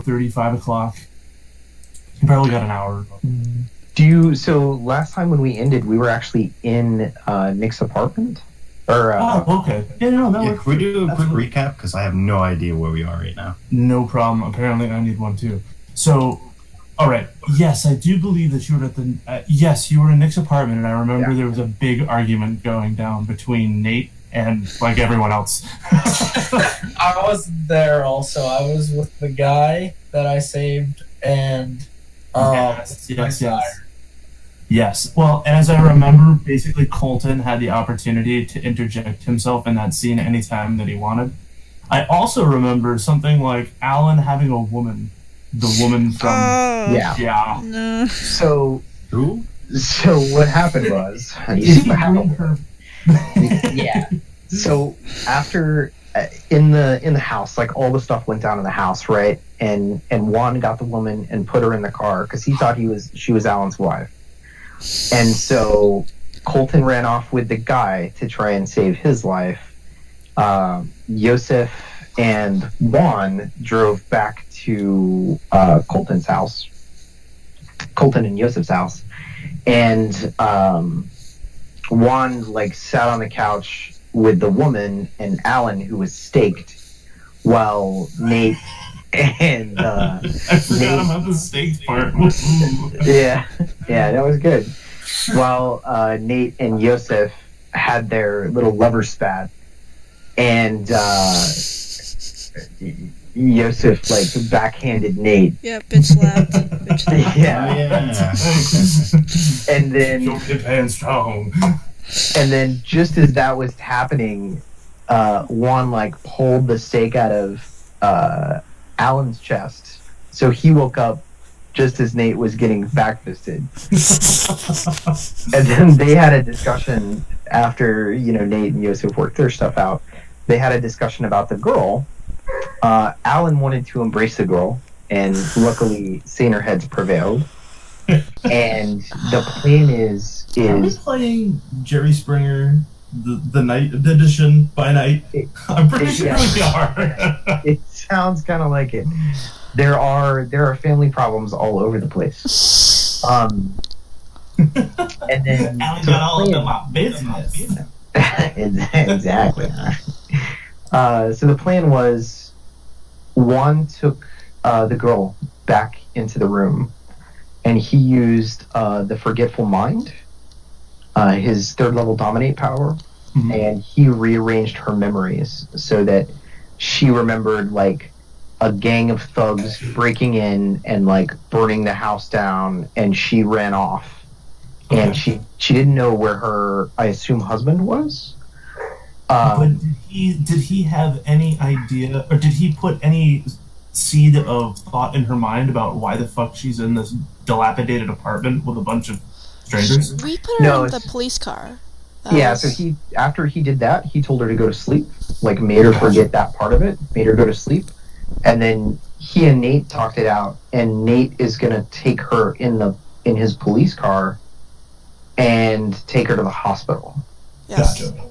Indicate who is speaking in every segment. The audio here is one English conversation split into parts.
Speaker 1: 4:30, 5 o'clock. You probably got an hour.
Speaker 2: So last time when we ended, we were actually in Nick's apartment?
Speaker 1: Okay. Yeah, no, that works.
Speaker 3: Can we do a quick recap? Because I have no idea where we are right now.
Speaker 1: No problem. Apparently, I need one too. So, all right. Yes, I do believe that you were at the. Yes, you were in Nick's apartment, and I remember there was a big argument going down between Nate and like everyone else.
Speaker 4: I was there also. I was with the guy that I saved, and
Speaker 1: Yes. Well, as I remember, basically Colton had the opportunity to interject himself in that scene anytime that he wanted. I also remember something like Alan having a woman. The woman from... Yeah.
Speaker 5: No.
Speaker 2: So...
Speaker 3: Who?
Speaker 2: So what happened was... Yeah. So after... in the house, like all the stuff went down in the house, right? And Juan got the woman and put her in the car because he thought she was Alan's wife. And so Colton ran off with the guy to try and save his life. Yosef and Juan drove back to Colton's house. Colton and Yosef's house. And Juan like sat on the couch with the woman and Alan, who was staked, while Nate and
Speaker 1: I forgot about the staked part.
Speaker 2: yeah, that was good. While Nate and Yosef had their little lover spat, and Yosef like backhanded Nate.
Speaker 5: Yeah, bitch slapped. Bitch slapped.
Speaker 2: And then
Speaker 1: strong.
Speaker 2: And then just as that was happening, Juan like pulled the stake out of Alan's chest. So he woke up just as Nate was getting backfisted. And then they had a discussion after, Nate and Yosef worked their stuff out. They had a discussion about the girl. Alan wanted to embrace the girl, and luckily saner heads prevailed. And the plan is
Speaker 1: Are we playing Jerry Springer, the night edition by night? I'm pretty sure we are.
Speaker 2: It sounds kind of like it. There are family problems all over the place. And then
Speaker 1: Alan got all into my business.
Speaker 2: Exactly. So the plan was Juan took the girl back into the room, and he used the Forgetful Mind, his third level dominate power, and he rearranged her memories so that she remembered like a gang of thugs breaking in and like burning the house down, and she ran off. Okay. And she didn't know where her, I assume, husband was.
Speaker 1: But did he have any idea, or did he put any seed of thought in her mind about why the fuck she's in this dilapidated apartment with a bunch of strangers?
Speaker 5: We put her in the police car.
Speaker 2: So after he did that, he told her to go to sleep, like made her forget that part of it, made her go to sleep, and then he and Nate talked it out, and Nate is gonna take her in his police car and take her to the hospital.
Speaker 5: Yes.
Speaker 1: Gotcha.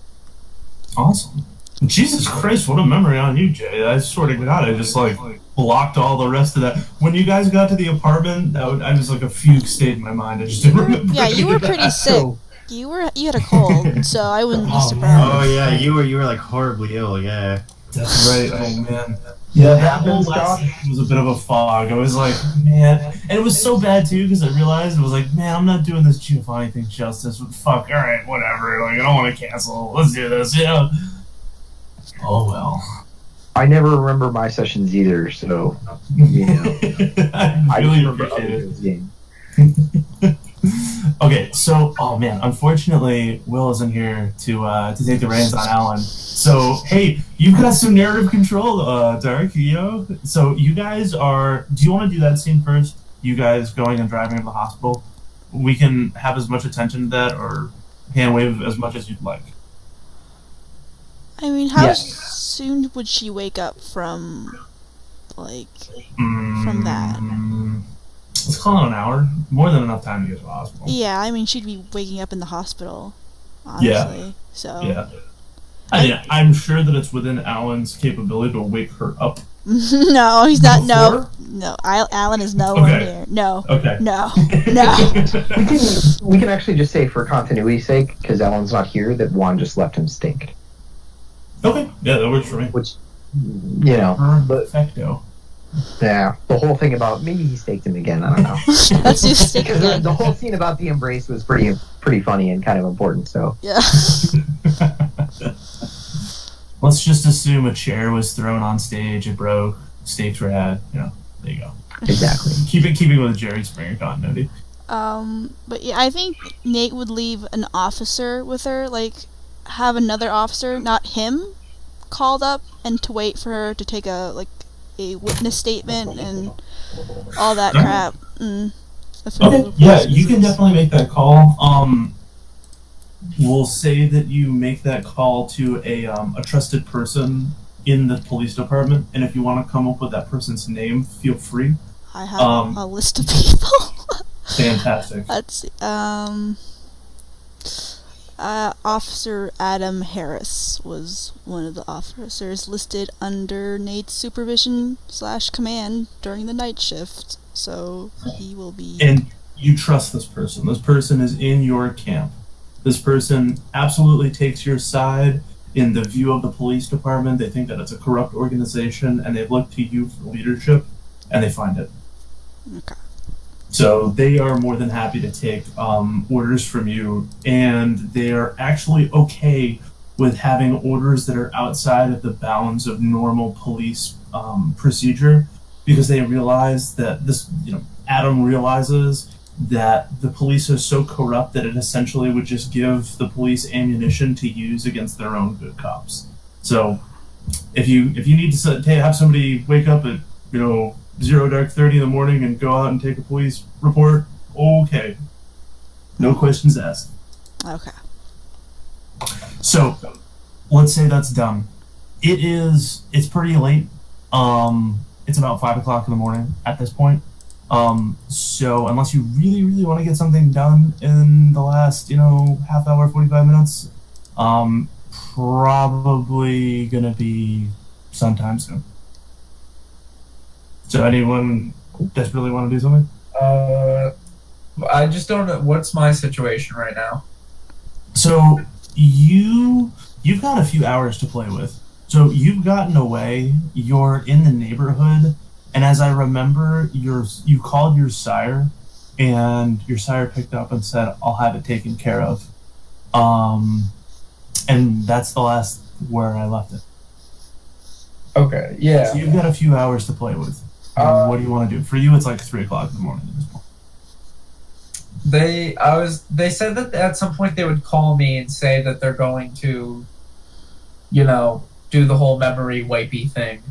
Speaker 1: Awesome. Jesus Christ, what a memory on you, Jay. I swear to God, I just like blocked all the rest of that. When you guys got to the apartment, I just like a fugue stayed in my mind. I just didn't remember.
Speaker 5: Yeah, you were pretty sick. You had a cold, so I wouldn't be surprised.
Speaker 3: Oh yeah, you were like horribly ill. Yeah.
Speaker 1: That's right. Oh man. Yeah, that whole last thing was a bit of a fog. I was like, man, and it was so bad too because I realized it was like, man, I'm not doing this Giovanni thing justice. But fuck, all right, whatever. Like, I don't want to cancel. Let's do this. Oh well.
Speaker 2: I never remember my sessions either, so
Speaker 1: I really appreciate it. Okay, so unfortunately, Will isn't here to take the reins on Alan. So hey, you've got some narrative control, Dark. So you guys are. Do you want to do that scene first? You guys going and driving to the hospital. We can have as much attention to that, or hand wave as much as you'd like.
Speaker 5: I mean, how soon would she wake up from, from that?
Speaker 1: Let's call it an hour. More than enough time to get to the hospital.
Speaker 5: Yeah, I mean, she'd be waking up in the hospital, honestly.
Speaker 1: Yeah.
Speaker 5: So.
Speaker 1: Yeah. I'm sure that it's within Alan's capability to wake her up
Speaker 5: No, he's not. No,
Speaker 1: Before?
Speaker 5: no. Alan is nowhere
Speaker 1: Okay.
Speaker 5: near. No,
Speaker 1: Okay.
Speaker 5: no, no.
Speaker 2: We can actually just say for continuity's sake, because Alan's not here, that Juan just left him staked.
Speaker 1: Okay. Yeah, that works for me.
Speaker 2: Which, you know, but
Speaker 1: Perfecto.
Speaker 2: yeah, the whole thing about maybe he staked him again. I don't know.
Speaker 5: Let's do stick
Speaker 2: Because
Speaker 5: again.
Speaker 2: the whole scene about the embrace was pretty funny and kind of important. So
Speaker 5: Yeah.
Speaker 1: Let's just assume a chair was thrown on stage, it broke, stakes were had. You know, there you go.
Speaker 2: exactly.
Speaker 1: Keeping with Jerry Springer continuity.
Speaker 5: But yeah, I think Nate would leave an officer with her, like have another officer, not him, called up and to wait for her to take a witness statement and all that
Speaker 1: Okay.
Speaker 5: crap. That's what
Speaker 1: Okay. Yeah, you can definitely make that call. We'll say that you make that call to a trusted person in the police department, and if you want to come up with that person's name, feel free.
Speaker 5: I have a list of people.
Speaker 1: Fantastic.
Speaker 5: Let's see. Officer Adam Harris was one of the officers listed under Nate's supervision / command during the night shift. So he will be.
Speaker 1: And you trust this person. This person is in your camp. This person absolutely takes your side in the view of the police department. They think that it's a corrupt organization, and they look to you for leadership, and they find it.
Speaker 5: Okay.
Speaker 1: So they are more than happy to take orders from you, and they are actually okay with having orders that are outside of the bounds of normal police procedure, because they realize that this, Adam realizes that the police are so corrupt that it essentially would just give the police ammunition to use against their own good cops. So if you need to have somebody wake up at 0:30 in the morning and go out and take a police report, okay, no questions asked.
Speaker 5: Okay.
Speaker 1: So let's say that's done. It's pretty late. It's about 5 o'clock in the morning at this point. So unless you really, really want to get something done in the last, half hour, 45 minutes, probably gonna be sometime soon. So anyone desperately want to do something?
Speaker 4: I just don't know. What's my situation right now?
Speaker 1: So you've got a few hours to play with. So you've gotten away. You're in the neighborhood, and as I remember, you called your sire, and your sire picked up and said, "I'll have it taken care of." And that's the last where I left it.
Speaker 4: Okay, yeah.
Speaker 1: So you've got a few hours to play with. What do you want to do? For you, it's like 3 o'clock in the morning at this point.
Speaker 4: They said that at some point they would call me and say that they're going to, do the whole memory wipey thing.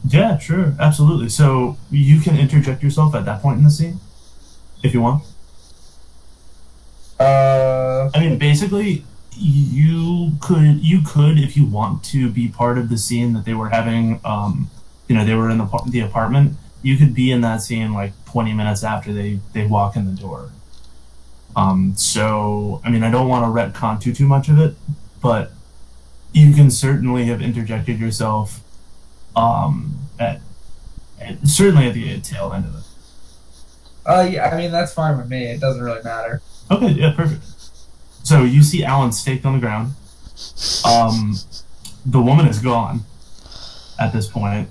Speaker 1: Yeah, sure, absolutely. So you can interject yourself at that point in the scene, if you want. I mean, basically, you could, if you want to, be part of the scene that they were having. They were in the apartment. You could be in that scene like 20 minutes after they walk in the door. So I mean, I don't want to retcon too much of it, but you can certainly have interjected yourself. Certainly at the tail end of it.
Speaker 4: Yeah, I mean, that's fine with me. It doesn't really matter.
Speaker 1: Okay, yeah, perfect. So you see Alan staked on the ground. The woman is gone at this point.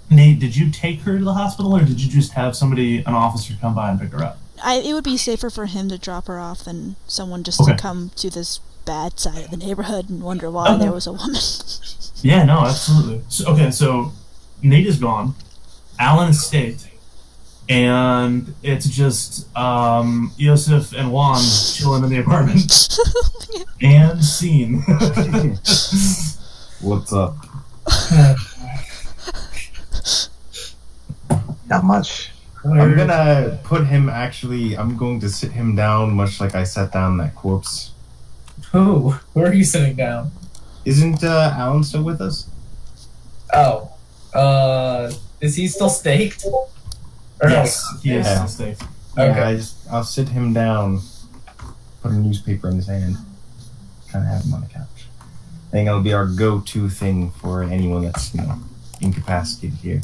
Speaker 1: Nate, did you take her to the hospital, or did you just have an officer come by and pick her up?
Speaker 5: It would be safer for him to drop her off than someone just
Speaker 1: Okay.
Speaker 5: to come to this bad side of the neighborhood and wonder why there was a woman.
Speaker 1: Yeah, no, absolutely. So Nate is gone. Alan is staked. And it's just Yosef and Juan chilling in the apartment. And scene.
Speaker 3: What's up?
Speaker 2: Not much.
Speaker 3: I'm gonna put him I'm going to sit him down much like I sat down that corpse.
Speaker 4: Who are you sitting down?
Speaker 3: Isn't Alan still with us?
Speaker 4: Oh, is he still staked? Or
Speaker 1: Yes, he is
Speaker 3: Yeah.
Speaker 1: still staked.
Speaker 4: Okay.
Speaker 3: Yeah, I'll sit him down, put a newspaper in his hand, kind of have him on the couch. think it'll be our go-to thing for anyone that's incapacitated here.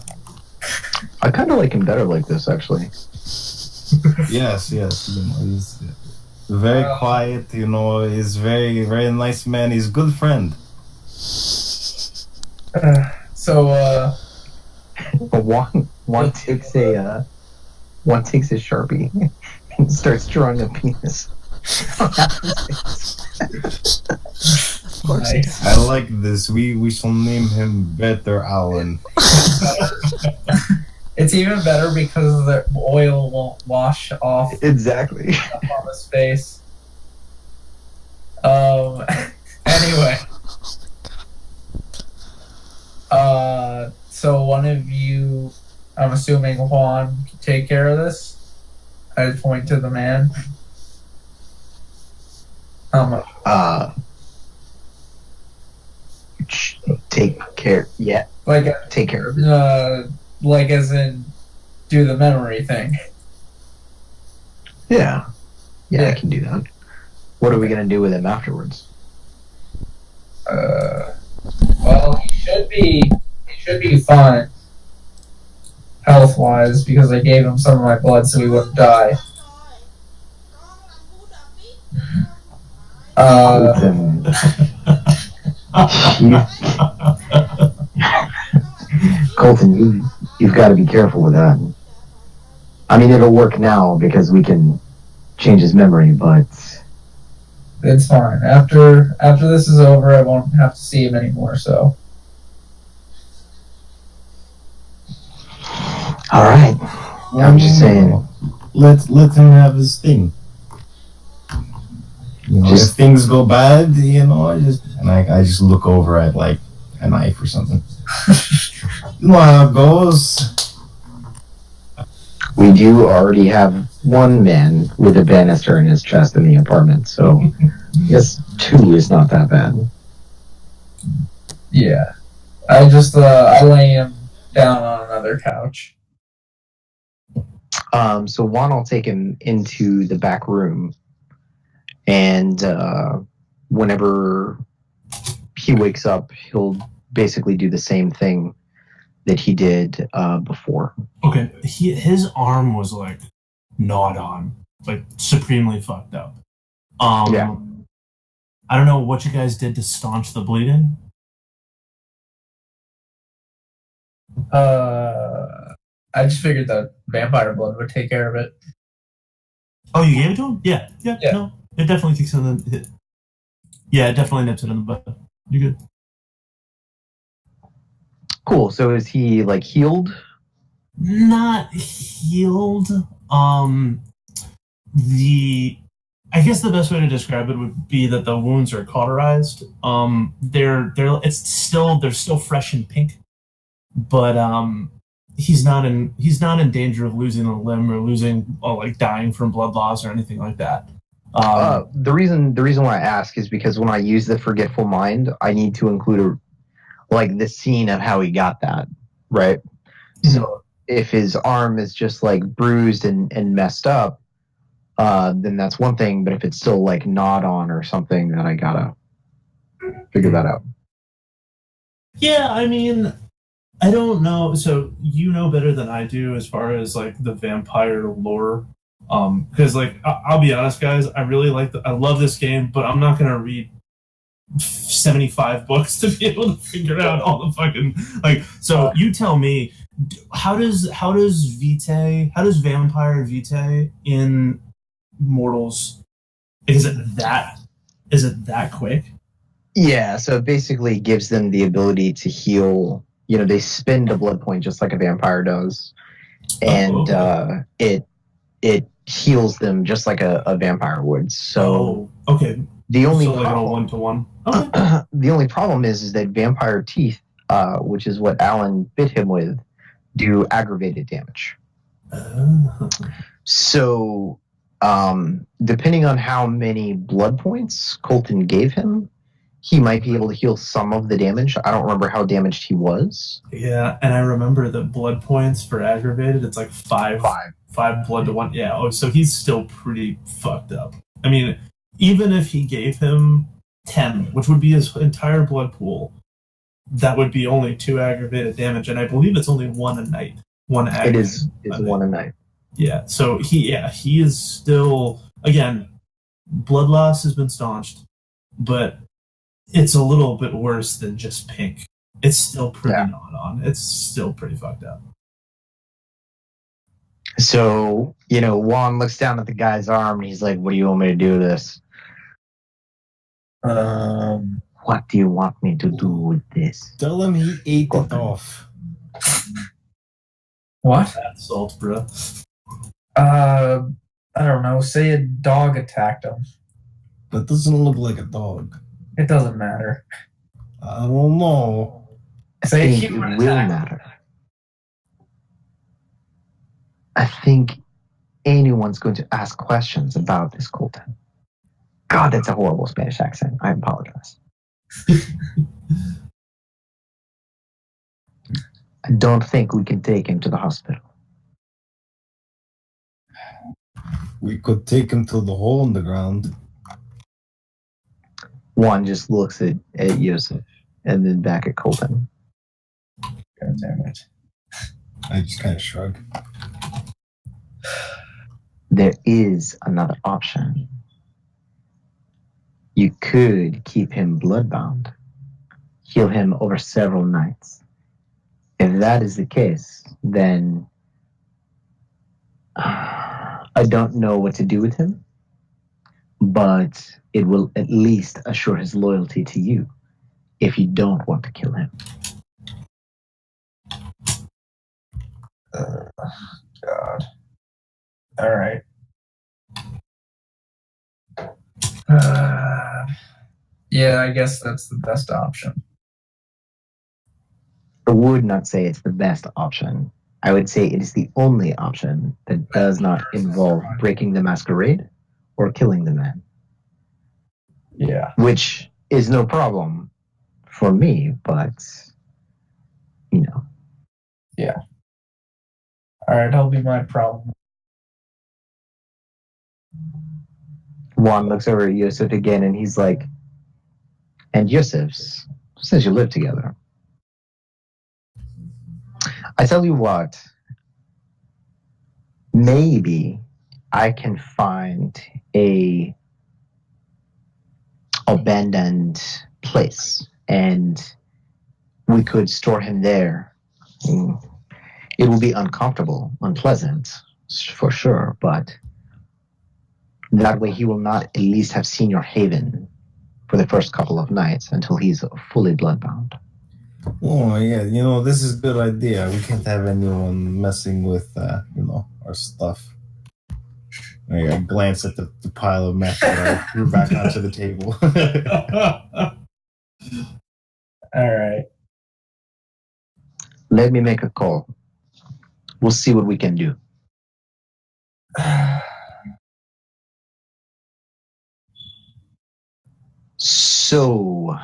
Speaker 2: I kind of like him better like this, actually.
Speaker 3: Yes. He's very quiet. He's very very nice man. He's a good friend.
Speaker 4: So
Speaker 2: One takes a Sharpie and starts drawing a penis.
Speaker 5: Of course.
Speaker 4: Nice.
Speaker 3: I like this. We shall name him Better Alan.
Speaker 4: It's even better because the oil won't wash off
Speaker 2: Exactly.
Speaker 4: on his face. Anyway. So one of you, I'm assuming Juan, can take care of this? I point to the man.
Speaker 2: Take care. Yeah,
Speaker 4: Like,
Speaker 2: take care of it.
Speaker 4: like as in, do the memory thing.
Speaker 2: Yeah,
Speaker 4: Yeah.
Speaker 2: I can do that. What are we gonna do with him afterwards?
Speaker 4: Well, he should be fine, health wise, because I gave him some of my blood so he wouldn't die.
Speaker 2: Colton, Colton, you've got to be careful with that. I mean, it'll work now because we can change his memory, but
Speaker 4: It's fine. After this is over, I won't have to see him anymore. So
Speaker 2: all right. I'm just saying.
Speaker 3: Let him have his thing.
Speaker 2: Just-
Speaker 3: if things go bad, I just look over at like a knife or something. You know how it goes.
Speaker 2: We do already have one man with a banister in his chest in the apartment, so I guess 2 is not that bad.
Speaker 4: yeah, I just I lay him down on another couch.
Speaker 2: So Juan will take him into the back room, and whenever he wakes up, he'll basically do the same thing that he did before.
Speaker 1: Okay, his arm was like gnawed on, like supremely fucked up.
Speaker 2: Yeah.
Speaker 1: I don't know what you guys did to staunch the bleeding.
Speaker 4: I just figured that vampire blood would take care of it.
Speaker 1: Oh, you gave it to him? Yeah.
Speaker 4: Yeah.
Speaker 1: No, it definitely takes it in the. Yeah, it definitely nips it in the butt. You're good.
Speaker 2: Cool. So is he like healed?
Speaker 1: Not healed. I guess the best way to describe it would be that the wounds are cauterized. They're still fresh and pink, but he's not in danger of losing a limb or losing or like dying from blood loss or anything like that.
Speaker 2: The reason why I ask is because when I use the forgetful mind, I need to include the scene of how he got that, right?
Speaker 1: Mhm.
Speaker 2: So if his arm is just like bruised and messed up, then that's one thing. But if it's still like gnawed on or something, then I gotta figure that out.
Speaker 1: Yeah, I mean, I don't know. So you know better than I do as far as like the vampire lore. Because like I'll be honest, guys, I love this game, but I'm not gonna read 75 books to be able to figure out all the fucking like. So you tell me, how does vampire Vitae in Mortals? Is it that quick?
Speaker 2: Yeah. So it basically gives them the ability to heal. They spend a blood point just like a vampire does, and it heals them just like a vampire would. So
Speaker 1: okay.
Speaker 2: the only
Speaker 1: So like a
Speaker 2: problem,
Speaker 1: 1-to-1. Okay.
Speaker 2: the only problem is that vampire teeth, which is what Alan bit him with, do aggravated damage. So, depending on how many blood points Colton gave him, he might be able to heal some of the damage. I don't remember how damaged he was.
Speaker 1: Yeah, and I remember the blood points for aggravated. It's like five blood to 1. Yeah. Oh, so he's still pretty fucked up. I mean, even if he gave him 10, which would be his entire blood pool. That would be only 2 aggravated damage, and I believe it's only 1 a night. 1 aggravated.
Speaker 2: It is one a night.
Speaker 1: Yeah, so he is still, again, blood loss has been staunched, but it's a little bit worse than just pink. It's still pretty not on. It's still pretty fucked up.
Speaker 2: So, Juan looks down at the guy's arm and he's like, what do you want me to do with this? What do you want me to do with this?
Speaker 3: Tell him he ate it off.
Speaker 4: What?
Speaker 1: Bath salt, bro.
Speaker 4: I don't know. Say a dog attacked him.
Speaker 3: That doesn't look like a dog.
Speaker 4: It doesn't matter.
Speaker 3: I don't know.
Speaker 4: Say a
Speaker 2: I think
Speaker 4: human
Speaker 2: it will
Speaker 4: attacked him.
Speaker 2: matter. I think anyone's going to ask questions about this, Colton. God, that's a horrible Spanish accent. I apologize. I don't think we can take him to the hospital.
Speaker 3: We could take him to the hole in the ground.
Speaker 2: Juan just looks at Yosef and then back at Colton.
Speaker 4: God damn it.
Speaker 3: I just kind of shrug.
Speaker 2: There is another option. You could keep him bloodbound, heal him over several nights. If that is the case, then I don't know what to do with him, but it will at least assure his loyalty to you if you don't want to kill him.
Speaker 4: God. All right. Yeah, I guess that's the best option.
Speaker 2: I would not say it's the best option. I would say it is the only option that does not involve breaking the masquerade or killing the man,
Speaker 4: Yeah.
Speaker 2: which is no problem for me, but,
Speaker 4: All right, that'll be my problem.
Speaker 2: Juan looks over at Yosef again and he's like, and Yosef says you live together. I tell you what, maybe I can find a abandoned place and we could store him there. It will be uncomfortable, unpleasant, for sure, but that way he will not at least have seen your haven for the first couple of nights until he's fully bloodbound.
Speaker 3: Oh, yeah, this is a good idea. We can't have anyone messing with, our stuff. I glance at the pile of mess that I threw back onto the table.
Speaker 4: All right.
Speaker 2: Let me make a call. We'll see what we can do. So,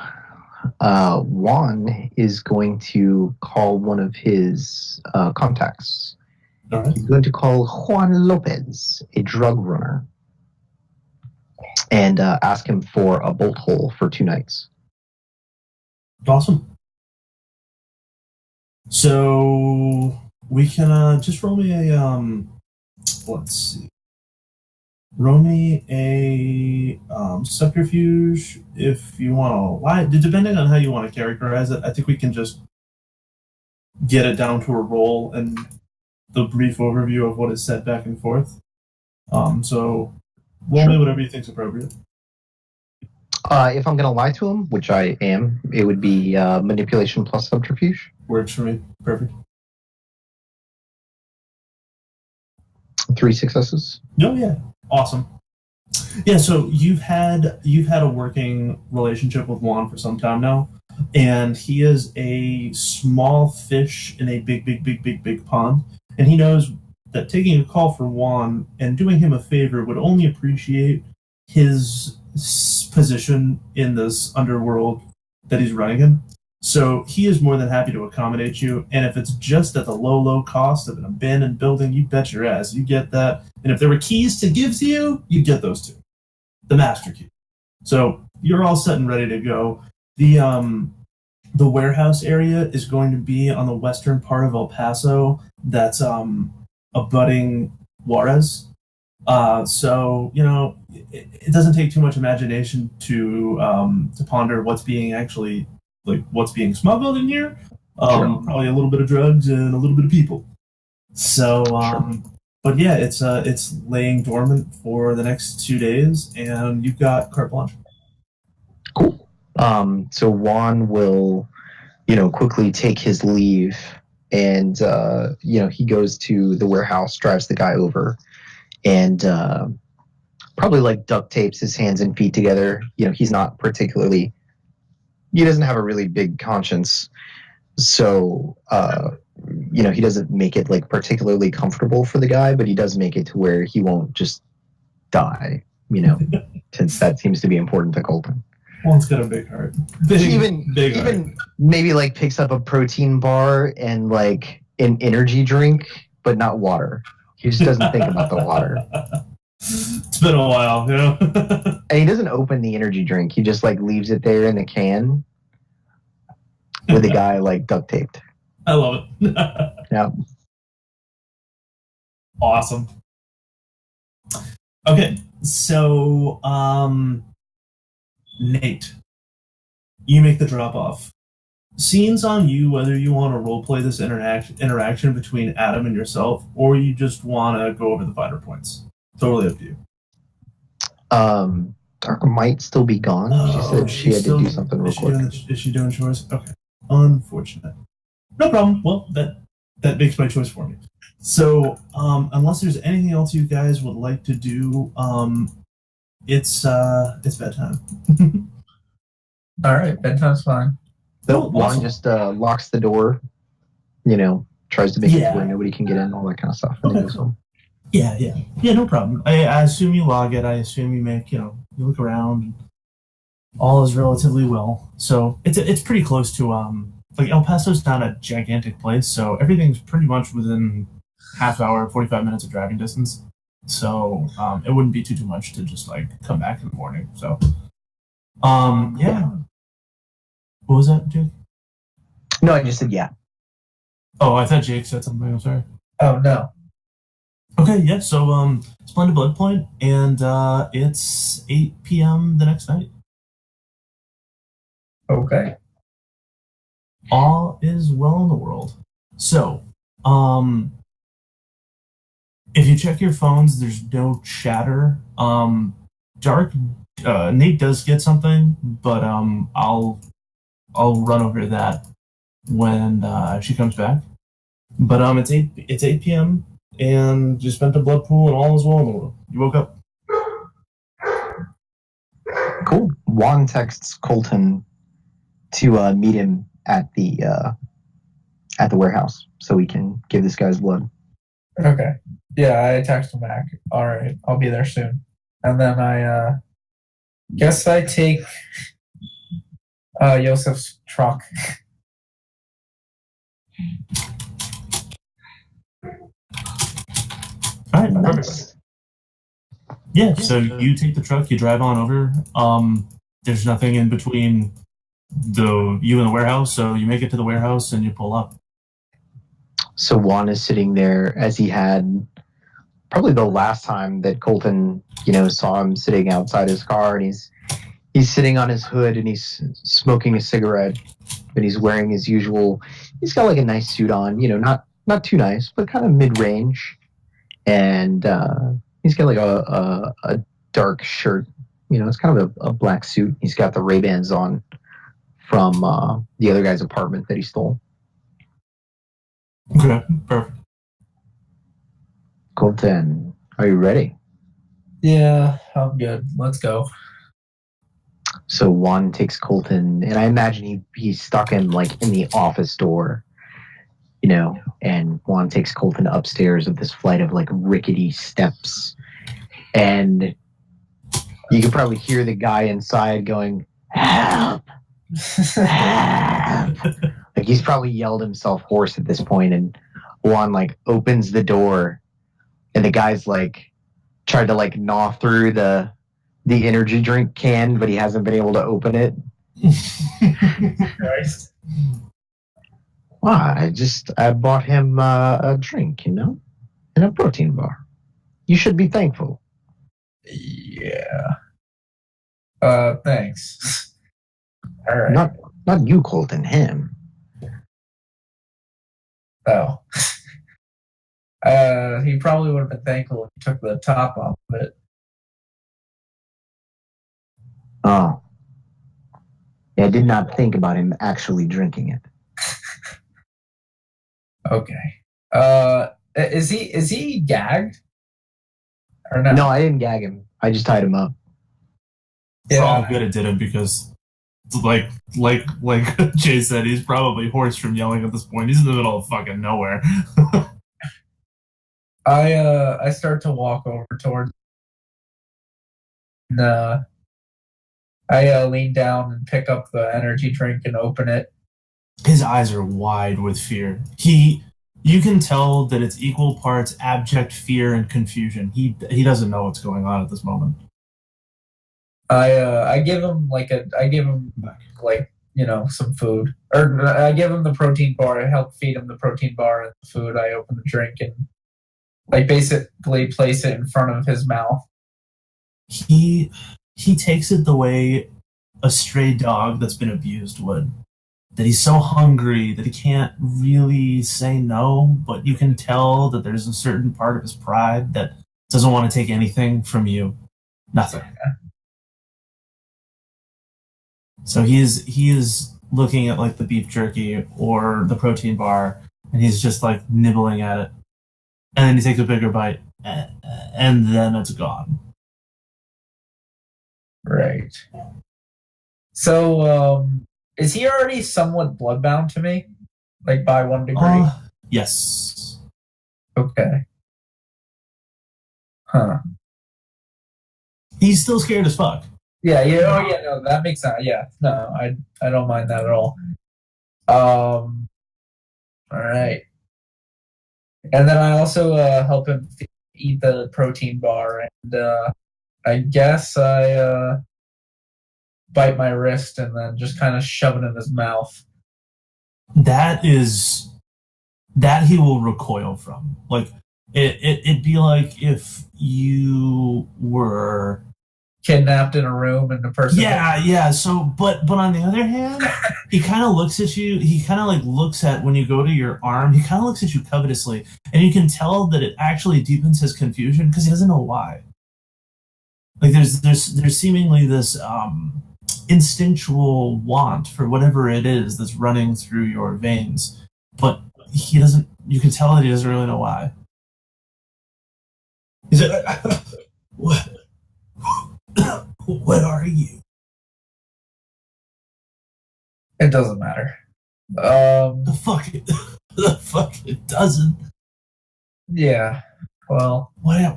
Speaker 2: Juan is going to call one of his contacts.
Speaker 1: All right.
Speaker 2: He's going to call Juan Lopez, a drug runner, and ask him for a bolt hole for 2 nights.
Speaker 1: Awesome. So we can just roll me a let's see. Roll me a subterfuge if you want to lie. Depending on how you want to characterize it, I think we can just get it down to a roll and the brief overview of what is said back and forth. So roll me whatever you think's appropriate.
Speaker 2: If I'm going to lie to him, which I am, it would be manipulation plus subterfuge.
Speaker 1: Works for me. Perfect.
Speaker 2: 3 successes.
Speaker 1: Oh yeah, awesome. Yeah, so you've had a working relationship with Juan for some time now, and he is a small fish in a big pond, and he knows that taking a call for Juan and doing him a favor would only appreciate his position in this underworld that he's running in. So he is more than happy to accommodate you, and if it's just at the low cost of an abandoned building, you bet your ass you get that. And if there were keys to give to you, you'd get those 2. The master key. So you're all set and ready to go. The warehouse area is going to be on the western part of El Paso. That's abutting Juarez. So it doesn't take too much imagination to ponder what's being smuggled in here.
Speaker 2: Sure.
Speaker 1: Probably a little bit of drugs and a little bit of people. So, but yeah, it's laying dormant for the next 2 days, and you've got carte blanche.
Speaker 2: Cool. So Juan will, quickly take his leave, and he goes to the warehouse, drives the guy over, and probably like duct tapes his hands and feet together. He's not particularly. He doesn't have a really big conscience, so he doesn't make it like particularly comfortable for the guy, but he does make it to where he won't just die. Since that seems to be important to Colton.
Speaker 1: Juan's got a big heart.
Speaker 2: Even maybe like picks up a protein bar and like an energy drink, but not water. He just doesn't think about the water.
Speaker 1: It's been a while,
Speaker 2: And he doesn't open the energy drink. He just like leaves it there in the can with the guy like duct taped.
Speaker 1: I love it.
Speaker 2: Yeah.
Speaker 1: Awesome. Okay, so Nate, you make the drop off. Scene's on you whether you want to roleplay this interaction between Adam and yourself, or you just want to go over the finer points. Totally up to you.
Speaker 2: Dark might still be gone. She said she had to do something real quick.
Speaker 1: Is she doing chores? Okay. Unfortunate. No problem. Well, that makes my choice for me. So, unless there's anything else you guys would like to do, it's bedtime.
Speaker 4: All right, bedtime's fine.
Speaker 2: So Juan just locks the door, tries to make it to where nobody can get in, all that kind of stuff. And then goes home.
Speaker 1: Yeah, no problem. I assume you log it. I assume you make, you look around. And all is relatively well. So it's pretty close to like El Paso's not a gigantic place, so everything's pretty much within half hour, 45 minutes of driving distance. So it wouldn't be too much to just like come back in the morning. So yeah. What was that, Jake?
Speaker 2: No, I just said yeah.
Speaker 1: Oh, I thought Jake said something. I'm sorry.
Speaker 4: Oh no.
Speaker 1: Okay, yeah. So Splendid Blood Point, and it's 8 p.m. the next night.
Speaker 4: Okay.
Speaker 1: All is well in the world. So, if you check your phones, there's no chatter. Nate does get something, but I'll run over that when she comes back. But it's 8 p.m. and you spent a blood pool and all is well in the world. You woke up.
Speaker 2: Cool. Juan texts Colton to meet him at the warehouse so we can give this guy's blood.
Speaker 4: Okay. Yeah, I text him back. All right, I'll be there soon. And then I guess I take Yosef's truck.
Speaker 1: All right, perfect. Yeah, so you take the truck, you drive on over. There's nothing in between you and the warehouse, so you make it to the warehouse and you pull up.
Speaker 2: So Juan is sitting there as he had probably the last time that Colton, saw him sitting outside his car, and he's sitting on his hood and he's smoking a cigarette, but he's wearing his usual. He's got like a nice suit on, not too nice, but kind of mid-range, and he's got like a dark shirt. It's kind of a black suit. He's got the Ray-Bans on from the other guy's apartment that he stole.
Speaker 1: Okay, perfect.
Speaker 2: Colton, are you ready?
Speaker 4: Yeah, I'm good. Let's go.
Speaker 2: So Juan takes Colton, and I imagine he's stuck in the office door, and Juan takes Colton upstairs of this flight of like rickety steps, and you can probably hear the guy inside going, "Help! Help!" Like he's probably yelled himself hoarse at this point, and Juan opens the door, and the guy's tried to gnaw through the the energy drink can, but he hasn't been able to open it.
Speaker 4: Christ.
Speaker 2: Why? I bought him a drink, and a protein bar. You should be thankful.
Speaker 4: Yeah. Thanks. All right.
Speaker 2: Not you, Colton. Him.
Speaker 4: Oh. He probably would have been thankful if he took the top off of it.
Speaker 2: Oh. Yeah, I did not think about him actually drinking it.
Speaker 4: Okay. Is he gagged? Or no?
Speaker 2: No, I didn't gag him. I just tied him up.
Speaker 1: For all good it didn't, because like Jay said, he's probably hoarse from yelling at this point. He's in the middle of fucking nowhere.
Speaker 4: I start to walk over towards. I lean down and pick up the energy drink and open it.
Speaker 1: His eyes are wide with fear. You can tell that it's equal parts abject fear and confusion. He doesn't know what's going on at this moment.
Speaker 4: I give him some food, or I give him the protein bar. I help feed him the protein bar and the food. I open the drink and basically place it in front of his mouth.
Speaker 1: He takes it the way a stray dog that's been abused would. That he's so hungry that he can't really say no, but you can tell that there's a certain part of his pride that doesn't want to take anything from you. Nothing. So he is looking at like the beef jerky or the protein bar, and he's just like nibbling at it. And then he takes a bigger bite, and then it's gone.
Speaker 4: Right. So, is he already somewhat bloodbound to me? Like, by 1 degree?
Speaker 1: Yes.
Speaker 4: Okay. Huh.
Speaker 1: He's still scared as fuck.
Speaker 4: Yeah, no, that makes sense. Yeah, no, I don't mind that at all. Alright. And then I also help him eat the protein bar, and I guess I bite my wrist and then just kind of shove it in his mouth.
Speaker 1: That he will recoil from. Like it'd be like if you were
Speaker 4: kidnapped in a room and the person.
Speaker 1: Yeah. So, but on the other hand, he kind of looks at you. He kind of like looks at when you go to your arm. He kind of looks at you covetously, and you can tell that it actually deepens his confusion because he doesn't know why. Like there's seemingly this instinctual want for whatever it is that's running through your veins, but he doesn't. You can tell that he doesn't really know why. He's like, what? What are you?
Speaker 4: It doesn't matter.
Speaker 1: The fuck it doesn't.
Speaker 4: Yeah. Well.
Speaker 1: Why?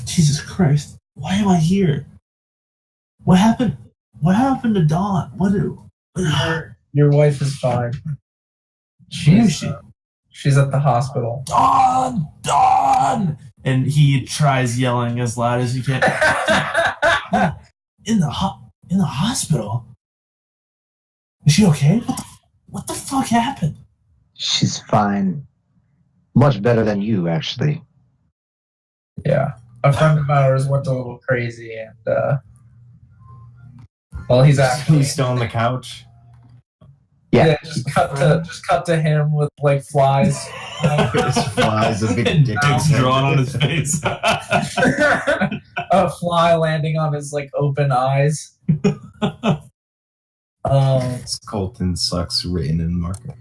Speaker 1: Jesus Christ! Why am I here? What happened? What happened to Dawn?
Speaker 4: Your wife is fine.
Speaker 1: Where is she?
Speaker 4: She's at the hospital.
Speaker 1: Dawn! And he tries yelling as loud as he can. In the hospital? Is she okay? What the fuck happened?
Speaker 2: She's fine. Much better than you, actually.
Speaker 4: Yeah. A friend of ours went a little crazy, and well, he's actually
Speaker 3: still on the couch.
Speaker 2: Yeah,
Speaker 4: just cut to him with like flies.
Speaker 3: Flies, a big dick
Speaker 1: drawn on his face.
Speaker 4: A fly landing on his like open eyes.
Speaker 3: Colton sucks written in marker.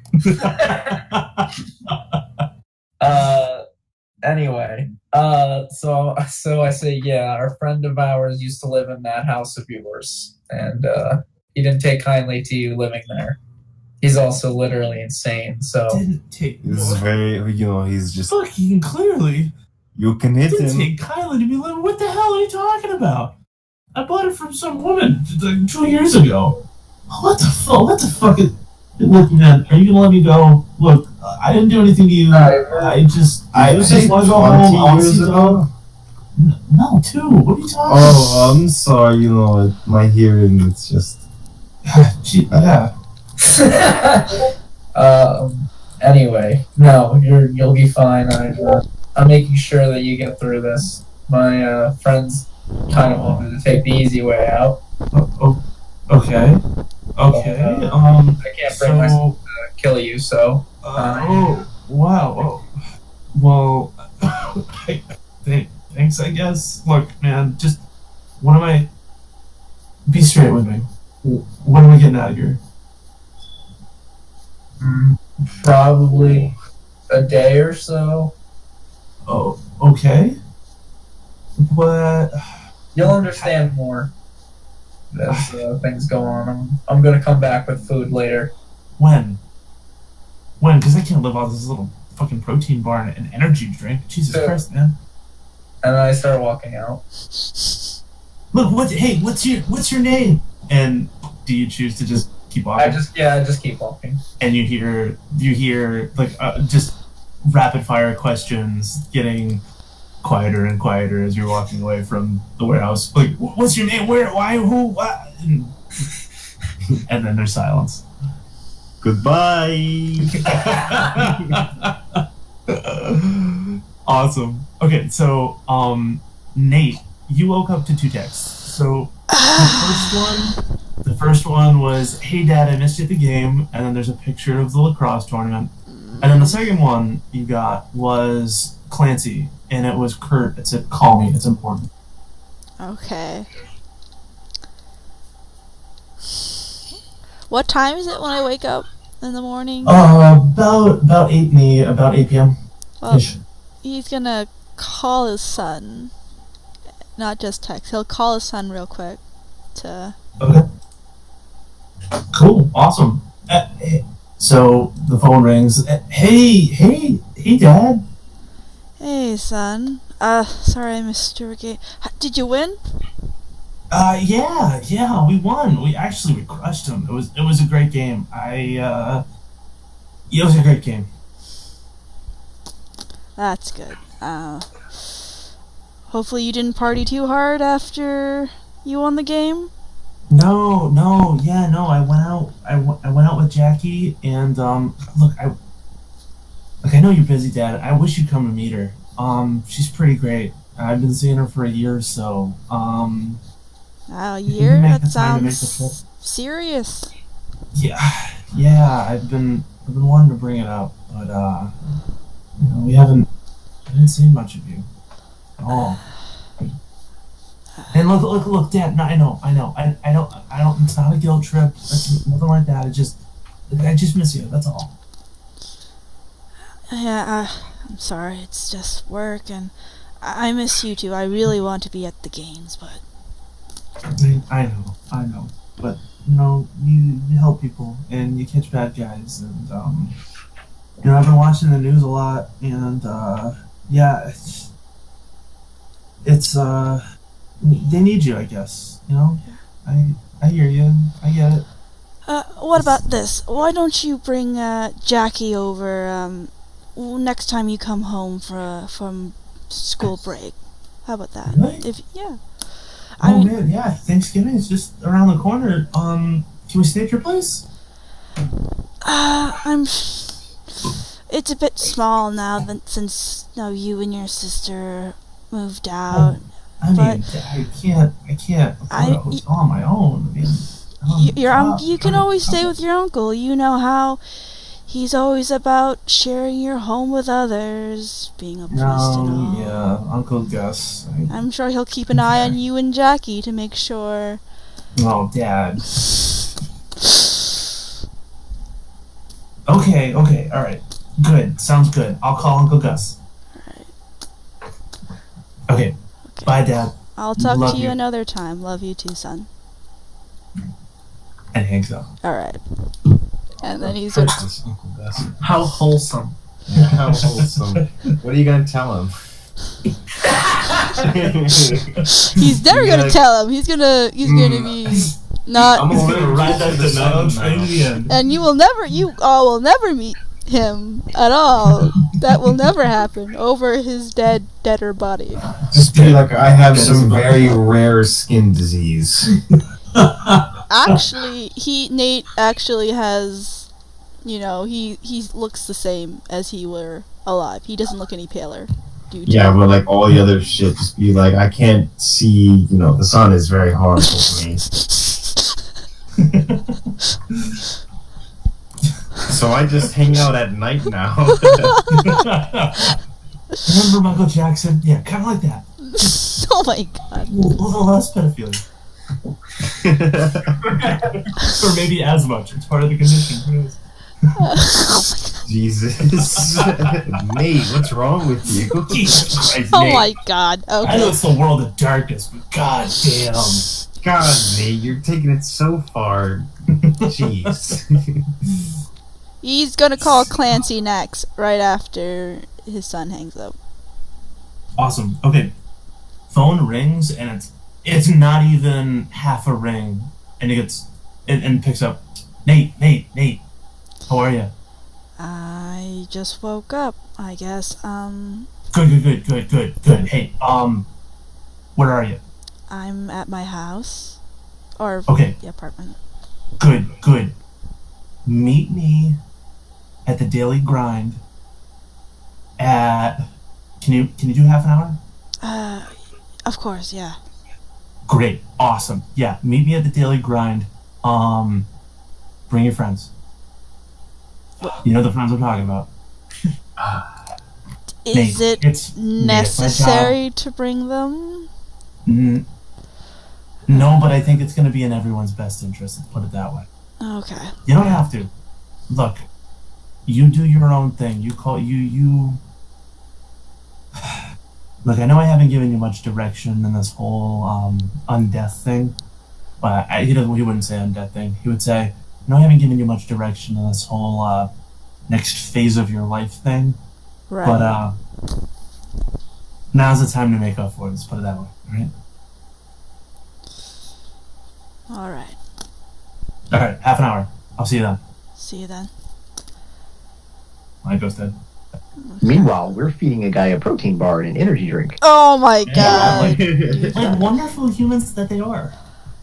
Speaker 4: Anyway, so I say, yeah, our friend of ours used to live in that house of yours, and he didn't take kindly to you living there. He's also literally insane, so...
Speaker 1: Didn't take...
Speaker 3: This is very, he's just...
Speaker 1: Fucking clearly.
Speaker 3: You can hit him.
Speaker 1: Didn't take kindly to me living... What the hell are you talking about? I bought it from some woman like 2 years ago. What the fuck is... Look, man, are you gonna let me go? Look, I didn't do anything to you. I just want to go home. I want to see Dawn. No, two. What are you talking?
Speaker 3: Oh, I'm sorry. You know, my hearing is just.
Speaker 1: Gee, yeah.
Speaker 4: Anyway, no, you'll be fine. I'm making sure that you get through this. My friends kind of wanted to take the easy way out.
Speaker 1: Okay. Okay.
Speaker 4: I can't bring myself
Speaker 1: So.
Speaker 4: to kill you, so
Speaker 1: Oh. Wow. Oh. Well. Thanks. I guess. Look, man. Just. What am I? Be straight with me. When are we getting out of here?
Speaker 4: probably a day or so.
Speaker 1: Oh. Okay. But.
Speaker 4: You'll understand more as things go on. I'm gonna come back with food later.
Speaker 1: When? Because I can't live off this little fucking protein bar and an energy drink. Jesus
Speaker 4: Yeah.
Speaker 1: Christ, man.
Speaker 4: And then I start walking out.
Speaker 1: Look, hey, what's your name? And do you choose to just keep walking?
Speaker 4: I just keep walking.
Speaker 1: And you hear like just rapid fire questions getting quieter and quieter as you're walking away from the warehouse. Like, what's your name? Where? Why? Who? What? And then there's silence.
Speaker 3: Goodbye.
Speaker 1: Awesome. Okay, so Nate, you woke up to two texts. So the first one was, "Hey Dad, I missed you at the game," and then there's a picture of the lacrosse tournament. And then the second one you got was Clancy, and it was Kurt. It said, "Call me. It's important."
Speaker 5: Okay. What time is it when I wake up in the morning?
Speaker 1: About 8 p.m.
Speaker 5: Well,
Speaker 1: ish.
Speaker 5: he's gonna call his son. Not just text. He'll call his son real quick to...
Speaker 1: Okay. Cool. Awesome. So the phone rings. Hey, Dad.
Speaker 5: Hey, son. Sorry I missed your game. Did you win?
Speaker 1: Yeah, we won. We crushed them. It was a great game. It was a great game.
Speaker 5: That's good. Hopefully you didn't party too hard after you won the game.
Speaker 1: No. I went out with Jackie, and look, I know you're busy, Dad. I wish you'd come to meet her. She's pretty great. I've been seeing her for a year or so.
Speaker 5: A
Speaker 1: you
Speaker 5: year?
Speaker 1: make
Speaker 5: That
Speaker 1: the time to make the
Speaker 5: sounds serious.
Speaker 1: Yeah. I've been wanting to bring it up, but we haven't seen much of you at all. And look, Dad. No, I know. I don't. It's not a guilt trip. It's nothing like that. I just miss you. That's all.
Speaker 5: Yeah, I'm sorry. It's just work, and I miss you too. I really want to be at the games, but...
Speaker 1: I know. But, you help people, and you catch bad guys, and, I've been watching the news a lot, and, yeah, it's they need you, I guess, I hear you. I get it.
Speaker 5: What about this? Why don't you bring, Jackie over, next time you come home from school break? How about that?
Speaker 1: Really?
Speaker 5: Yeah.
Speaker 1: Man, yeah, Thanksgiving is just around the corner. Can we stay at your place?
Speaker 5: It's a bit small now since you and your sister moved out.
Speaker 1: I mean, I can't afford a hotel on my own. I mean,
Speaker 5: you can always stay with your uncle. You know how he's always about sharing your home with others, being a priest and all.
Speaker 1: Yeah, Uncle Gus.
Speaker 5: I'm sure he'll keep an eye on you and Jackie to make sure.
Speaker 1: Oh, Dad. Okay, alright. Good, sounds good. I'll call Uncle Gus.
Speaker 5: Alright.
Speaker 1: Okay, bye, Dad.
Speaker 5: I'll talk
Speaker 1: Love
Speaker 5: to you
Speaker 1: you.
Speaker 5: another time. Love you too, son.
Speaker 1: And hangs up.
Speaker 5: Alright. And then he's
Speaker 3: This Uncle Gus.
Speaker 4: How wholesome.
Speaker 3: How wholesome. What are you gonna tell him?
Speaker 5: he's never gonna tell him. He's gonna be not.
Speaker 3: I'm
Speaker 1: He's gonna
Speaker 3: gonna
Speaker 1: ride that Donato train to the end.
Speaker 5: And you all will never meet him at all. That will never happen over his deader body.
Speaker 3: Just be like, I have some very rare skin disease.
Speaker 5: Actually, Nate actually has, he looks the same as he were alive. He doesn't look any paler.
Speaker 3: Yeah, but like all the other shit, just be like, I can't see, the sun is very harmful to me. So I just hang out at night now.
Speaker 1: Remember Michael Jackson? Yeah, kind of like that.
Speaker 5: Oh my god.
Speaker 1: A little less pedophilia. Or maybe as much. It's part of the condition. Who knows?
Speaker 3: Jesus. Nate, what's wrong with you?
Speaker 1: Jesus Christ,
Speaker 5: Oh
Speaker 1: Nate.
Speaker 5: my god. Okay.
Speaker 1: I know it's the world of darkness, but god damn.
Speaker 3: God, Nate, you're taking it so far. Jeez.
Speaker 5: He's gonna call Clancy next, right after his son hangs up.
Speaker 1: Awesome. Okay. Phone rings and it's not even half a ring, and it picks up. Nate. How are you?
Speaker 5: I just woke up, I guess.
Speaker 1: Good. Hey, where are you?
Speaker 5: I'm at my house. Or
Speaker 1: Okay.
Speaker 5: the apartment.
Speaker 1: Good. Meet me at the Daily Grind at. Can you do half an hour?
Speaker 5: Of course, yeah.
Speaker 1: Great. Awesome. Yeah, meet me at the Daily Grind. Bring your friends. You know the friends I'm talking about.
Speaker 5: Is
Speaker 1: Nate,
Speaker 5: it
Speaker 1: it's
Speaker 5: necessary to bring them?
Speaker 1: No, but I think it's going to be in everyone's best interest. Let's put it that way.
Speaker 5: Okay.
Speaker 1: You don't have to. Look, you do your own thing. You call you. Look, I know I haven't given you much direction in this whole undeath thing, but he wouldn't say undeath thing. He would say, I know I haven't given you much direction in this whole next phase of your life thing,
Speaker 5: Right.
Speaker 1: but now's the time to make up for it. Let's put it that way, all right? All right, half an hour. I'll see you then.
Speaker 5: See you then.
Speaker 1: My goes dead.
Speaker 2: Meanwhile, we're feeding a guy a protein bar and an energy drink.
Speaker 5: Oh my god.
Speaker 1: Like wonderful humans that they are.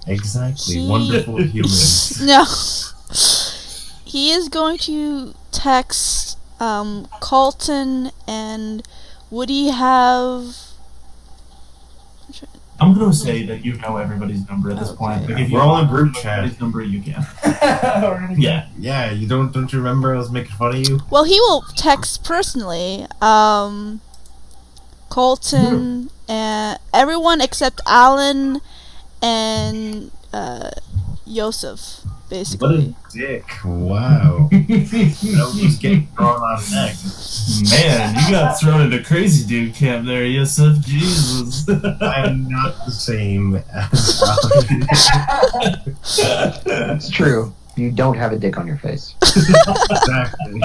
Speaker 3: Exactly.
Speaker 5: He-
Speaker 3: Wonderful humans.
Speaker 5: No. He is going to text Colton, and would he have...
Speaker 1: I'm gonna say that you know everybody's number at this point. Like, if you
Speaker 3: We're all in
Speaker 1: want
Speaker 3: group
Speaker 1: everybody's
Speaker 3: chat.
Speaker 1: number, you can. Yeah.
Speaker 3: Yeah, you don't you remember I was making fun of you?
Speaker 5: Well, he will text personally. Colton and everyone except Alan and Yosef,
Speaker 3: What
Speaker 5: basically.
Speaker 3: a dick. Wow. That was getting thrown on next.
Speaker 1: Man, you got thrown into crazy dude camp there, Yosef. Jesus.
Speaker 3: I am not the same as
Speaker 2: It's true. You don't have a dick on your face.
Speaker 3: Exactly.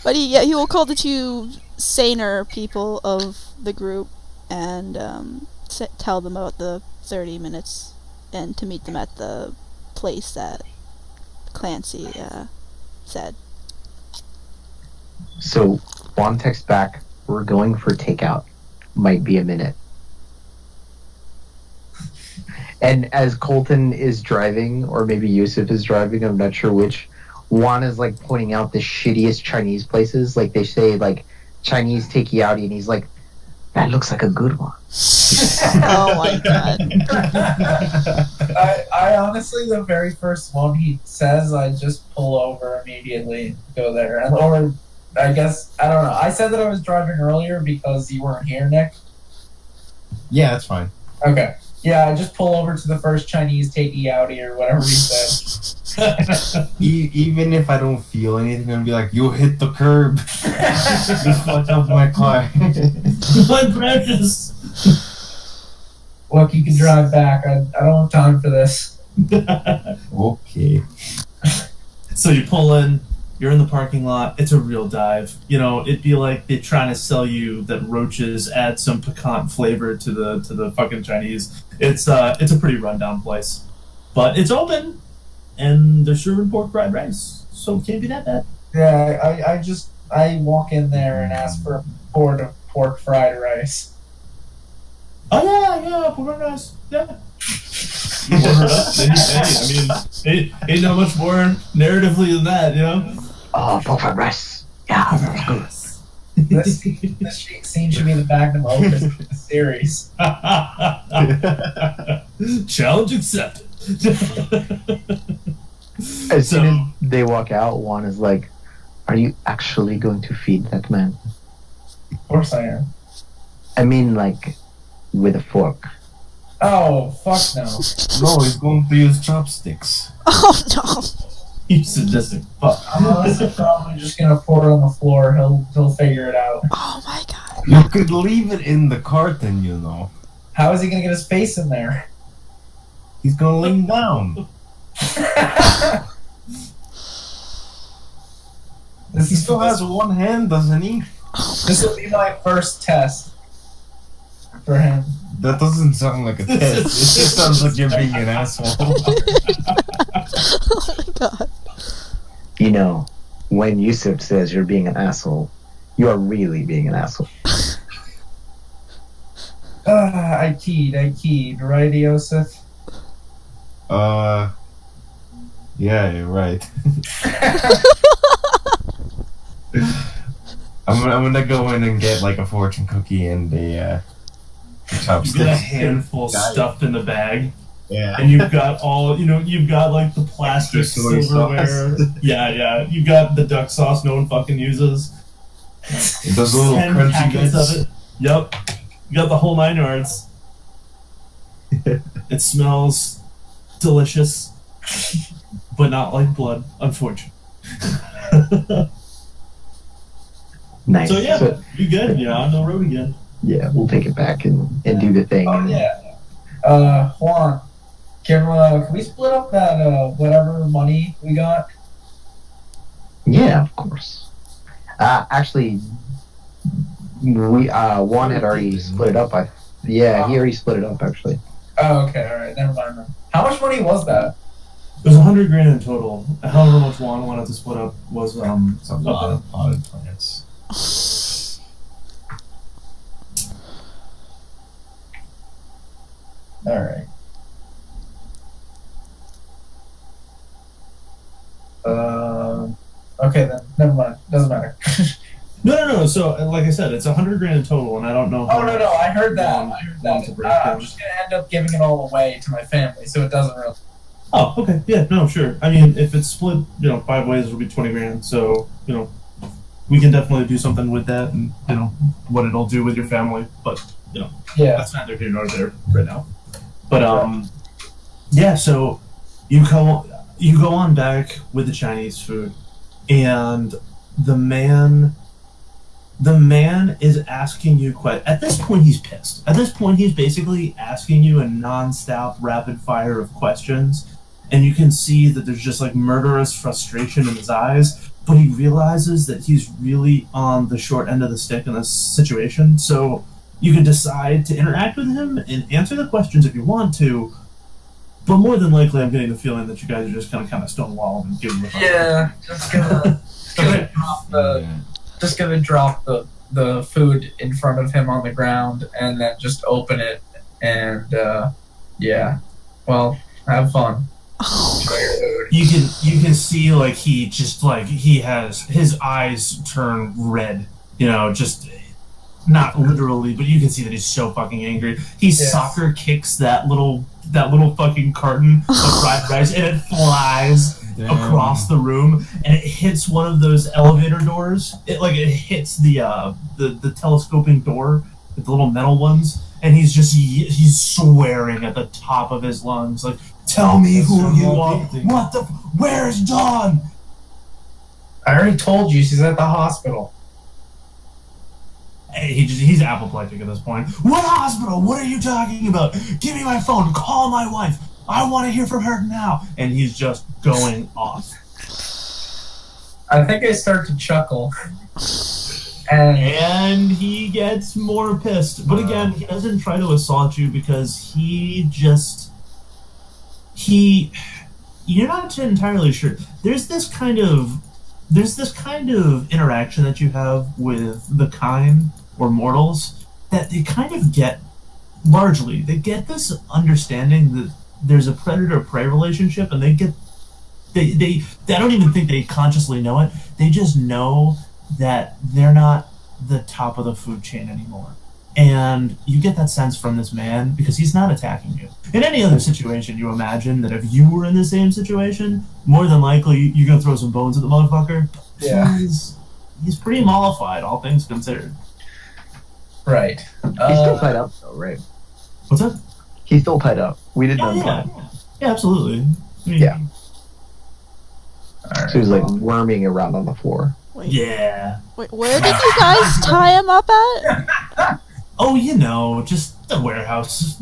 Speaker 5: But he will call the two saner people of the group and tell them about the 30 minutes and to meet them at the place that Clancy said.
Speaker 2: So Juan texts back, we're going for takeout. Might be a minute. And as Colton is driving, or maybe Yusuf is driving, I'm not sure which, Juan is like pointing out the shittiest Chinese places. Like they say like Chinese takeout, and he's like, that looks like a good one.
Speaker 5: Oh my god.
Speaker 4: I honestly, the very first one he says, I just pull over immediately and go there. Or I guess, I don't know. I said that I was driving earlier because you weren't here, Nick.
Speaker 3: Yeah, that's fine.
Speaker 4: Okay. Yeah, I just pull over to the first Chinese takeout or whatever he said.
Speaker 3: Even if I don't feel anything, I'm gonna be like, you hit the curb. You fucked up my car.
Speaker 1: My precious.
Speaker 4: Look, you can drive back. I don't have time for this.
Speaker 3: Okay.
Speaker 1: So you pull in, you're in the parking lot, it's a real dive. You know, it'd be like they're trying to sell you that roaches add some piquant flavor to the fucking Chinese. It's a pretty rundown place. But it's open, and they're serving pork fried rice, so it can't be that bad.
Speaker 4: Yeah, I walk in there and ask for a quart of pork fried rice.
Speaker 1: Oh yeah, pork rice, yeah. You order it up, then you pay. I mean, ain't no much more narratively than that, you know?
Speaker 2: Oh, pork fried rice. Yeah, that's good.
Speaker 4: This scene should be the magnum opus of the series.
Speaker 1: Challenge accepted.
Speaker 2: As soon as they walk out, Juan is like, "Are you actually going to feed that man?"
Speaker 4: Of course I am.
Speaker 2: I mean, like, with a fork.
Speaker 4: Oh, fuck no.
Speaker 3: No, he's going to use chopsticks.
Speaker 5: Oh no.
Speaker 1: You sadistic fuck.
Speaker 4: I'm honestly probably just gonna pour it on the floor. He'll figure it out.
Speaker 5: Oh my god.
Speaker 3: You could leave it in the carton, you know.
Speaker 4: How is he gonna get his face in there?
Speaker 3: He's gonna lean down.
Speaker 4: This
Speaker 3: He still has one hand, doesn't he?
Speaker 4: This will be my first test for him.
Speaker 3: That doesn't sound like a test. It just sounds like you're being an asshole.
Speaker 5: Oh my god.
Speaker 2: You know, when Yusuf says you're being an asshole, you are really being an asshole.
Speaker 4: I keyed, right, Yosef?
Speaker 3: Yeah, you're right. I'm gonna go in and get like a fortune cookie and a
Speaker 1: You
Speaker 3: chopstick.
Speaker 1: got a handful stuffed in the bag,
Speaker 3: Yeah.
Speaker 1: and you've got all, you've got like the plastic
Speaker 3: Extra soy
Speaker 1: silverware.
Speaker 3: sauce.
Speaker 1: Yeah. You've got the duck sauce no one fucking uses.
Speaker 3: Those little
Speaker 1: 10
Speaker 3: crunchy
Speaker 1: packets
Speaker 3: bits.
Speaker 1: of it. Yep. You got the whole 9 yards. It smells delicious, but not like blood, unfortunately.
Speaker 2: Nice.
Speaker 1: So yeah,
Speaker 2: So,
Speaker 1: you good? You're on the road again.
Speaker 2: yeah, we'll take it back and do the thing.
Speaker 4: Oh yeah. Juan, can we split up that whatever money we got?
Speaker 2: Yeah, of course. Actually, we Juan had already split it up. He already split it up actually.
Speaker 4: Oh, okay, all right, never mind then. How much money was that?
Speaker 1: It was $100 grand in total. However much Juan wanted to split up was
Speaker 3: It's a lot of potted plants.
Speaker 4: All right. Okay then, never mind. Doesn't matter.
Speaker 1: No. So, like I said, it's $100 grand in total, and I don't know.
Speaker 4: Oh no, I heard that.
Speaker 1: Juan
Speaker 4: I heard
Speaker 1: wanted to
Speaker 4: that.
Speaker 1: break
Speaker 4: I'm
Speaker 1: down.
Speaker 4: just gonna end up giving it all away to my family, so it doesn't really.
Speaker 1: Oh, okay. Yeah, no, sure. I mean, if it's split, 5 ways, it'll be 20 grand. So, we can definitely do something with that, and what it'll do with your family. But
Speaker 4: Yeah.
Speaker 1: that's neither here nor there right now. But yeah. So you go on back with the Chinese food, and the man is asking you at this point he's pissed. At this point he's basically asking you a non-stop rapid fire of questions, and you can see that there's just like murderous frustration in his eyes, but he realizes that he's really on the short end of the stick in this situation. So you can decide to interact with him and answer the questions if you want to, but more than likely I'm getting the feeling that you guys are just gonna kind of stonewall him and give him a
Speaker 4: Yeah, just gonna drop the food in front of him on the ground and then just open it and have fun. Enjoy your food.
Speaker 1: You can see like he has his eyes turn red, just not literally, but you can see that he's so fucking angry. He soccer kicks that little fucking carton of fried rice, and it flies across the room, and it hits one of those elevator doors. It hits the telescoping door with the little metal ones, and he's swearing at the top of his lungs, like, "Tell me who you are! Where's Dawn?"
Speaker 4: I already told you she's at the hospital.
Speaker 1: He's apoplectic at this point. What hospital? What are you talking about? Give me my phone. Call my wife. I want to hear from her now. And he's just going off.
Speaker 4: I think I start to chuckle.
Speaker 1: And he gets more pissed. But again, he doesn't try to assault you because you're not entirely sure. There's this kind of there's this kind of interaction that you have with the kind or mortals that they kind of get largely. They get this understanding that there's a predator-prey relationship, and they I don't even think they consciously know it. They just know that they're not the top of the food chain anymore. And you get that sense from this man because he's not attacking you. In any other situation, you imagine that if you were in the same situation, more than likely you're going to throw some bones at the motherfucker.
Speaker 4: Yeah.
Speaker 1: He's pretty mollified, all things considered.
Speaker 4: Right.
Speaker 2: He's still tied up, though, right?
Speaker 1: What's that?
Speaker 2: He's still tied up. We didn't know that.
Speaker 1: Yeah, absolutely. I mean,
Speaker 2: Yeah.
Speaker 4: All right.
Speaker 2: So he was like worming around on the floor.
Speaker 5: Wait,
Speaker 1: Yeah.
Speaker 5: wait, where did you guys tie him up at?
Speaker 1: Oh, just the warehouse.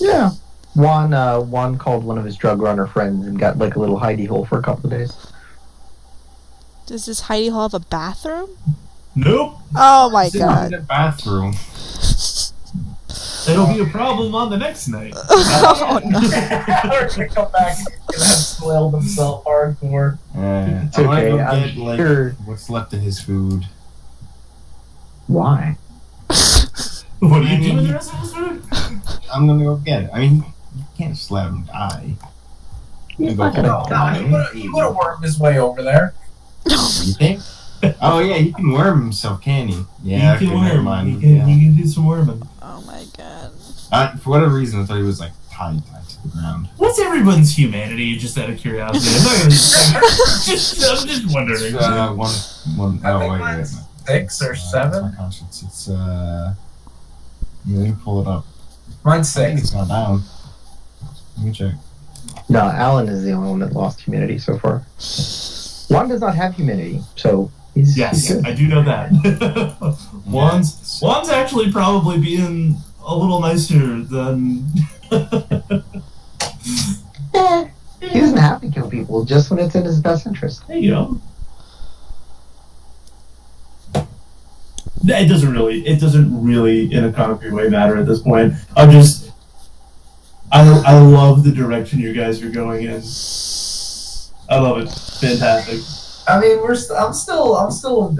Speaker 2: Yeah. Juan called one of his drug runner friends and got like a little hidey hole for a couple of days.
Speaker 5: Does this hidey hole have a bathroom?
Speaker 1: Nope.
Speaker 5: Oh my
Speaker 3: Sit
Speaker 5: god.
Speaker 3: in the bathroom.
Speaker 1: It'll be a problem on the next night.
Speaker 5: Oh no.
Speaker 4: We're gonna come back and have spoiled himself hardcore.
Speaker 2: It's
Speaker 3: I'm gonna
Speaker 2: okay,
Speaker 3: go
Speaker 2: I'm
Speaker 3: get like
Speaker 2: sure-
Speaker 3: what's left of his food.
Speaker 2: Why?
Speaker 1: What do you do with the rest of his food?
Speaker 3: I'm gonna go get it. I mean, you can't just let him die.
Speaker 2: He's
Speaker 3: Go
Speaker 2: not gonna
Speaker 3: home.
Speaker 4: No,
Speaker 2: die.
Speaker 4: he would have wormed his way over there.
Speaker 3: You think? Oh yeah, he can worm himself, can he? Yeah,
Speaker 1: he can
Speaker 3: okay, never
Speaker 1: worm.
Speaker 3: mind.
Speaker 1: He can do some worming.
Speaker 5: Oh my god.
Speaker 3: For whatever reason, I thought he was like tied to the ground.
Speaker 1: What's everyone's humanity? Just out of curiosity. I'm not gonna. I'm just wondering.
Speaker 3: One.
Speaker 4: I
Speaker 3: Oh
Speaker 4: think
Speaker 3: wait,
Speaker 4: mine's
Speaker 3: wait.
Speaker 4: 6 or
Speaker 3: My
Speaker 4: 7.
Speaker 3: conscience. It's Let me pull it up.
Speaker 4: Mine's
Speaker 3: I think
Speaker 4: 6.
Speaker 3: it's gone down. Let me check.
Speaker 2: No, Alan is the only one that lost humanity so far. Juan does not have humanity, so he's
Speaker 1: Yes,
Speaker 2: good.
Speaker 1: I do know that. Juan's actually probably being a little nicer than.
Speaker 2: He doesn't have to kill people just when it's in his best interest.
Speaker 1: There you go. It doesn't really, in a concrete way, matter at this point. I love the direction you guys are going in. I love it. Fantastic.
Speaker 4: I mean, I'm still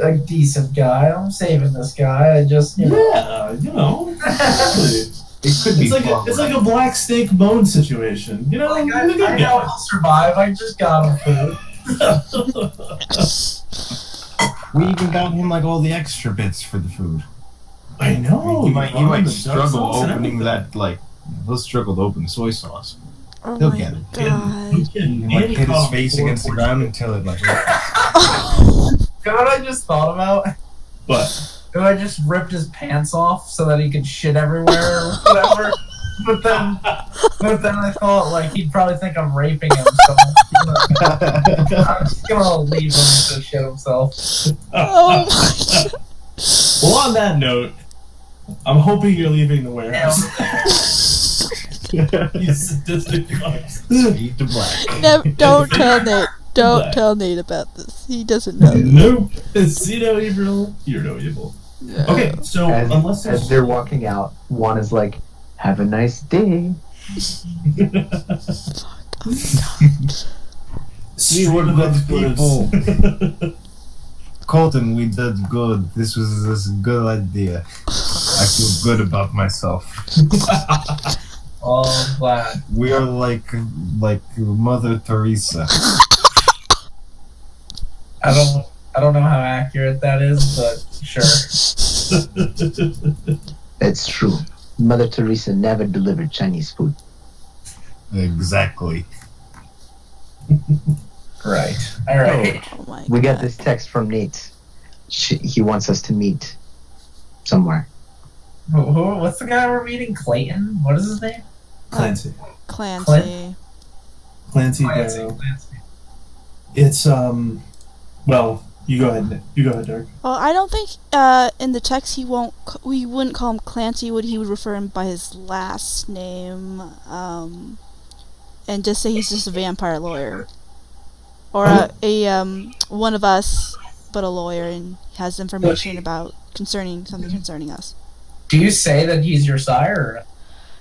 Speaker 4: a decent guy. I'm saving this guy. I just, you know.
Speaker 1: Yeah, exactly.
Speaker 3: It could be.
Speaker 1: It's like a black steak bone situation. You know,
Speaker 4: Like,
Speaker 1: you're
Speaker 4: I
Speaker 1: the good
Speaker 4: know
Speaker 1: guy.
Speaker 4: he'll survive. I just got him food.
Speaker 3: We even got him like all the extra bits for the food.
Speaker 1: I know.
Speaker 3: he might
Speaker 1: the duck
Speaker 3: struggle
Speaker 1: sauce and
Speaker 3: opening
Speaker 1: everything.
Speaker 3: that like he'll struggle to open the soy sauce.
Speaker 5: Oh
Speaker 3: He'll
Speaker 5: my
Speaker 3: get it.
Speaker 5: god.
Speaker 1: And
Speaker 3: He like
Speaker 1: he
Speaker 3: hit his
Speaker 1: caught
Speaker 3: face
Speaker 1: 4
Speaker 3: against the ground until it like.
Speaker 4: You know what I just thought about?
Speaker 1: But
Speaker 4: If I just ripped his pants off so that he could shit everywhere or whatever. But then I thought like he'd probably think I'm raping him, so I'm just gonna leave him to shit himself.
Speaker 5: Oh my god.
Speaker 1: well, on that note, I'm hoping you're leaving the warehouse. You sadistic fucks.
Speaker 3: Eat the black.
Speaker 5: No, don't tell Nate. Don't tell Nate about this. He doesn't know.
Speaker 1: Nope. See no evil. You're no evil.
Speaker 5: No.
Speaker 1: Okay, so unless there's
Speaker 2: As they're walking out, Juan is like, "Have a nice day."
Speaker 3: We were good people. Colton, we did good. This was a good idea. I feel good about myself.
Speaker 4: Oh, I'm glad.
Speaker 3: We are like Mother Teresa.
Speaker 4: I don't know how accurate that is, but sure.
Speaker 2: That's true. Mother Teresa never delivered Chinese food.
Speaker 3: Exactly.
Speaker 4: Right. All right.
Speaker 5: Oh my
Speaker 2: We got
Speaker 5: god.
Speaker 2: this text from Nate. He wants us to meet somewhere.
Speaker 4: What's the guy we're meeting? Clayton? What is his name?
Speaker 1: Clancy.
Speaker 5: Clancy.
Speaker 1: Clancy.
Speaker 4: Clancy.
Speaker 1: Darrow. It's Well, you go ahead. You go ahead, Dirk.
Speaker 5: Well, I don't think in the text we wouldn't call him Clancy. He would refer him by his last name, and just say he's just a vampire lawyer, or a one of us, but a lawyer, and has information something concerning us.
Speaker 4: Do you say that he's your sire?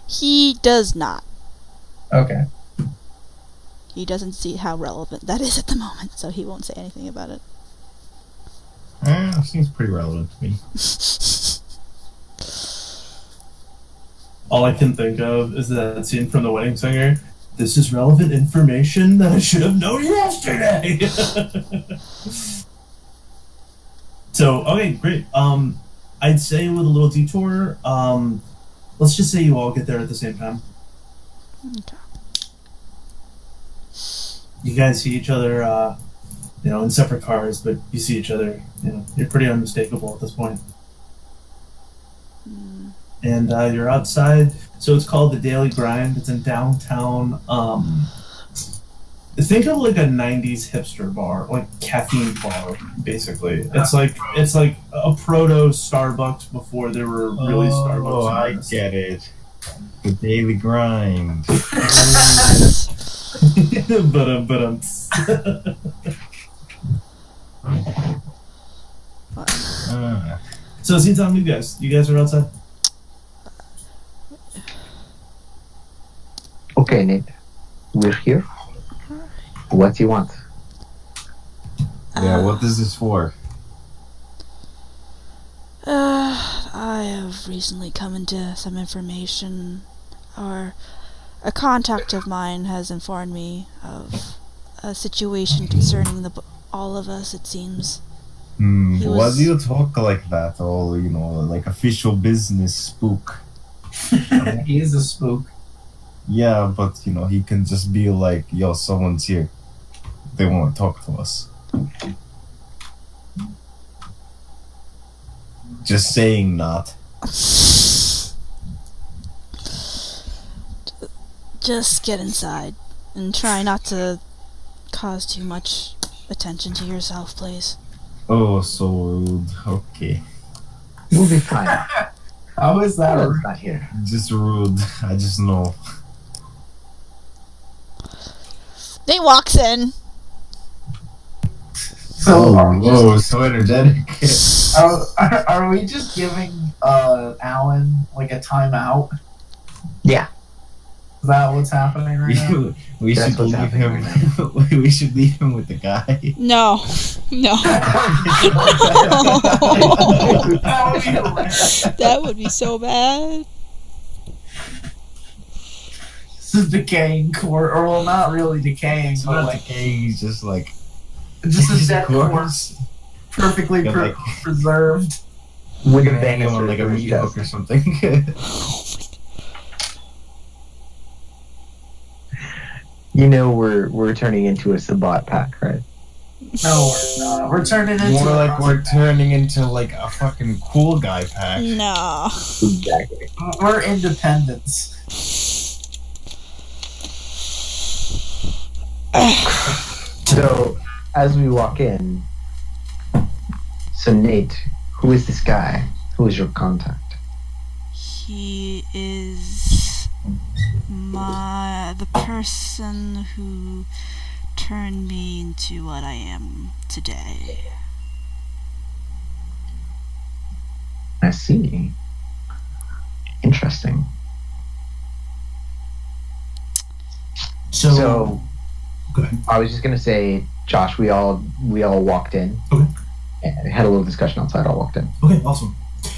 Speaker 5: He does not.
Speaker 4: Or... Okay.
Speaker 5: he doesn't see how relevant that is at the moment, so he won't say anything about it.
Speaker 3: Seems pretty relevant to me.
Speaker 1: All I can think of is that scene from The Wedding Singer. This is relevant information that I should have known yesterday. So, okay, great. I'd say with a little detour, let's just say you all get there at the same time.
Speaker 5: Okay.
Speaker 1: You guys see each other, in separate cars, but you see each other. You're pretty unmistakable at this point. And you're outside. So it's called the Daily Grind. It's in downtown. Think of like a '90s hipster bar, like caffeine bar, basically. It's like a proto Starbucks before there were really Starbucks.
Speaker 3: Oh, I get it. The Daily Grind.
Speaker 1: but So see, tell me, you guys are outside.
Speaker 2: Okay, Nate. We're here. What do you want?
Speaker 3: Yeah, what is this for?
Speaker 5: I have recently come into some information, or a contact of mine has informed me of a situation concerning all of us, it seems.
Speaker 3: Why do you talk like that? All, like official business spook.
Speaker 4: He is a spook.
Speaker 3: Yeah, but, he can just be like, yo, someone's here. They want to talk to us. Just saying not.
Speaker 5: Just get inside and try not to cause too much attention to yourself, please.
Speaker 3: Oh, so rude. Okay.
Speaker 2: You'll be fine.
Speaker 4: How is that?
Speaker 2: Alan's not here.
Speaker 3: Just rude. I just know.
Speaker 5: Nate walks in.
Speaker 3: Oh, so energetic.
Speaker 4: Are we just giving Alan like a timeout?
Speaker 2: Yeah.
Speaker 4: Is that what's happening right now?
Speaker 3: We
Speaker 2: That's
Speaker 3: should
Speaker 2: what's
Speaker 3: leave
Speaker 2: happening
Speaker 3: him. We should leave him with the guy.
Speaker 5: No. That would be so bad.
Speaker 4: This is decaying core, or well, not really decaying,
Speaker 3: It's
Speaker 4: but
Speaker 3: not
Speaker 4: like
Speaker 3: decaying. He's just like
Speaker 4: just a
Speaker 3: he's
Speaker 4: dead
Speaker 3: corpse.
Speaker 4: corpse, perfectly
Speaker 3: Yeah, like-
Speaker 4: preserved.
Speaker 2: With
Speaker 3: We're
Speaker 2: a
Speaker 3: hang him
Speaker 2: banister
Speaker 3: on like a
Speaker 2: through his
Speaker 3: meat
Speaker 2: chest.
Speaker 3: hook or something.
Speaker 2: We're turning into a Sabat pack, right?
Speaker 4: No, we're not. We're turning into
Speaker 3: More
Speaker 4: a
Speaker 3: like we're turning into like a fucking cool guy pack.
Speaker 5: No.
Speaker 2: Exactly.
Speaker 4: We're independents.
Speaker 2: So, as we walk in, so Nate, who is this guy? Who is your contact?
Speaker 5: He is the person who turned me into what I am today.
Speaker 2: I see. Interesting. So,
Speaker 1: go ahead.
Speaker 2: I was just gonna say, Josh, we all walked in.
Speaker 1: Okay.
Speaker 2: And had a little discussion outside. All walked in.
Speaker 1: Okay, awesome.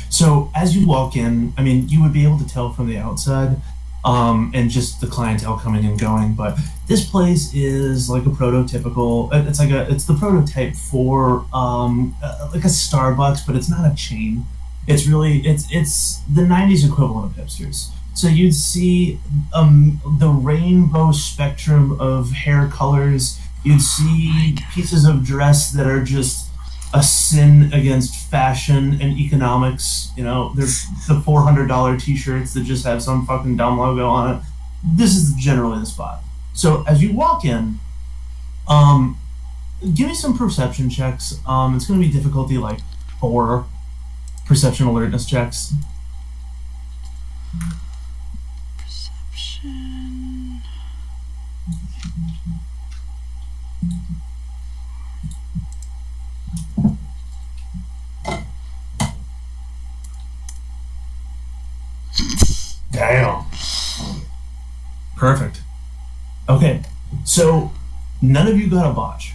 Speaker 1: So as you walk in, I mean, you would be able to tell from the outside, and just the clientele coming and going. But this place is like a prototypical. It's the prototype for like a Starbucks, but it's not a chain. It's really it's the '90s equivalent of hipsters. So you'd see the rainbow spectrum of hair colors. You'd see pieces of dress that are just a sin against fashion and economics. There's the $400 t-shirts that just have some fucking dumb logo on it. This is generally the spot. So as you walk in, give me some perception checks. It's going to be difficulty like 4 perception alertness checks.
Speaker 5: Perception.
Speaker 1: Damn. Perfect. Okay. So none of you got a botch.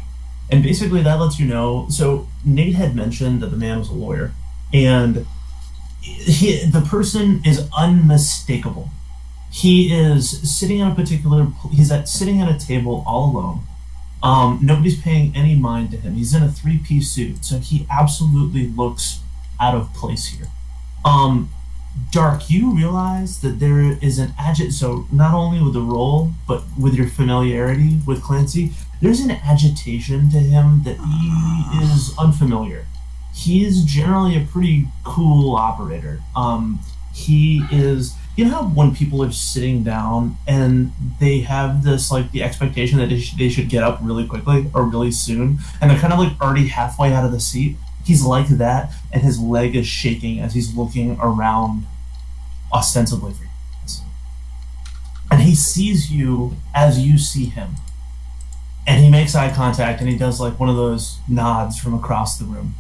Speaker 1: And basically that lets you know. So Nate had mentioned that the man was a lawyer, and the person is unmistakable. He is sitting at a particular. Sitting at a table all alone. Nobody's paying any mind to him. He's in a three-piece suit, so he absolutely looks out of place here. Dark, you realize that there is an so not only with the role, but with your familiarity with Clancy, there's an agitation to him that he is unfamiliar. He is generally a pretty cool operator. He is, you know how when people are sitting down and they have this, like, the expectation that they should get up really quickly or really soon, and they're kind of like already halfway out of the seat? He's like that, and his leg is shaking as he's looking around ostensibly for you. And he sees you as you see him. And he makes eye contact, and he does like one of those nods from across the room.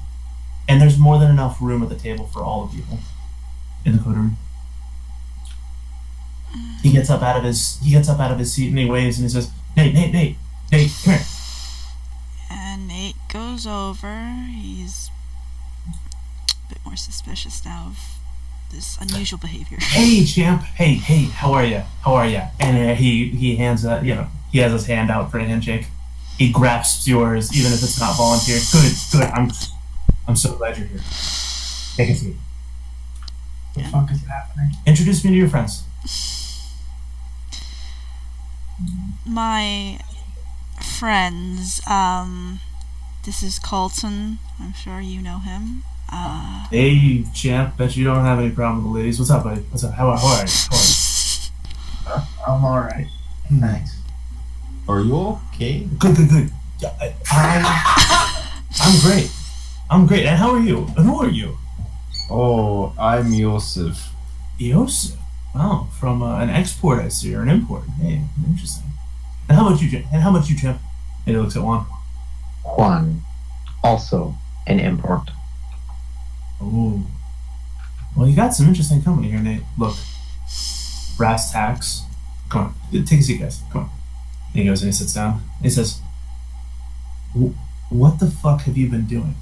Speaker 1: And there's more than enough room at the table for all of you in the coterie. He gets up out of his seat and he waves and he says, Nate, come here.
Speaker 5: And Nate goes over. He's a bit more suspicious now of this unusual behavior.
Speaker 1: Hey, champ. Hey, how are you? And he hands he has his hand out for a handshake. He grasps yours, even if it's not volunteered. Good. I'm so glad you're here. Take a seat.
Speaker 4: What the fuck is happening?
Speaker 1: Introduce me to your friends.
Speaker 5: My friends, this is Colton. I'm sure you know him.
Speaker 1: Hey, champ. Bet you don't have any problem with the ladies. What's up, buddy? What's up? How are you?
Speaker 4: I'm alright.
Speaker 3: Nice. Are you okay?
Speaker 1: Good. Yeah, I'm great. And how are you? And who are you?
Speaker 3: Oh, I'm Yosef.
Speaker 1: Yosef. Oh, from an export, I see, or an import. Hey, interesting. And how about you, champ? And he looks at Juan.
Speaker 2: Juan, also an import.
Speaker 1: Oh. Well, you got some interesting company here, Nate. Look. Brass tacks. Come on. Take a seat, guys. Come on. And he goes and he sits down. And he says, what the fuck have you been doing?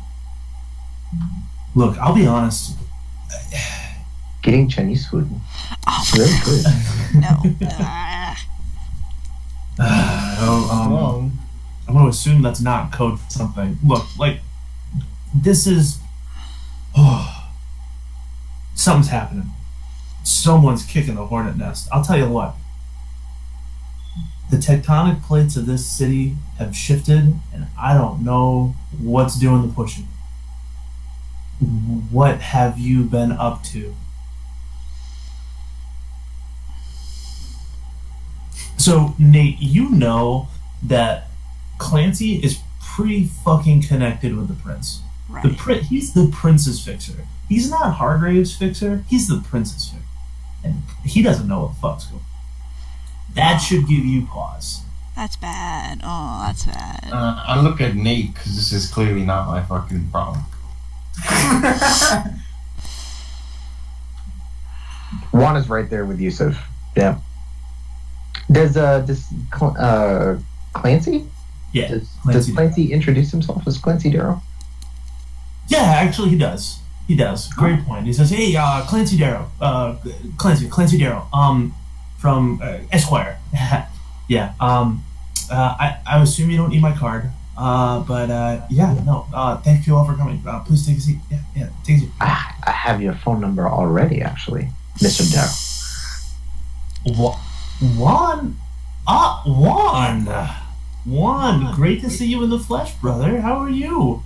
Speaker 1: Look, I'll be honest.
Speaker 2: Getting Chinese food.
Speaker 5: Oh,
Speaker 2: Very good.
Speaker 5: no.
Speaker 1: I'm going to assume that's not code for something. Look, like, this is... something's happening. Someone's kicking the hornet nest. I'll tell you what. The tectonic plates of this city have shifted, and I don't know what's doing the pushing. What have you been up to? So, Nate, you know that Clancy is pretty fucking connected with the prince.
Speaker 5: Right.
Speaker 1: He's the prince's fixer. He's not Hargrave's fixer. He's the prince's fixer. And he doesn't know what the fuck's going on. That should give you pause.
Speaker 5: That's bad. Oh, that's bad.
Speaker 3: I look at Nate because this is clearly not my fucking problem.
Speaker 2: Juan is right there with Yusuf. Yeah. Does Clancy?
Speaker 1: Yeah.
Speaker 2: Does Clancy introduce himself as Clancy Darrow?
Speaker 1: Yeah, actually he does. He does. Great point. He says, "Hey, Clancy Darrow. Clancy Darrow. From Esquire. Yeah. I assume you don't need my card. Thank you all for coming. Please take a seat. Yeah, take a seat.
Speaker 2: I have your phone number already, actually, Mr. Darrow.
Speaker 1: Juan, great to see you in the flesh, brother. How are you?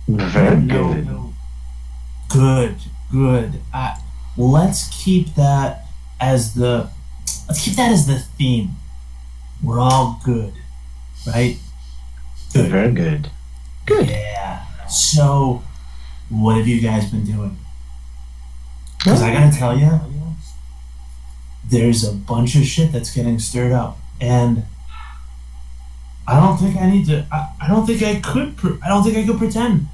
Speaker 2: Very good.
Speaker 1: No. Good. Let's keep that as the theme. We're all good, right? Good.
Speaker 2: Very good. Good.
Speaker 1: Yeah. So, what have you guys been doing? Because I gotta tell you, there's a bunch of shit that's getting stirred up, and I don't think I need to. I don't think I could pretend.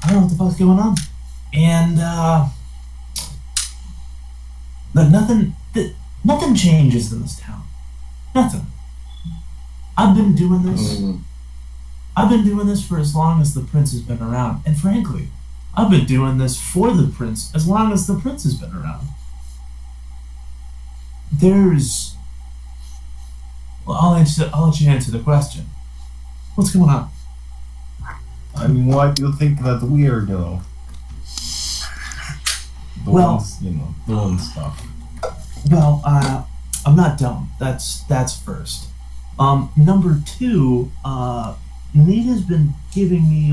Speaker 1: I don't know what the fuck's going on, and nothing changes in this town. Nothing. I've been doing this.
Speaker 2: Mm.
Speaker 1: I've been doing this for as long as the prince has been around. And frankly, I've been doing this for the prince as long as the prince has been around. I'll let you answer the question. What's going on?
Speaker 3: I mean, why do you think that we are, doing stuff?
Speaker 1: Well, I'm not dumb. That's first. Number two, Nate has been giving me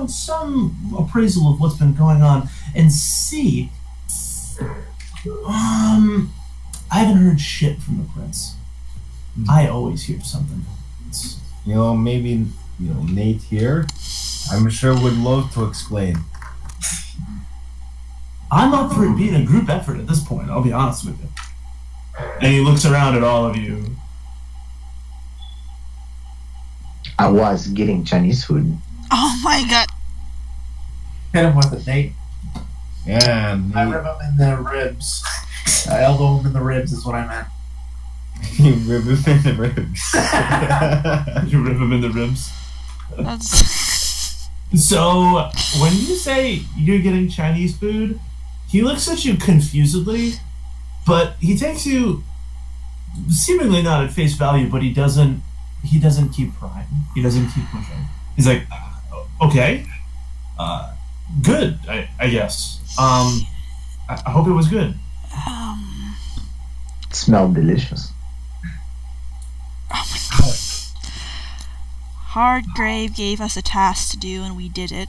Speaker 1: some appraisal of what's been going on, and C, I haven't heard shit from the prince. I always hear something from the prince.
Speaker 3: Maybe Nate here, I'm sure would love to explain.
Speaker 1: I'm up for it being a group effort at this point, I'll be honest with you. And he looks around at all of you.
Speaker 2: I was getting Chinese food.
Speaker 5: Oh my god.
Speaker 4: Hit him with it, Nate.
Speaker 3: Yeah,
Speaker 4: I rib him in the ribs. I elbow him in the ribs is what I meant.
Speaker 3: You rib him in the ribs.
Speaker 1: You rib him in the ribs.
Speaker 5: That's
Speaker 1: So, when you say you're getting Chinese food, he looks at you confusedly, but he takes you seemingly not at face value, but he doesn't keep prying. He doesn't keep pushing. He's like, okay, good, I guess. I hope it was good.
Speaker 2: It smelled delicious.
Speaker 5: Hardgrave gave us a task to do, and we did it.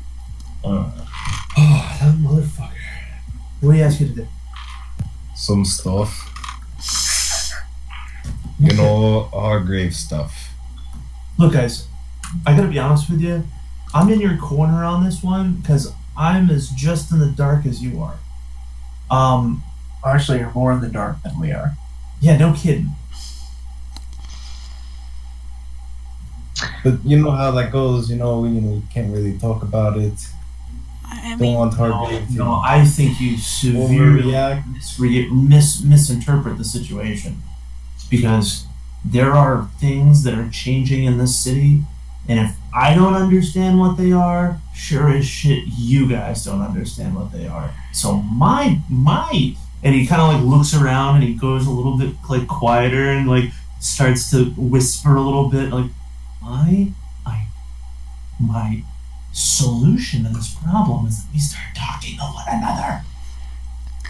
Speaker 1: Oh, that motherfucker. What do you ask you to do?
Speaker 3: Some stuff. Hargrave stuff.
Speaker 1: Look, guys, I gotta be honest with you. I'm in your corner on this one because I'm as just in the dark as you are.
Speaker 4: Actually, you're more in the dark than we are.
Speaker 1: Yeah, no kidding.
Speaker 3: But you know how that goes. We can't really talk about it.
Speaker 5: I
Speaker 3: Don't
Speaker 5: mean,
Speaker 3: want Hargrave to
Speaker 1: No, I think you severely
Speaker 3: overreact.
Speaker 1: misinterpret the situation. Because there are things that are changing in this city, and if I don't understand what they are, sure as shit you guys don't understand what they are. So my and he kind of like looks around and he goes a little bit like quieter and like starts to whisper a little bit like my solution to this problem is that we start talking to one another.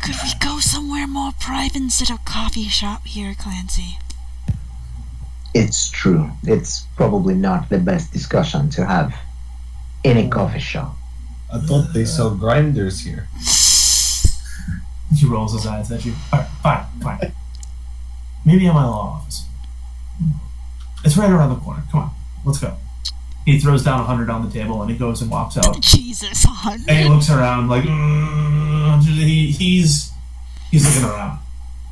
Speaker 5: could we go somewhere more private instead of coffee shop here, Clancy?
Speaker 2: It's true. It's probably not the best discussion to have in a coffee shop.
Speaker 3: I thought they sell grinders here.
Speaker 1: He rolls his eyes at you. Alright, fine. Maybe in my law office. It's right around the corner. Come on, let's go. He throws down 100 on the table and he goes and walks out.
Speaker 5: Jesus, hon.
Speaker 1: And he looks around like he's looking around.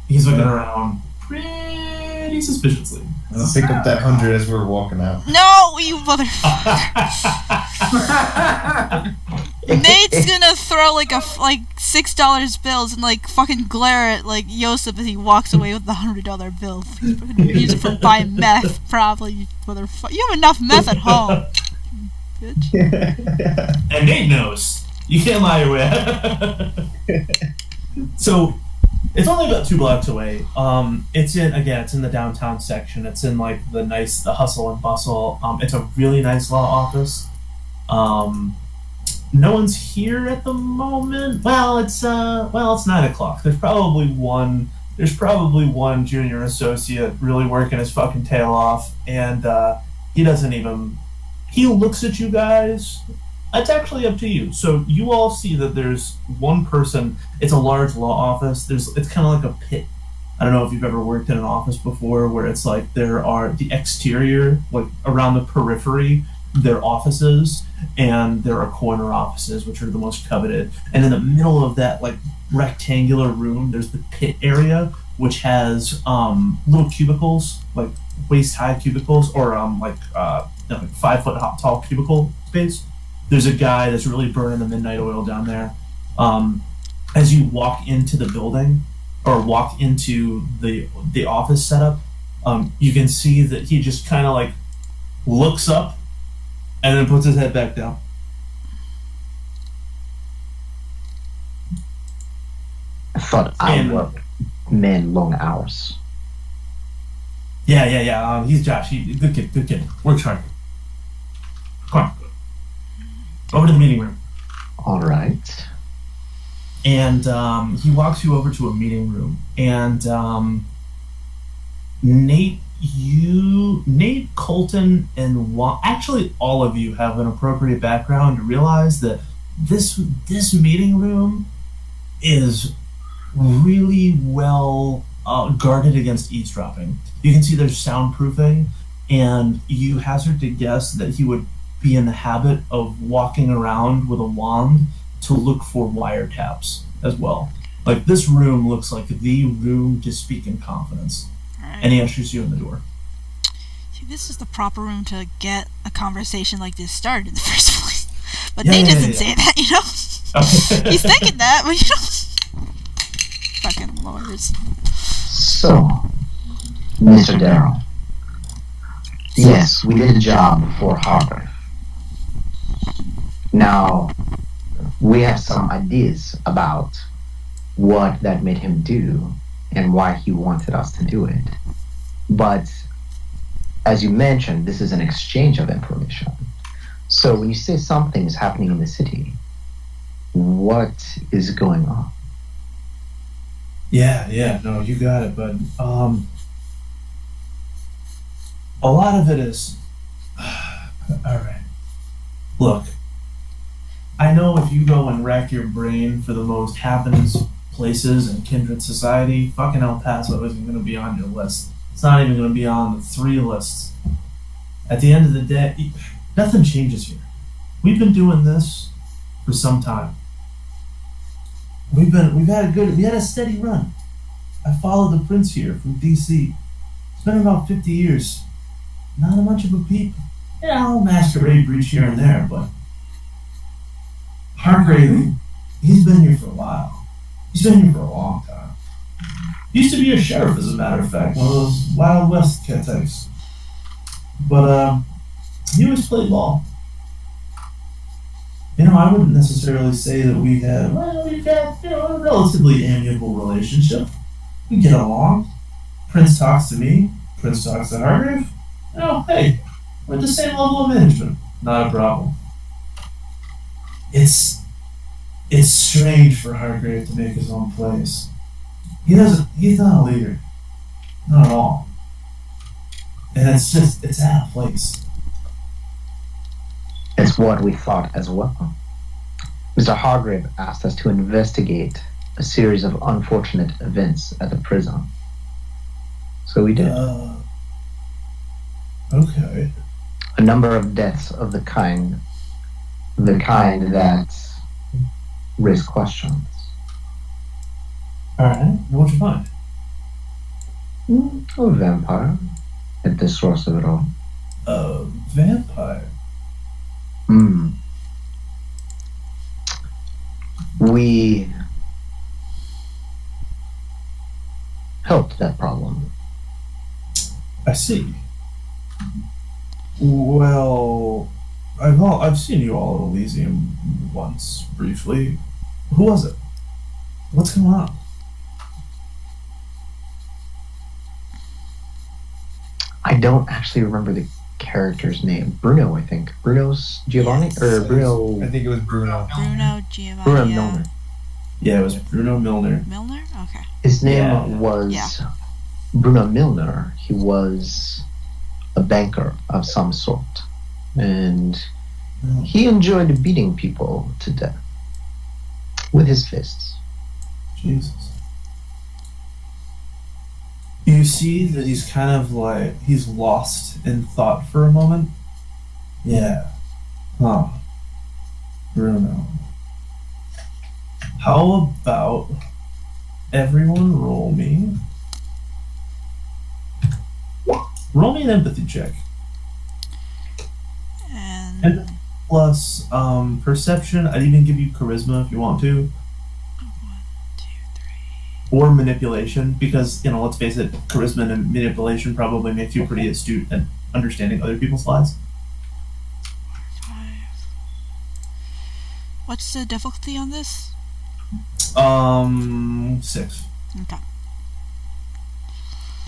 Speaker 1: He's looking around pretty suspiciously.
Speaker 3: I'll pick up that 100 as we're walking out.
Speaker 5: No, you motherfucker. Nate's gonna throw like $6 bills and like fucking glare at like Yosef as he walks away with the $100 bill. He's gonna use it for buying meth, probably. You motherfucker. You have enough meth at home, bitch.
Speaker 1: And Nate knows. You can't lie your way out. So, it's only about 2 blocks away. It's in the downtown section. It's in like the hustle and bustle. It's a really nice law office. No one's here at the moment. Well, it's 9 o'clock. There's probably one junior associate really working his fucking tail off, and he looks at you guys. It's actually up to you. So you all see that there's one person. It's a large law office. It's kind of like a pit. I don't know if you've ever worked in an office before where it's like there are the exterior, like around the periphery, there are offices, and there are corner offices, which are the most coveted. And in the middle of that like rectangular room, there's the pit area, which has little cubicles, like waist-high cubicles, or 5 foot tall cubicle space. There's a guy that's really burning the midnight oil down there. As you walk into the building, or walk into the office setup, you can see that he just kind of like looks up, and then puts his head back down.
Speaker 2: I thought I
Speaker 1: And-
Speaker 2: worked men long hours.
Speaker 1: Yeah. He's Josh. Good kid. Works hard. Come on. Over to the meeting room.
Speaker 2: All right.
Speaker 1: And he walks you over to a meeting room. And Nate, Colton, and actually all of you have an appropriate background to realize that this meeting room is really well guarded against eavesdropping. You can see there's soundproofing, and you hazard to guess that he would be in the habit of walking around with a wand to look for wiretaps as well. Like, this room looks like the room to speak in confidence.
Speaker 5: Alright.
Speaker 1: And he ushers you in the door.
Speaker 5: See, this is the proper room to get a conversation like this started in the first place. But
Speaker 1: Yeah,
Speaker 5: Nate
Speaker 1: yeah,
Speaker 5: doesn't
Speaker 1: yeah.
Speaker 5: say that, you know? He's thinking that, but you know. Fucking lawyers.
Speaker 2: So, Mr. Darrow. Yes, we did a job for Harper. Now, we have some ideas about what that made him do and why he wanted us to do it. But, as you mentioned, this is an exchange of information. So when you say something is happening in the city, what is going on?
Speaker 1: Yeah, no, you got it, bud. A lot of it is... Alright. Look, I know if you go and rack your brain for the most happenings places in Kindred Society, fucking El Paso isn't going to be on your list. It's not even going to be on the 3 lists. At the end of the day, nothing changes here. We've been doing this for some time. We had a steady run. I followed the prince here from DC. It's been about 50 years. Not a much of a peep. Yeah, I'll masquerade breach here and there, but Hargrave, he's been here for a while. He's been here for a long time. Used to be a sheriff, as a matter of fact, one of those Wild West cat types. But he always played ball. You know, I wouldn't necessarily say that we've got, a relatively amiable relationship. We get along. Prince talks to me. Prince talks to Hargrave. You know, hey, we're at the same level of management. Not a problem. It's strange for Hargrave to make his own plays. He's not a leader. Not at all. And it's out of place.
Speaker 2: It's what we thought as well. Mr. Hargrave asked us to investigate a series of unfortunate events at the prison. So we did.
Speaker 1: Okay.
Speaker 2: A number of deaths of the kind that raise questions.
Speaker 1: Alright, what'd you find?
Speaker 2: A vampire at the source of it all.
Speaker 1: A vampire?
Speaker 2: We helped that problem.
Speaker 1: I see. Well, I've seen you all at Elysium once, briefly. Who was it? What's going on?
Speaker 2: I don't actually remember the character's name. Bruno, I think. Bruno's Giovanni?
Speaker 5: Yes.
Speaker 2: Or Bruno...
Speaker 3: I think it was Bruno.
Speaker 5: Bruno Giovanni.
Speaker 2: Bruno Milner.
Speaker 1: Yeah, it was Bruno Milner.
Speaker 5: Milner? Okay.
Speaker 2: His name
Speaker 1: Yeah.
Speaker 2: was
Speaker 5: Yeah.
Speaker 2: Bruno Milner. He was a banker of some sort. And he enjoyed beating people to death with his fists.
Speaker 1: Jesus. You see that he's kind of like, he's lost in thought for a moment. Yeah. Huh. Bruno. How about everyone roll me? Roll me an empathy check.
Speaker 5: And
Speaker 1: And plus perception. I'd even give you charisma if you want to.
Speaker 5: 1, 2, 3.
Speaker 1: Or manipulation, because, let's face it, charisma and manipulation probably makes you pretty astute understanding other people's lives.
Speaker 5: 5. What's the difficulty on this?
Speaker 1: 6.
Speaker 5: Okay.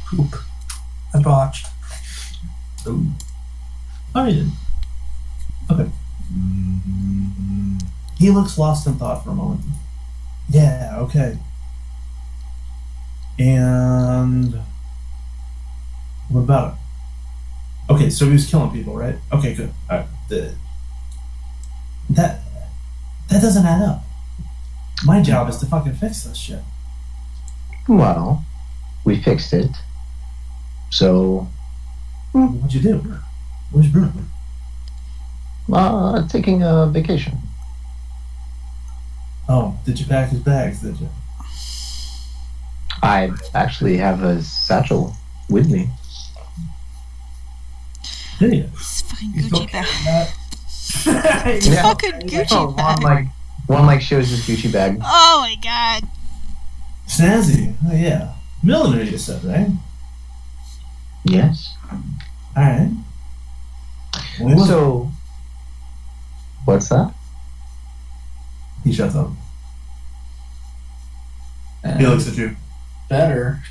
Speaker 4: Poop. I botched.
Speaker 1: Ooh. Oh, you did. Okay. He looks lost in thought for a moment. Yeah, okay. And what about it? Okay, so he was killing people, right? Okay, good. All right. That doesn't add up. My job is to fucking fix this shit.
Speaker 2: Well, we fixed it. So,
Speaker 1: What'd you do? Where's Bruno?
Speaker 2: taking a vacation.
Speaker 1: Oh, did you pack his bags, did you?
Speaker 2: I actually have a satchel with me.
Speaker 1: Did you?
Speaker 5: It's fucking
Speaker 4: He's
Speaker 5: Gucci
Speaker 4: okay
Speaker 5: bag.
Speaker 4: with that.
Speaker 2: Yeah.
Speaker 5: Fucking Gucci
Speaker 2: Oh,
Speaker 5: bag.
Speaker 2: one shows his Gucci bag.
Speaker 5: Oh my god.
Speaker 1: Snazzy. Oh, yeah. Millinery, you said, right?
Speaker 2: Yes.
Speaker 1: Alright.
Speaker 2: So, what's that?
Speaker 1: He shuts up. He looks at you.
Speaker 4: Better.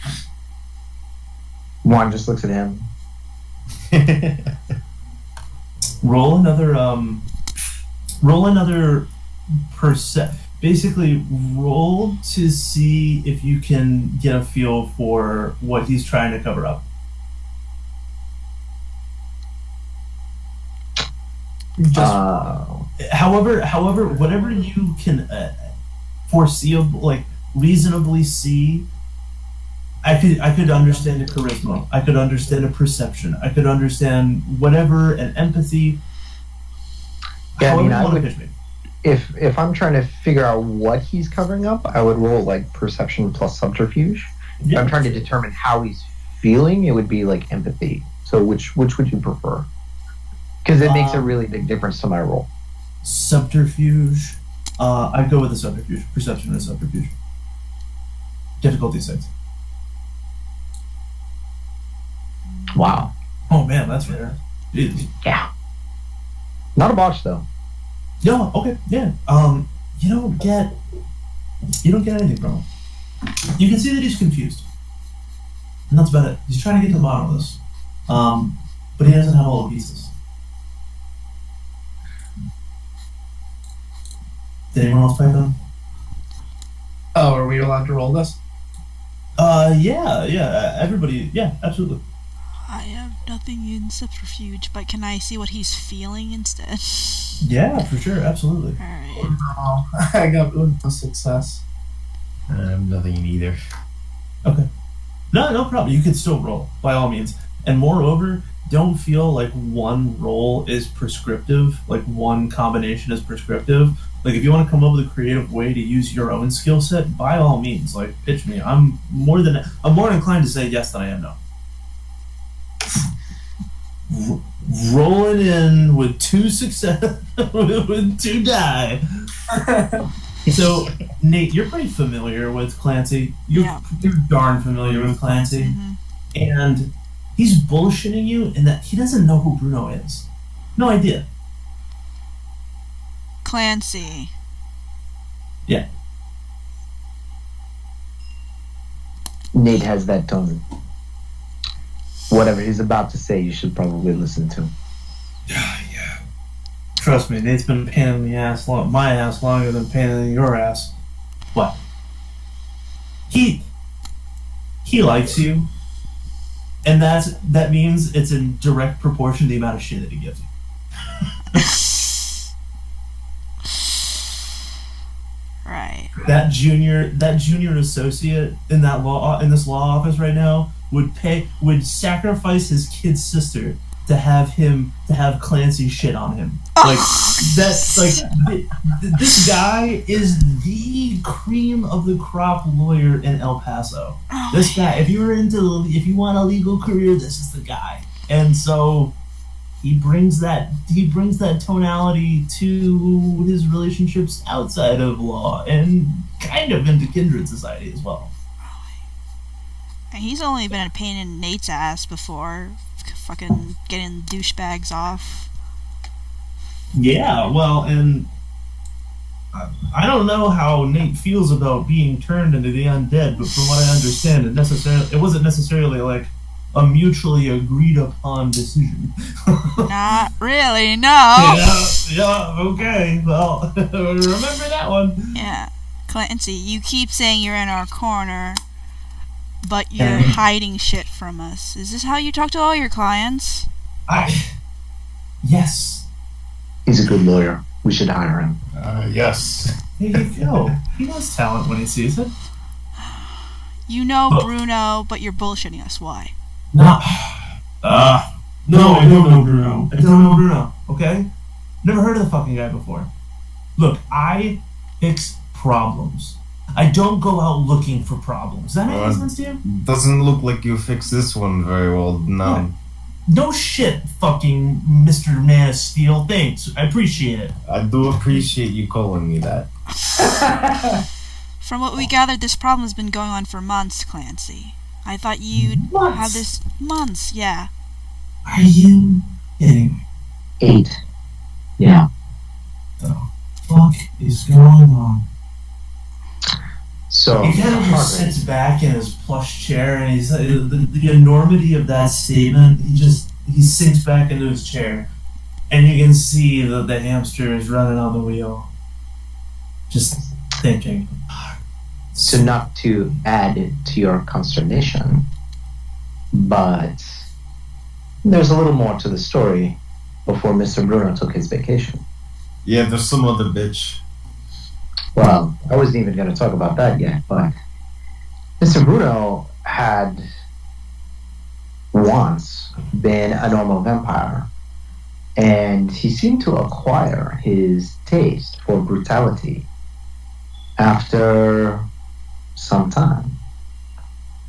Speaker 2: Juan just looks at him.
Speaker 1: Roll another basically roll to see if you can get a feel for what he's trying to cover up. However, whatever you can foreseeable, like reasonably see, I could understand a charisma. I could understand a perception. I could understand whatever, an empathy.
Speaker 2: Yeah, I mean,
Speaker 1: however you
Speaker 2: I
Speaker 1: want to
Speaker 2: would-
Speaker 1: pitch me.
Speaker 2: If I'm trying to figure out what he's covering up, I would roll like perception plus subterfuge. If I'm trying to determine how he's feeling, it would be like empathy. So which would you prefer? Because it makes a really big difference to my roll.
Speaker 1: Subterfuge. I'd go with the subterfuge. Perception and subterfuge. Difficulty 6.
Speaker 2: Wow.
Speaker 1: Oh man, that's rare. Jeez.
Speaker 2: Yeah. Not a botch though.
Speaker 1: No, okay, yeah. You don't get anything from him. You can see that he's confused. And that's about it. He's trying to get to the bottom of this. But he doesn't have all the pieces. Did anyone else pipe them?
Speaker 4: Oh, are we allowed to roll this?
Speaker 1: Yeah, everybody, yeah, absolutely.
Speaker 5: I have nothing in subterfuge, but can I see what he's feeling instead?
Speaker 1: Yeah, for sure, absolutely.
Speaker 5: Alright.
Speaker 4: No, I got no success.
Speaker 3: Nothing either.
Speaker 1: Okay. No problem. You can still roll, by all means. And moreover, don't feel like one roll is prescriptive, like one combination is prescriptive. Like if you want to come up with a creative way to use your own skill set, by all means, like pitch me. I'm more inclined to say yes than I am no. Rolling in with 2 success with 2 die. So Nate, you're pretty familiar with Clancy. You're darn familiar with Clancy.
Speaker 5: Mm-hmm.
Speaker 1: And he's bullshitting you in that he doesn't know who Bruno is. No idea.
Speaker 5: Clancy.
Speaker 1: Yeah.
Speaker 2: Nate has that tone. Whatever he's about to say, you should probably listen to.
Speaker 1: Yeah. Trust me, Nate's been a pain in the ass, my ass longer than pain in your ass. What? He likes you, and that means it's in direct proportion to the amount of shit that he gives you.
Speaker 5: Right.
Speaker 1: That junior associate in this law office right now would sacrifice his kid's sister to have Clancy shit on him. Like that's like this guy is the cream of the crop lawyer in El Paso. This guy, if you want a legal career, this is the guy. And so he brings that tonality to his relationships outside of law and kind of into kindred society as well.
Speaker 5: And he's only been a pain in Nate's ass before. fucking getting douchebags off.
Speaker 1: Yeah, well, and I don't know how Nate feels about being turned into the undead, but from what I understand, it wasn't necessarily like a mutually agreed upon decision.
Speaker 5: Not really, no.
Speaker 1: Yeah, okay. Well, remember that one.
Speaker 5: Yeah. Clancy, you keep saying you're in our corner, but you're hiding shit from us. Is this how you talk to all your clients?
Speaker 1: Yes.
Speaker 2: He's a good lawyer. We should hire him.
Speaker 3: Yes.
Speaker 1: Hey, Phil. He knows talent when he sees it.
Speaker 5: You know Bruno, but you're bullshitting us. Why?
Speaker 1: No, I don't know Bruno. I don't know Bruno, okay? Never heard of the fucking guy before. Look, I fix problems. I don't go out looking for problems. Does that make any sense to you?
Speaker 3: Doesn't look like you fixed this one very well. No.
Speaker 1: No shit, fucking Mr. Man of Steel. Thanks. I appreciate it.
Speaker 3: I do appreciate you calling me that.
Speaker 5: From what we gathered, this problem has been going on for months, Clancy. I thought you'd have this... Months, yeah.
Speaker 1: Are you kidding?
Speaker 2: 8. Yeah.
Speaker 1: The fuck is going on?
Speaker 2: So,
Speaker 1: He kind of just
Speaker 2: Harvard,
Speaker 1: sits back in his plush chair, and he's the enormity of that statement. He sinks back into his chair, and you can see that the hamster is running on the wheel, just thinking.
Speaker 2: so not to add to your consternation, but there's a little more to the story before Mr. Bruno took his vacation.
Speaker 3: Yeah, there's some other bitch.
Speaker 2: Well, I wasn't even going to talk about that yet, but Mr. Bruno had once been a normal vampire, and he seemed to acquire his taste for brutality after some time.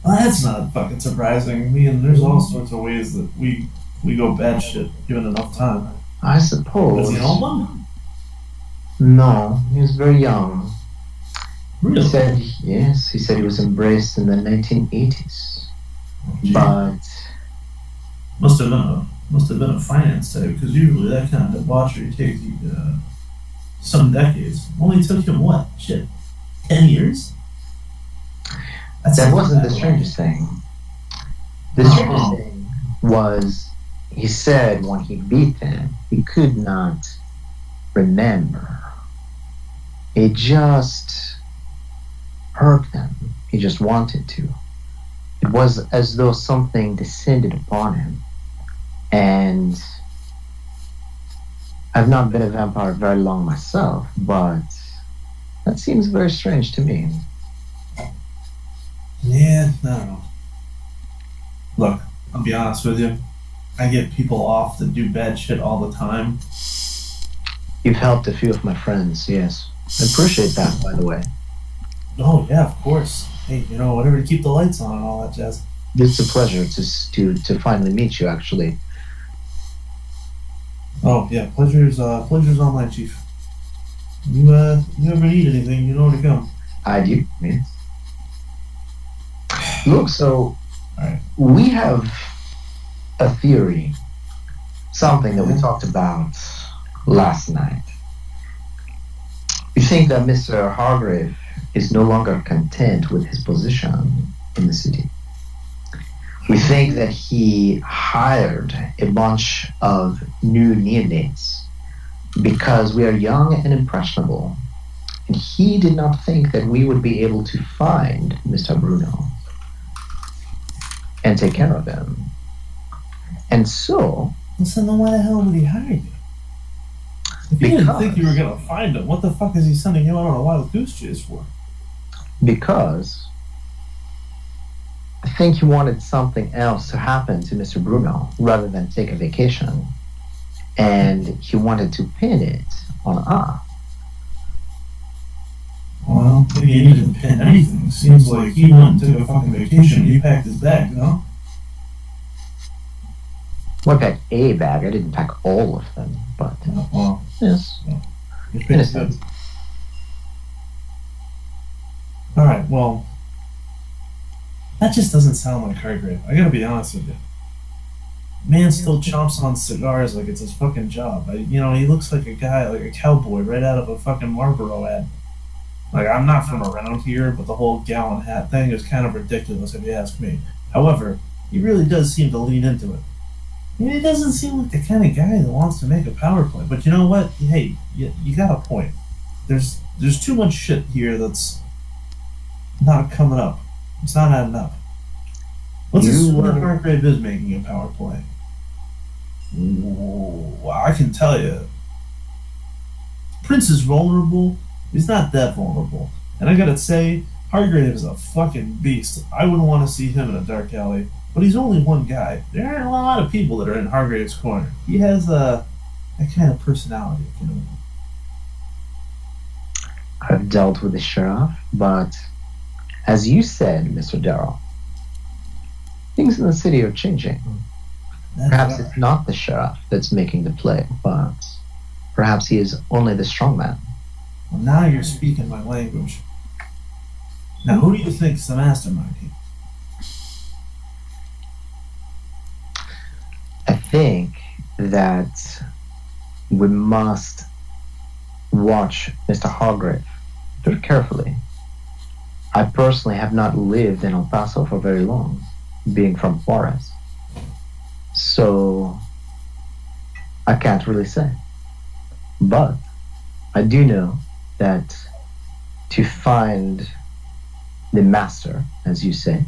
Speaker 1: Well, that's not fucking surprising. I mean, there's all sorts of ways that we go bad shit given enough time.
Speaker 2: I suppose.
Speaker 1: Was he an old one?
Speaker 2: No, he was very young.
Speaker 1: Really?
Speaker 2: He said, yes, he said he was embraced in the 1980s. But
Speaker 1: Must have been a finance type, because usually that kind of debauchery takes you some decades. Only took him what? Shit, 10 years?
Speaker 2: that wasn't the strangest thing. The strangest thing was, he said when he beat them, he could not remember. It just hurt them. He just wanted to. It was as though something descended upon him. And I've not been a vampire very long myself, but that seems very strange to me.
Speaker 1: Yeah, I don't know. Look, I'll be honest with you. I get people off that do bad shit all the time.
Speaker 2: You've helped a few of my friends, yes. I appreciate that, by the way.
Speaker 1: Oh, yeah, of course. Hey, whatever to keep the lights on and all that jazz.
Speaker 2: It's a pleasure to finally meet you, actually.
Speaker 1: Oh, yeah, pleasure's all mine, Chief. You ever need anything, you know where to come.
Speaker 2: I do, yes. Look, so
Speaker 1: Alright.
Speaker 2: we have a theory, something that we talked about last night. We think that Mr. Hargrave is no longer content with his position in the city. We think that he hired a bunch of new neonates because we are young and impressionable, and he did not think that we would be able to find Mr. Bruno and take care of him. And so,
Speaker 1: So then why the hell would he hire you? If you didn't think you were gonna find him, what the fuck is he sending him out on a wild goose chase for?
Speaker 2: because I think he wanted something else to happen to Mr. Bruno rather than take a vacation. And he wanted to pin it on us.
Speaker 1: Well, maybe he didn't pin anything. Seems like he went and took a fucking vacation. He packed his bag, no?
Speaker 2: Well, I packed a bag. I didn't pack all of them, but
Speaker 1: Well,
Speaker 2: yes,
Speaker 1: it's
Speaker 2: in
Speaker 1: pretty
Speaker 2: a sense.
Speaker 1: good. Alright, well, that just doesn't sound like Hargrave. I gotta be honest with you. Man still chomps on cigars like it's his fucking job. He looks like a guy, like a cowboy right out of a fucking Marlboro ad. Like, I'm not from around here, but the whole gallon hat thing is kind of ridiculous if you ask me. However, he really does seem to lean into it. He doesn't seem like the kind of guy that wants to make a power play. But you know what? Hey, you got a point. There's too much shit here that's not coming up. It's not adding up. Let's assume that Hargrave is making a power play. Well, I can tell you, Prince is vulnerable. He's not that vulnerable. And I gotta say, Hargrave is a fucking beast. I wouldn't want to see him in a dark alley. But he's only one guy. There aren't a lot of people that are in Hargrave's corner. He has that kind of personality, if you know.
Speaker 2: I've dealt with the sheriff, but as you said, Mr. Darrow, things in the city are changing. Perhaps it's not the sheriff that's making the play, but perhaps he is only the strong man.
Speaker 1: Well, now you're speaking my language. Now, who do you think's the mastermind here?
Speaker 2: I think that we must watch Mr. Hargrave very carefully. I personally have not lived in El Paso for very long, being from Juarez. So I can't really say. But I do know that to find the master, as you say,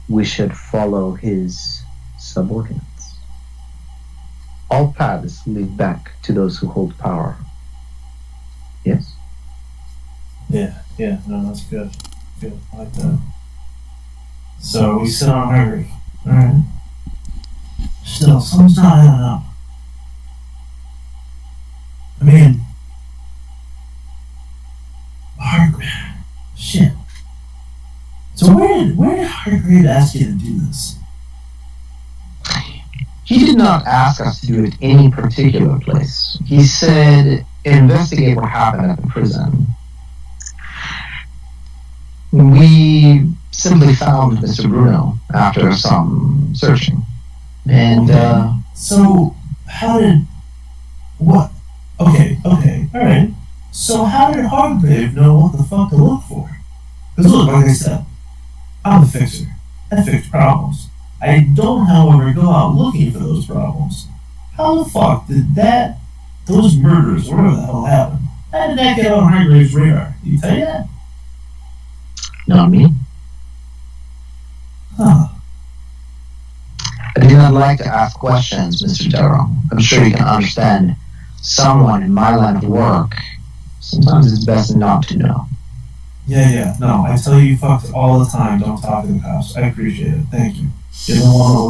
Speaker 2: we should follow his subordinates. All paths lead back to those who hold power. Yes?
Speaker 1: Yeah, no, that's good. Good, I like that. So we sit on Hargrave. Alright. Still, something's not adding up. I mean, Hargrave. Shit. So where did Hargrave ask you to do this?
Speaker 2: He did not ask us to do it any particular place. He said, investigate what happened at the prison. We simply found Mr. Bruno after some searching. And,
Speaker 1: So, how did... What? Okay, alright. So how did Hargrave know what the fuck to look for? Because look, like I said, I'm a fixer. I fix problems. I don't, however, go out looking for those problems. How the fuck did those murders, whatever the hell happened, how did that get on Hargrave's radar? Did he tell you that?
Speaker 2: not me.
Speaker 1: Huh.
Speaker 2: I do not like to ask questions, Mr. Darrow. I'm sure you can understand. Someone in my line of work, sometimes it's best not to know.
Speaker 1: Yeah. No, I tell you fucks all the time, don't talk to the cops. I appreciate it. Thank you. You're the one who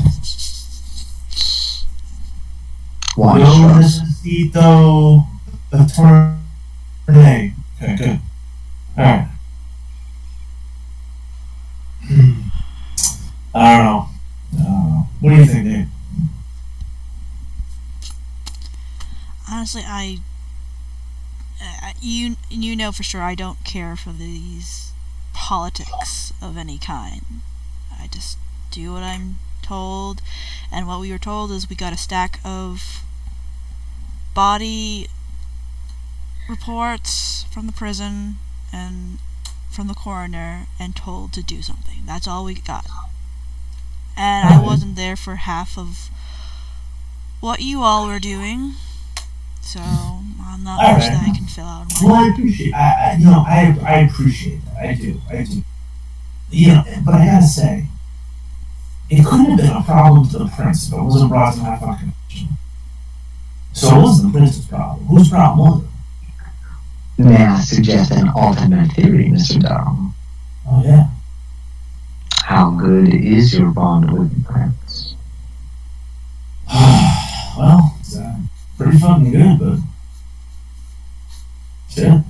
Speaker 1: listens.
Speaker 2: Why,
Speaker 1: No
Speaker 2: sure.
Speaker 1: necesito attorney. Okay, good. Alright. I don't know. What do you think, Dave?
Speaker 5: Honestly, you know for sure I don't care for these politics of any kind. I just do what I'm told, and what we were told is we got a stack of body reports from the prison and from the coroner and told to do something. That's all we got. And I wasn't there for half of what you all were doing, so I'm not much that I can fill out.
Speaker 1: Well, I appreciate. I appreciate that. I do. But I gotta say, it couldn't have been a problem to the prince if it wasn't brought to my fucking attention. So it wasn't the prince's problem. Whose problem was it?
Speaker 2: May I suggest an alternate theory, Mr. Darrow?
Speaker 1: Oh yeah.
Speaker 2: How good is your bond with the prince?
Speaker 1: Well, it's pretty fucking good, but shit.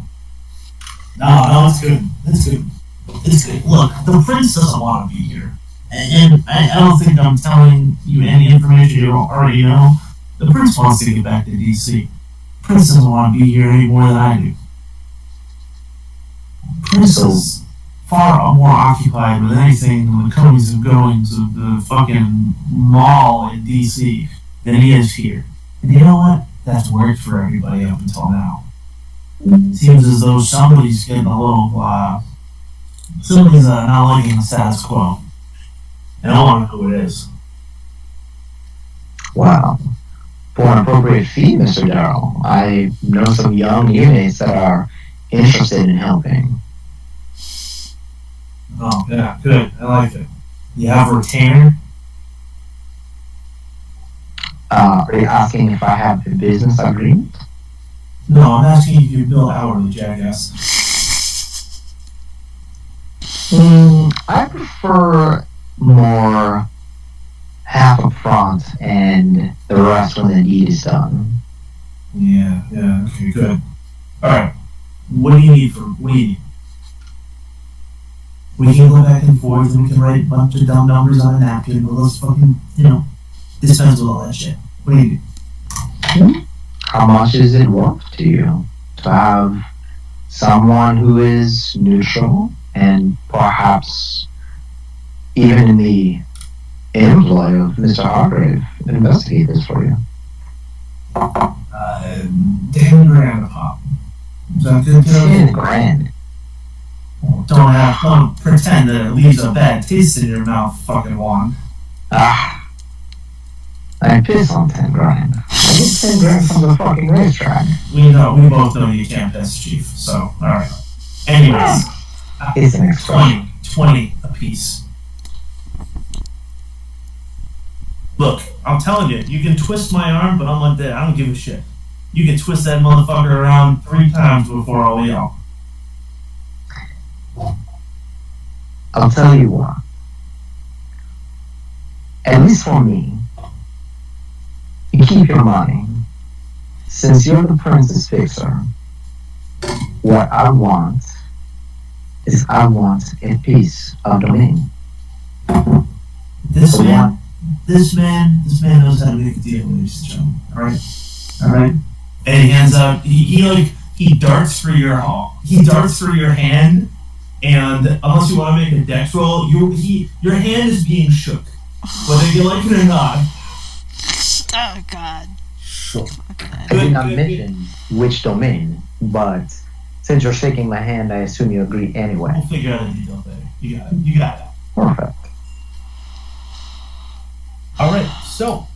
Speaker 1: No, it's good. It's good. It's good. Look, the prince doesn't want to be here, and I don't think I'm telling you any information you don't already know. The prince wants to get back to DC. Prince doesn't want to be here any more than I do. Prince is far more occupied with anything than the comings and goings of the fucking mall in DC than he is here. And you know what? That's worked for everybody up until now. Seems as though somebody's getting a little, somebody's not liking the status quo. And I want to know who it is.
Speaker 2: Wow. For an appropriate fee, Mr. Darrell, I know some young inmates that are interested in helping.
Speaker 1: Oh, yeah, good. I like it. You have a retainer?
Speaker 2: Are you asking if I have a business agreement?
Speaker 1: No, I'm asking if you bill hourly, jackass.
Speaker 2: I prefer more half up front and the rest when the deed is done.
Speaker 1: Yeah, okay, good. Alright. What do you need? We can go back and forth and we can write a bunch of dumb numbers on a napkin, but let's fucking, dispense with all that shit. What do you need?
Speaker 2: How much is it worth to you to have someone who is neutral and perhaps even in the employ of Mr. Hargrave investigate this for you?
Speaker 1: 10 grand a pop. Is that good to know?
Speaker 2: 10 grand.
Speaker 1: Don't pretend that it leaves a bad taste in your mouth, fucking Juan.
Speaker 2: I piss on 10 grand. I get 10 grand from the fucking racetrack.
Speaker 1: We both know you can't piss, Chief, so, alright. Anyways,
Speaker 2: It's an extra.
Speaker 1: 20 a piece. Look, I'm telling you, you can twist my arm, but I'm like that. I don't give a shit. You can twist that motherfucker around 3 times before I'll yell.
Speaker 2: I'll tell you what. At least for me, you keep your money. Since you're the princess fixer, what I want is I want a piece of domain.
Speaker 1: This man knows how to make a deal, ladies and gentlemen. Alright? And he hands out, he darts through your hand, and unless you want to make a dex roll, your hand is being shook. Whether you like it or not.
Speaker 5: Oh God.
Speaker 1: Sure.
Speaker 2: I did not mention which domain, but since you're shaking my hand, I assume you agree anyway.
Speaker 1: We'll figure out a deal later. You got it.
Speaker 2: Perfect.
Speaker 1: Alright, so.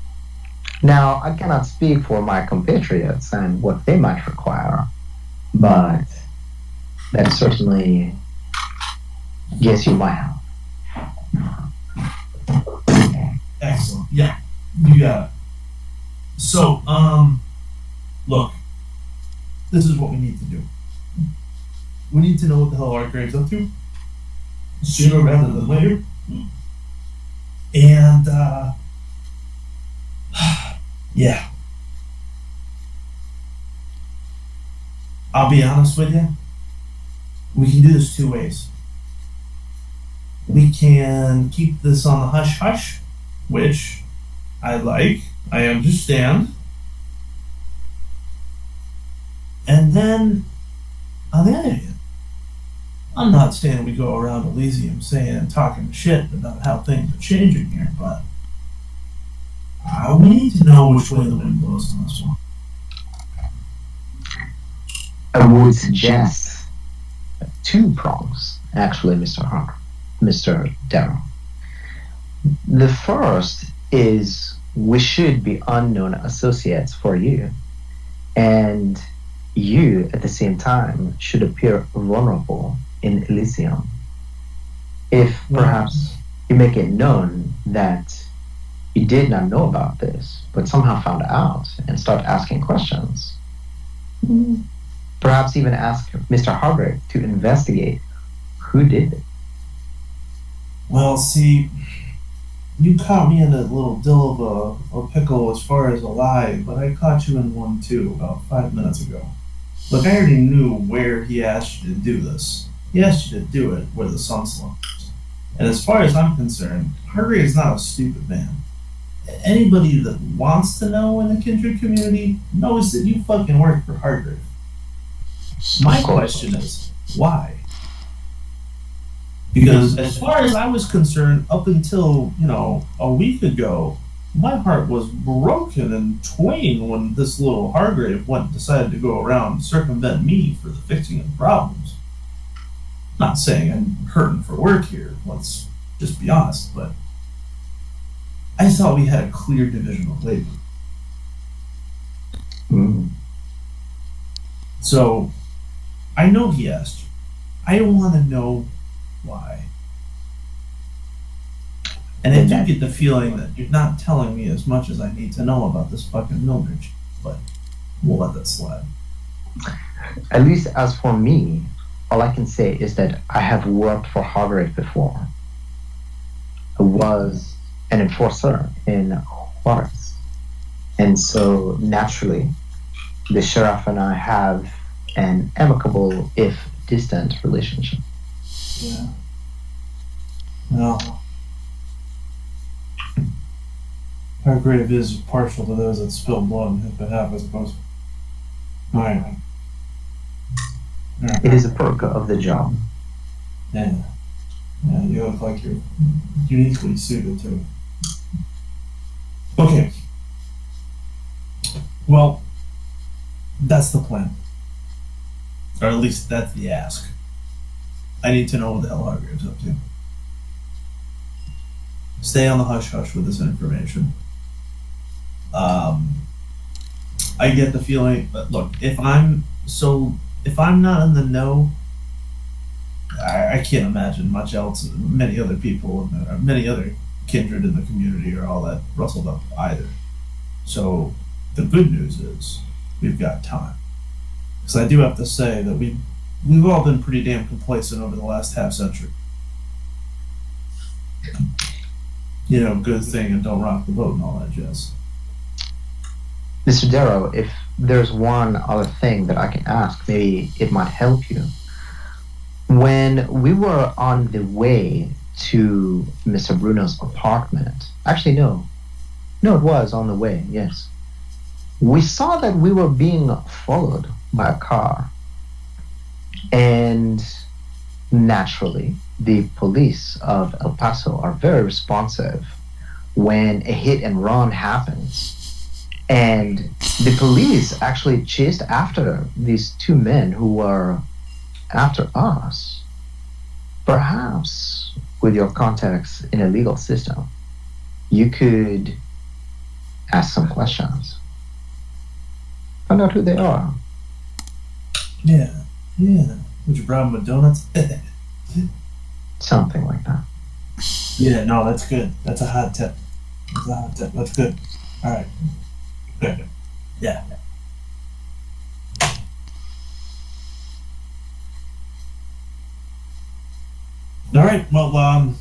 Speaker 2: Now, I cannot speak for my compatriots and what they might require, but that certainly gets you my help.
Speaker 1: Excellent. Yeah, you got it. So, look, this is what we need to do. We need to know what the hell Hargrave's up to, sooner rather than later. And, yeah. I'll be honest with you. We can do this 2 ways. We can keep this on the hush-hush, which I understand. And then, on the other hand, I'm not saying we go around Elysium talking shit about how things are changing here, but we need to know which way the wind blows on this one.
Speaker 2: I would suggest 2 prongs, actually, Mr. Darrow. The first is we should be unknown associates for you, and you, at the same time, should appear vulnerable in Elysium. If perhaps you make it known that you did not know about this, but somehow found out and start asking questions. Perhaps even ask Mr. Hargrave to investigate who did it.
Speaker 1: Well, see, you caught me in a little dill of a pickle as far as a lie, but I caught you in one too about 5 minutes ago. Look, I already knew where he asked you to do this. He asked you to do it where the sun slumps. And as far as I'm concerned, Hargrave is not a stupid man. Anybody that wants to know in the Kindred community knows that you fucking work for Hargrave. My question is, why? Because as far as I was concerned, up until, a week ago, my heart was broken in twain when this little Hargrave decided to go around circumvent me for the fixing of problems. Not saying I'm hurting for work here, let's just be honest, but I thought we had a clear division of labor.
Speaker 2: Mm.
Speaker 1: So, I know he asked you. I want to know why. And I do get the feeling that you're not telling me as much as I need to know about this fucking Mildred, but we'll let that slide.
Speaker 2: At least as for me, all I can say is that I have worked for Hargrave before. I was an enforcer in Juarez. And so naturally, the sheriff and I have an amicable, if distant, relationship.
Speaker 1: Yeah. Well, Hargrave is partial to those that spill blood on his behalf, I suppose. Alright.
Speaker 2: It is a perk of the job.
Speaker 1: Yeah. Yeah, you look like you're uniquely suited to it. Okay. Well, that's the plan. Or at least that's the ask. I need to know what the hell Hargrave's up to. Stay on the hush-hush with this information. I get the feeling that, look, if I'm not in the know, I can't imagine much else. Many other people, many other kindred in the community are all that rustled up either. So the good news is we've got time. Because I do have to say that we've all been pretty damn complacent over the last half century. Good thing and don't rock the boat and all that jazz.
Speaker 2: Mr. Darrow, if there's one other thing that I can ask, maybe it might help you. When we were on the way to Mr. Bruno's apartment, actually no, it was on the way, yes. We saw that we were being followed by a car. And naturally, the police of El Paso are very responsive when a hit and run happens. And the police actually chased after these two men who were after us. Perhaps with your contacts in a legal system, you could ask some questions. Find out who they are.
Speaker 1: Yeah. What's your problem with donuts?
Speaker 2: Something like that.
Speaker 1: Yeah, no, that's good. That's a hot tip. That's good. All right. Good. Yeah. All right. Well,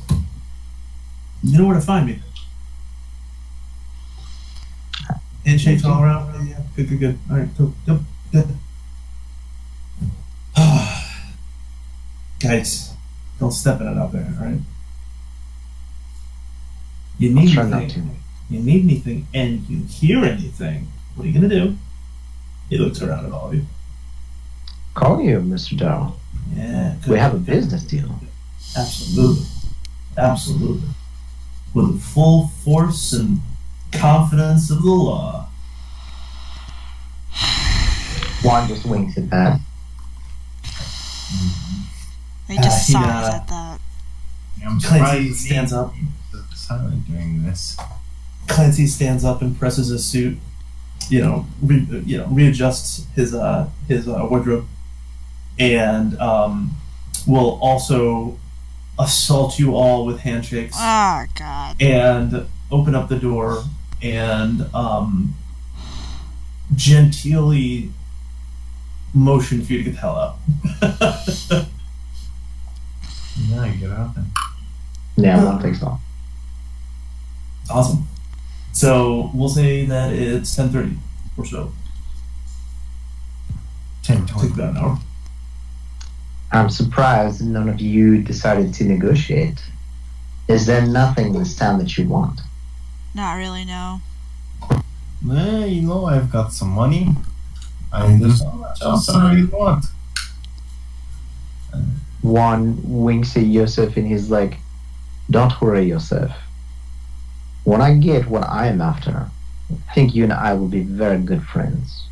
Speaker 1: you know where to find me. Handshakes all around. Yeah. Good. All right. Cool. Yep. Good. Guys, don't step in it out there. All right. You need
Speaker 2: Try not
Speaker 1: anything.
Speaker 2: to.
Speaker 1: You need anything, and you hear anything. What are you gonna do? He looks around at all of you.
Speaker 2: Call you, Mr. Darrow.
Speaker 1: Yeah. good.
Speaker 2: We have a business deal.
Speaker 1: Absolutely. With the full force and confidence of the law.
Speaker 2: Juan just winks at that.
Speaker 5: He just
Speaker 1: he,
Speaker 5: sighs at that.
Speaker 3: I'm
Speaker 1: Clancy
Speaker 3: surprised
Speaker 1: stands up.
Speaker 3: silent during this.
Speaker 1: Clancy stands up and presses his suit. Readjusts his wardrobe, and will also assault you all with handshakes.
Speaker 5: Oh, God.
Speaker 1: And open up the door and genteelly motion for you to get the hell out.
Speaker 3: Yeah, get out then.
Speaker 2: Yeah, one takes off.
Speaker 1: Awesome. So we'll say that it's 10:30 or so.
Speaker 3: 10,
Speaker 1: Take
Speaker 3: 20.
Speaker 1: about an hour.
Speaker 2: I'm surprised none of you decided to negotiate. Is there nothing in this town that you want?
Speaker 5: Not really, no.
Speaker 3: I've got some money. There's not much else I really want.
Speaker 2: Juan winks at Yosef and he's like, "Don't worry, Yosef. When I get what I am after, I think you and I will be very good friends."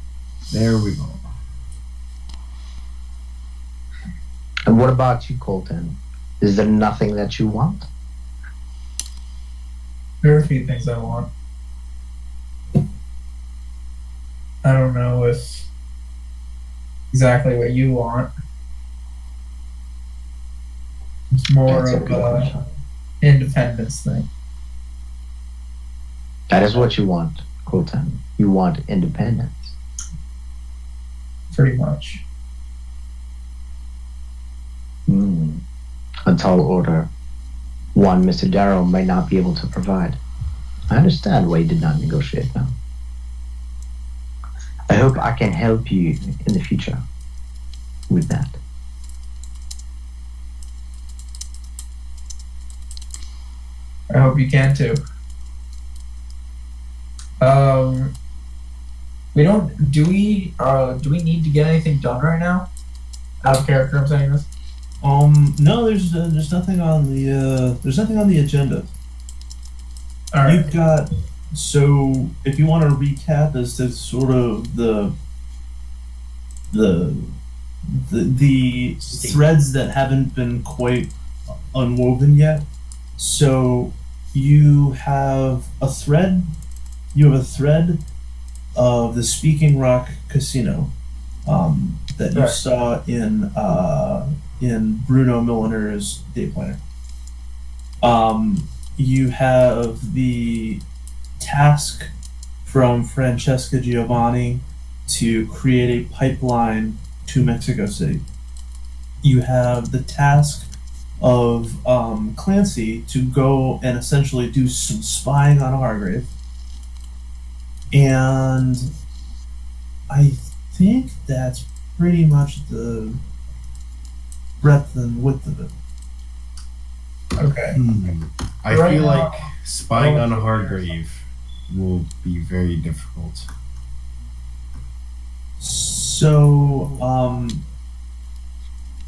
Speaker 3: There we go.
Speaker 2: And what about you, Colton? Is there nothing that you want?
Speaker 4: There are a few things I want. I don't know if exactly what you want. It's more
Speaker 2: That's a
Speaker 4: of
Speaker 2: good
Speaker 4: a
Speaker 2: question.
Speaker 4: independence thing.
Speaker 2: That is what you want, Colton. You want independence.
Speaker 4: Pretty much.
Speaker 2: A tall order. One Mr. Darrow might not be able to provide. I understand why you did not negotiate now. I hope I can help you in the future with that.
Speaker 4: I hope you can too. We don't. Do we need to get anything done right now? Out of character, I'm saying this.
Speaker 1: No, there's nothing on the agenda.
Speaker 4: All right.
Speaker 1: You've got, so if you want to recap as to sort of the threads that haven't been quite unwoven yet. So you have a thread of the Speaking Rock Casino that you
Speaker 4: Right.
Speaker 1: saw in Bruno Milliner's day planner. You have the task from Francesca Giovanni to create a pipeline to Mexico City. You have the task of Clancy to go and essentially do some spying on Hargrave. And I think that's pretty much the breadth and width of it.
Speaker 4: Okay.
Speaker 3: I
Speaker 4: Right
Speaker 3: feel
Speaker 4: now-
Speaker 3: like spying on Hargrave will be very difficult.
Speaker 1: So,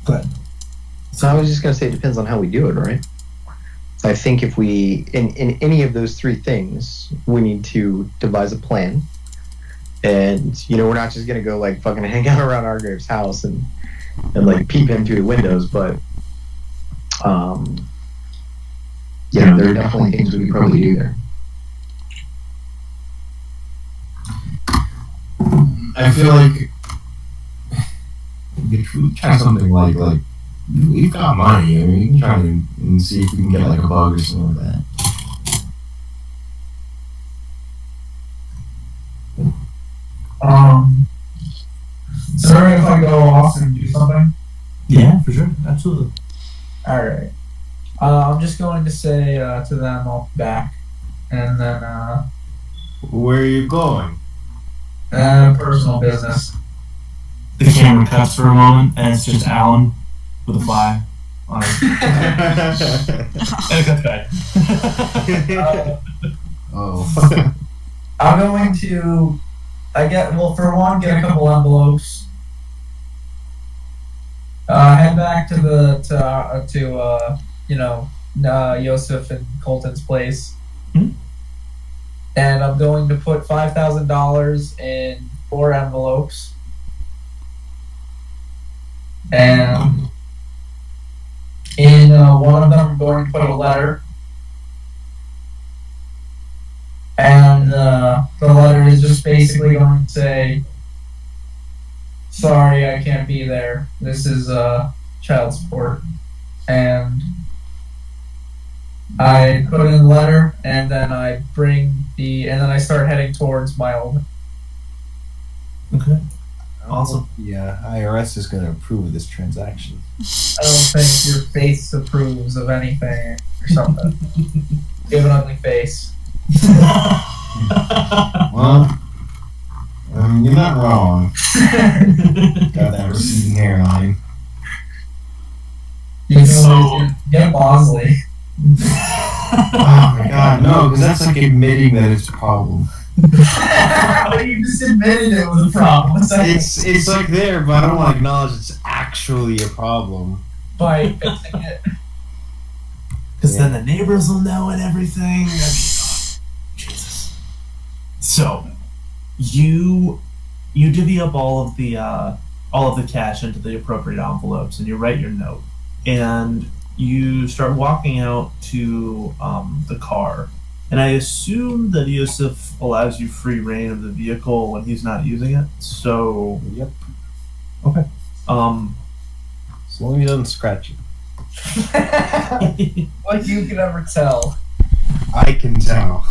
Speaker 1: go ahead.
Speaker 2: So I was just going to say it depends on how we do it, right? So I think if we, in any of those three things, we need to devise a plan. And, we're not just going to go like fucking hang out around Argrave's house and like peep in through the windows, but, there are definitely things we could probably do there.
Speaker 6: I feel like we could try something like we've got money. I mean, we can try and see if we can get like a bug or something like that.
Speaker 4: Sorry if I go off and do something.
Speaker 1: Yeah, for sure. Absolutely.
Speaker 4: All right. I'm just going to say to them, I'll be back, and then
Speaker 3: Where are you going?
Speaker 4: personal business.
Speaker 1: The camera cuts for a moment, and it's just Alan with a fly on it. And it cuts back.
Speaker 3: Oh.
Speaker 4: I'm going to, for one, get a couple envelopes. Head back to Yosef and Colton's place.
Speaker 1: Hmm?
Speaker 4: And I'm going to put $5,000 in 4 envelopes. And in one of them, I'm going to put a letter. And the letter is just basically going to say, "Sorry, I can't be there. This is child support." And I put in the letter, and then I I start heading towards my old.
Speaker 1: Okay. Awesome.
Speaker 3: Yeah, IRS is going to approve of this transaction.
Speaker 4: I don't think your face approves of anything or something. You have an ugly face.
Speaker 6: Well, I mean, you're not wrong. Got that receding hairline.
Speaker 4: You
Speaker 1: So-
Speaker 4: get Bosley.
Speaker 6: Oh my god, no, because that's like admitting that it's a problem.
Speaker 4: You just admitted it was a problem.
Speaker 3: It's like there, but I don't want to acknowledge it's actually a problem.
Speaker 4: by fixing it.
Speaker 1: Because then the neighbors will know and everything. I mean, oh, Jesus. So, you divvy up all of the cash into the appropriate envelopes, and you write your note, and you start walking out to the car. And I assume that Yusuf allows you free reign of the vehicle when he's not using it. So,
Speaker 3: Yep.
Speaker 1: okay.
Speaker 3: As long as he doesn't scratch it.
Speaker 4: Like you can ever tell.
Speaker 6: I can tell.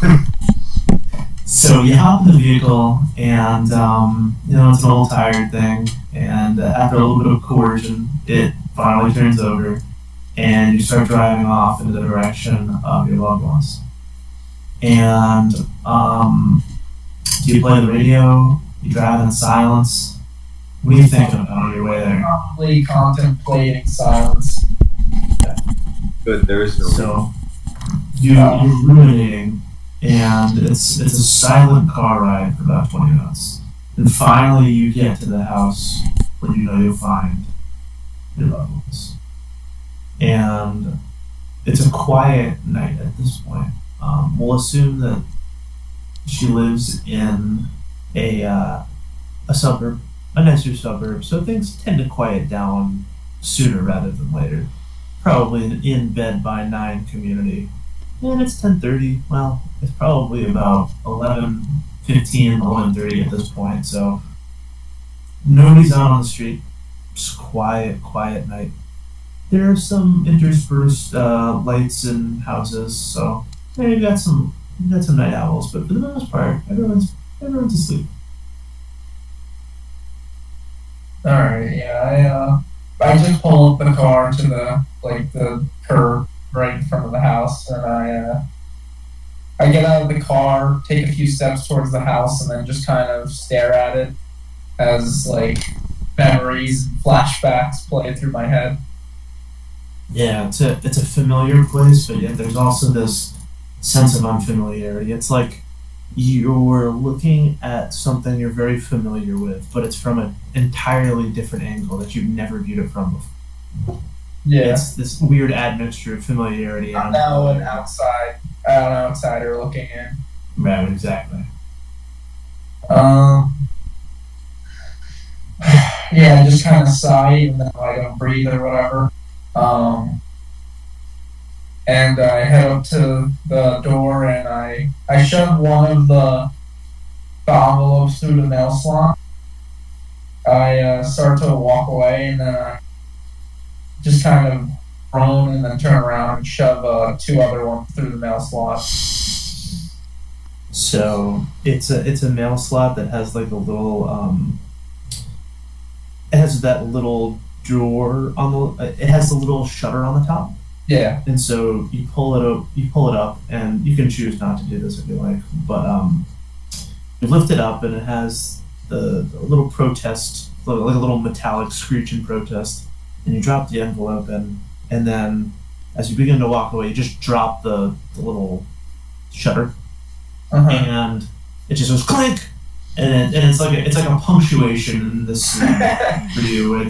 Speaker 1: So you hop in the vehicle, and it's an old tired thing. And after a little bit of coercion, it finally turns over, and you start driving off in the direction of your loved ones. And do you play the radio? You drive in silence. What are you thinking about on your way there?
Speaker 4: Probably contemplating silence.
Speaker 6: Good, there is no.
Speaker 1: So you're ruminating, and it's a silent car ride for about 20 minutes. And finally, you get to the house where you know you'll find your loved ones. And it's a quiet night at this point. We'll assume that she lives in a suburb, a nicer suburb, so things tend to quiet down sooner rather than later. Probably an in bed by 9 community. And it's 10:30. Well, it's probably about 11:15, 11:30 at this point. So nobody's out on the street. Just quiet night. There are some interspersed lights in houses, so you've got some night owls. But for the most part, everyone's asleep.
Speaker 4: All right, yeah. I just pull up the car to the curb right in front of the house, and I get out of the car, take a few steps towards the house, and then just kind of stare at it as memories and flashbacks play through my head.
Speaker 1: Yeah, it's a familiar place, but yet there's also this sense of unfamiliarity. It's like you're looking at something you're very familiar with, but it's from an entirely different angle that you've never viewed it from before.
Speaker 4: Yeah.
Speaker 1: It's this weird admixture of familiarity and
Speaker 4: I'm now an outsider looking in.
Speaker 1: Right, exactly.
Speaker 4: Yeah, I just kind of sigh, even though I don't breathe or whatever. And I head up to the door, and I shove one of the envelopes through the mail slot. I start to walk away, and then I just kind of groan and then turn around and shove 2 other ones through the mail slot.
Speaker 1: So it's a mail slot that has like a little it has that little drawer on it has the little shutter on the top.
Speaker 4: Yeah.
Speaker 1: And so you pull it up, and you can choose not to do this if you like, but you lift it up, and it has the little protest, like a little metallic screeching protest, and you drop the envelope in, and then as you begin to walk away, you just drop the little shutter, and it just goes clink, and it's like a punctuation in this for you.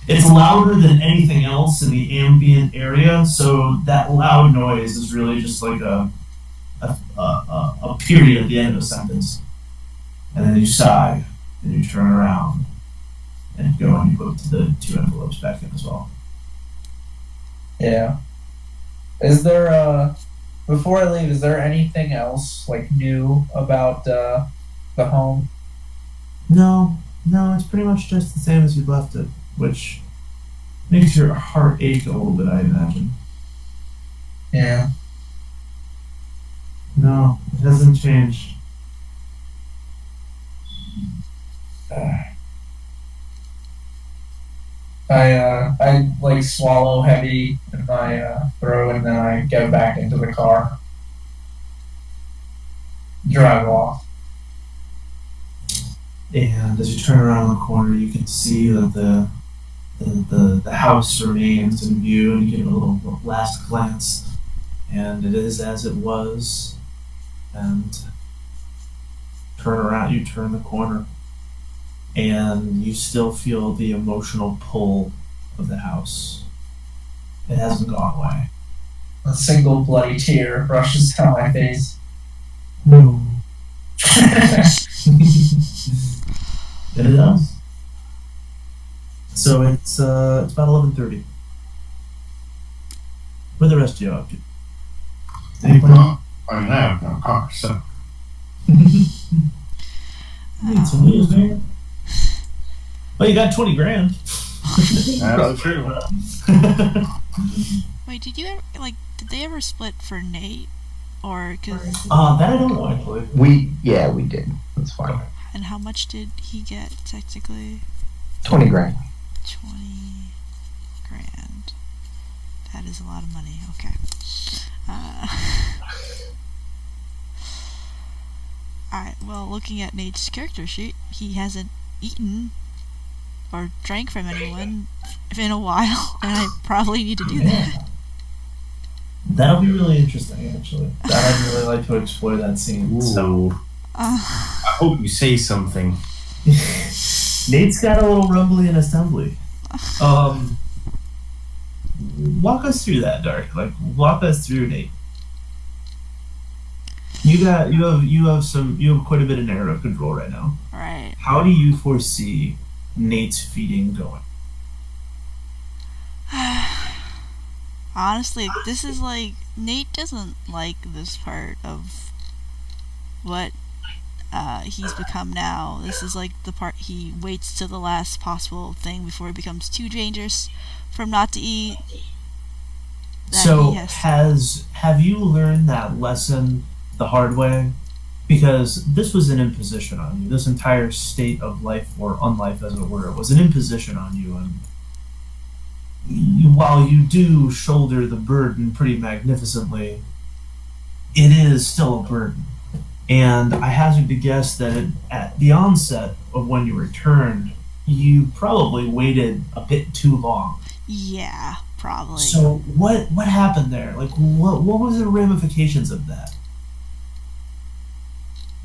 Speaker 1: It's louder than anything else in the ambient area, so that loud noise is really just like a period at the end of a sentence. And then you sigh, and you turn around, and go and you put the 2 envelopes back in as well.
Speaker 4: Yeah. Is there before I leave, is there anything else new about the home?
Speaker 1: No, it's pretty much just the same as you left it, which makes your heart ache a little bit, I imagine.
Speaker 4: Yeah.
Speaker 1: No, it hasn't changed.
Speaker 4: I swallow heavy in my throat, and then I go back into the car, drive off.
Speaker 1: And as you turn around the corner, you can see that the house remains in view, and you get a little last glance, and it is as it was. And you turn the corner, and you still feel the emotional pull of the house. It hasn't gone away.
Speaker 4: A single bloody tear rushes down my face.
Speaker 1: No. It does. So it's about 11:30. What are the rest of you up to? Any plan?
Speaker 6: Well, I mean, I have no car, so.
Speaker 1: Need some wheels, man. Well, you got 20 grand.
Speaker 6: That's true.
Speaker 5: Wait, did you ever did they ever split for Nate, or because
Speaker 1: That I don't know actually.
Speaker 2: We did. That's fine.
Speaker 5: and how much did he get technically?
Speaker 2: 20 grand.
Speaker 5: 20 grand. That is a lot of money. Okay. Alright, well, looking at Nate's character sheet, he hasn't eaten or drank from anyone in a while, and I probably need to do that.
Speaker 1: That'll be really interesting, actually. I'd really like to explore that scene. So,
Speaker 3: Ooh. I hope you say something.
Speaker 1: Nate's got a little rumbly in assembly. Walk us through that, Dark. Like, walk us through Nate. You have quite a bit of narrative control right now.
Speaker 5: Right.
Speaker 1: How do you foresee Nate's feeding going?
Speaker 5: Honestly, this is Nate doesn't like this part of what he's become now. This is the part he waits till the last possible thing before it becomes too dangerous for him not to eat.
Speaker 1: So, have you learned that lesson the hard way? Because this was an imposition on you. This entire state of life, or unlife as it were, was an imposition on you. And while you do shoulder the burden pretty magnificently, it is still a burden. And I hazard to guess that at the onset of when you returned, you probably waited a bit too long.
Speaker 5: Yeah, probably.
Speaker 1: So what happened there? What was the ramifications of that?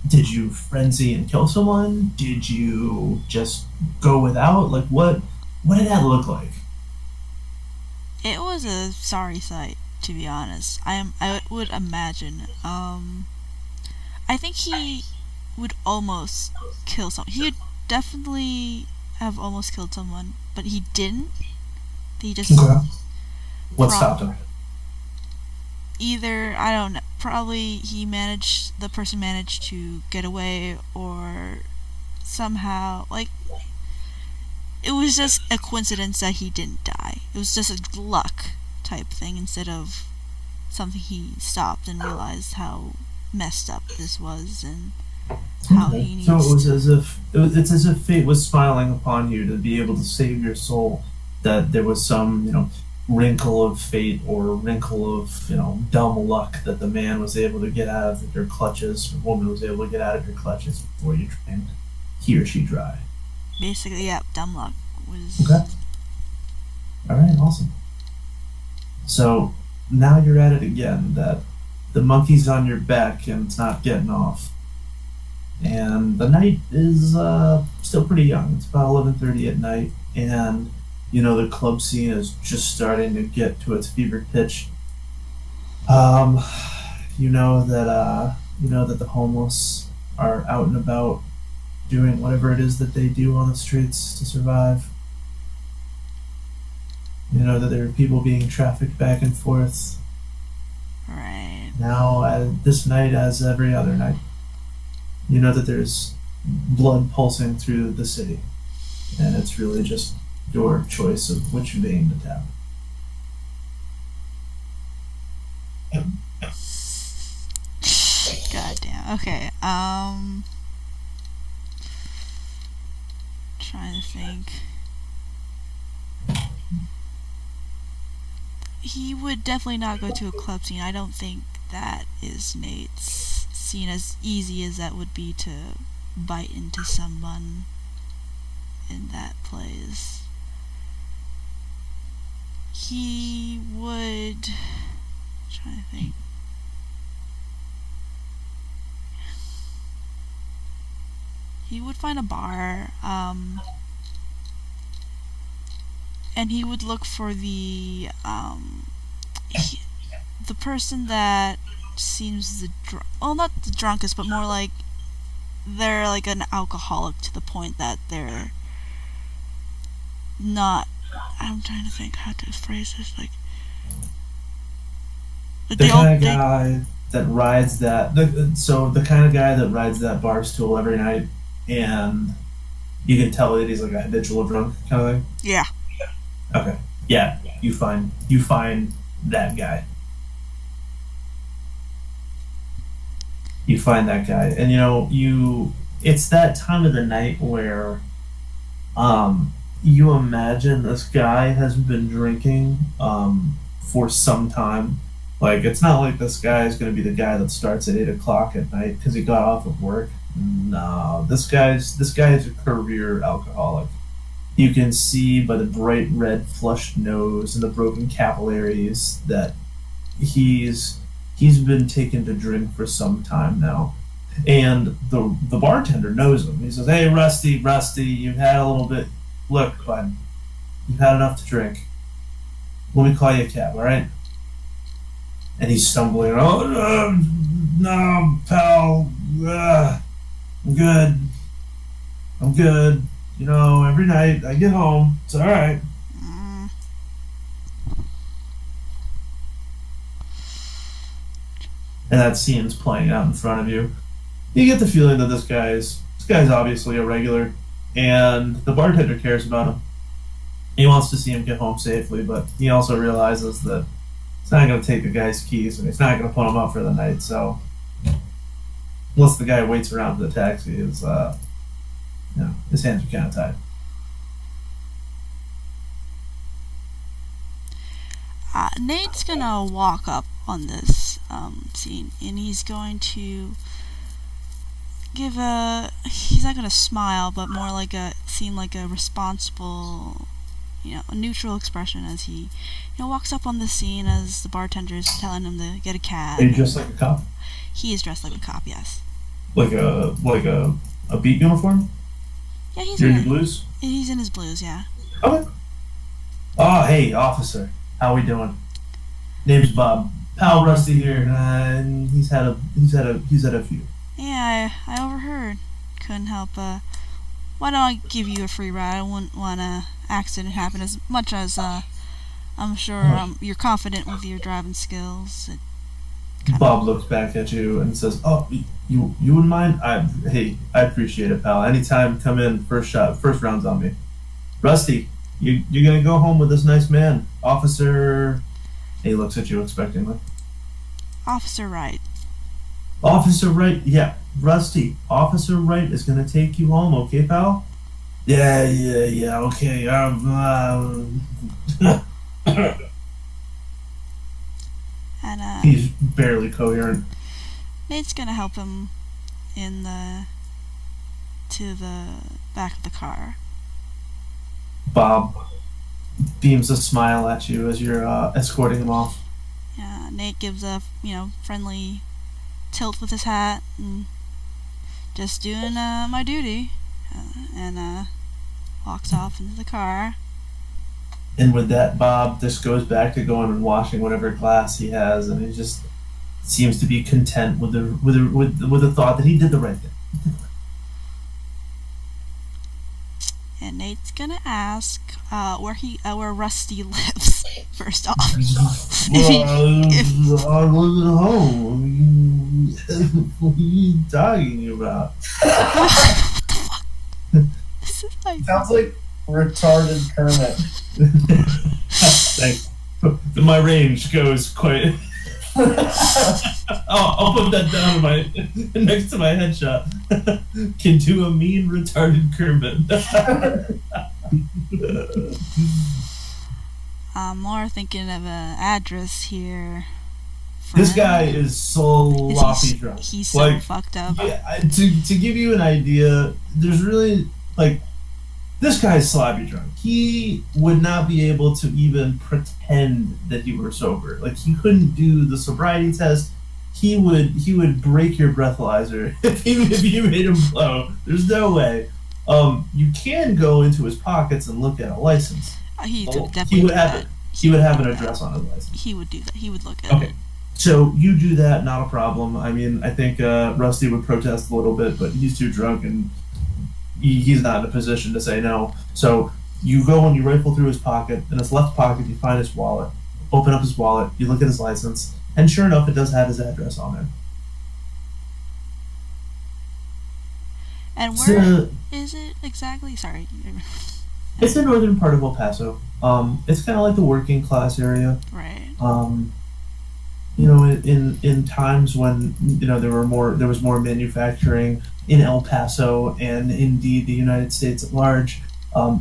Speaker 1: Did you frenzy and kill someone? Did you just go without? What did that look like?
Speaker 5: It was a sorry sight, to be honest. I would imagine. I think he would almost kill someone. He would definitely have almost killed someone, but he didn't. He just
Speaker 1: What stopped him?
Speaker 5: either, I don't know, probably the person managed to get away, or somehow it was just a coincidence that he didn't die. It was just a luck type thing instead of something he stopped and realized how messed up this was and how he needs
Speaker 1: So it was it's as if fate was smiling upon you to be able to save your soul. That there was some, wrinkle of fate or wrinkle of, dumb luck that the man was able to get out of your clutches, or the woman was able to get out of your clutches before you drained he or she dry.
Speaker 5: basically, yeah, dumb luck was
Speaker 1: Okay. Alright, awesome. So now you're at it again, that the monkey's on your back and it's not getting off. And the night is still pretty young. It's about 11:30 at night, and the club scene is just starting to get to its fever pitch. You know that the homeless are out and about doing whatever it is that they do on the streets to survive. You know that there are people being trafficked back and forth.
Speaker 5: right.
Speaker 1: Now, this night, as every other night, you know that there's blood pulsing through the city, and it's really just your choice of which vein to tap.
Speaker 5: God damn. Okay. Trying to think. He would definitely not go to a club scene. I don't think that is Nate's scene, as easy as that would be to bite into someone in that place. He would. Trying to think. He would find a bar, and he would look for the person that seems not the drunkest, but more like they're like an alcoholic to the point that they're not. I'm trying to think how to phrase this. Like
Speaker 1: the kind of guy that rides that. The kind of guy that rides that bar stool every night, and you can tell that he's like a habitual drunk kind of thing.
Speaker 5: Yeah.
Speaker 1: Okay. Yeah. You find that guy. You find that guy, and it's that time of the night where, you imagine this guy has been drinking, for some time. Like, it's not like this guy is going to be the guy that starts at 8 o'clock at night because he got off of work. No, this guy is a career alcoholic. You can see by the bright red flushed nose and the broken capillaries that he's been taken to drink for some time now. And the bartender knows him. He says, "Hey, Rusty, you've had a little bit. Look, bud, you've had enough to drink. Let me call you a cab, all right?" And he's stumbling. "Oh, no, pal. I'm good. Every night I get home. It's all right." And that scene's playing out in front of you. You get the feeling that this guy's obviously a regular, and the bartender cares about him. He wants to see him get home safely, but he also realizes that it's not going to take the guy's keys, and he's not going to put him up for the night. So, unless the guy waits around for the taxi, his hands are kind of tied.
Speaker 5: Nate's gonna walk up on this scene, and he's going to he's not gonna smile, but more like seem like a responsible, a neutral expression as he, walks up on the scene as the bartender is telling him to get a cab.
Speaker 1: Are you dressed like a cop?
Speaker 5: He is dressed like a cop, yes.
Speaker 1: Like a beat uniform?
Speaker 5: Yeah,
Speaker 1: You're in your blues?
Speaker 5: He's in his blues, yeah.
Speaker 1: Okay. Oh, hey, officer. How we doing? Name's Bob. Pal Rusty here, and he's had a few.
Speaker 5: Yeah, I overheard. Couldn't help. Why don't I give you a free ride? I wouldn't want an accident happen. As much as I'm sure you're confident with your driving skills.
Speaker 1: Bob looks back at you and says, "Oh, you wouldn't mind? I appreciate it, pal. Anytime, come in. First round's on me. Rusty, you're gonna go home with this nice man, Officer." He looks at you expectantly.
Speaker 5: Officer Wright.
Speaker 1: Officer Wright, yeah, Rusty. Officer Wright is gonna take you home, okay, pal? Yeah, okay.
Speaker 5: And
Speaker 1: he's barely coherent.
Speaker 5: Nate's gonna help him to the back of the car.
Speaker 1: Bob beams a smile at you as you're escorting him off.
Speaker 5: Yeah, Nate gives a friendly tilt with his hat and just doing my duty, and walks off into the car.
Speaker 1: And with that, Bob just goes back to going and washing whatever glass he has, and he just seems to be content with the thought that he did the right thing.
Speaker 5: And Nate's gonna ask where Rusty lives. First off,
Speaker 1: I live at home. What are you talking about?
Speaker 5: What the fuck? This is like
Speaker 4: Sounds like retarded Kermit.
Speaker 1: Thanks. My range goes quite. I'll put that down next to my headshot. Can do a mean retarded Kermit.
Speaker 5: I'm more thinking of an address here.
Speaker 1: This guy is sloppy drunk.
Speaker 5: He's so fucked up.
Speaker 1: Yeah, to give you an idea, there's really this guy's sloppy drunk. He would not be able to even pretend that he were sober. He couldn't do the sobriety test. He would break your breathalyzer if you made him blow. There's no way. You can go into his pockets and look at a license.
Speaker 5: He
Speaker 1: Oh,
Speaker 5: definitely
Speaker 1: he would
Speaker 5: do
Speaker 1: have
Speaker 5: that.
Speaker 1: he would have an address on his license.
Speaker 5: He would do that. He would look at
Speaker 1: Okay.
Speaker 5: it.
Speaker 1: So you do that, not a problem. I mean, I think Rusty would protest a little bit, but he's too drunk and he's not in a position to say no. So you go and you rifle through his pocket. In his left pocket, you find his wallet. Open up his wallet. You look at his license, and sure enough, it does have his address on there.
Speaker 5: And
Speaker 1: It's,
Speaker 5: where is it exactly? Sorry.
Speaker 1: it's the northern part of El Paso. It's kind of like the working class area.
Speaker 5: Right.
Speaker 1: You know, in times when there was more manufacturing in El Paso and indeed the United States at large.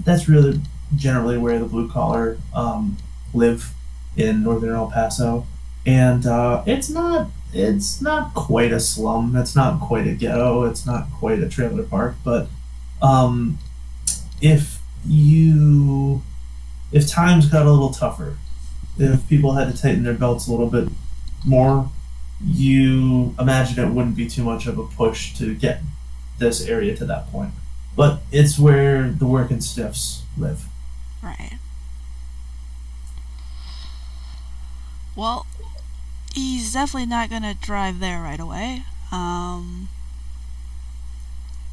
Speaker 1: That's really generally where the blue collar live in northern El Paso, and it's not quite a slum. It's not quite a ghetto. It's not quite a trailer park. But if times got a little tougher, if people had to tighten their belts a little bit more, you imagine it wouldn't be too much of a push to get this area to that point. But it's where the working stiffs live.
Speaker 5: Right. Well, he's definitely not gonna drive there right away.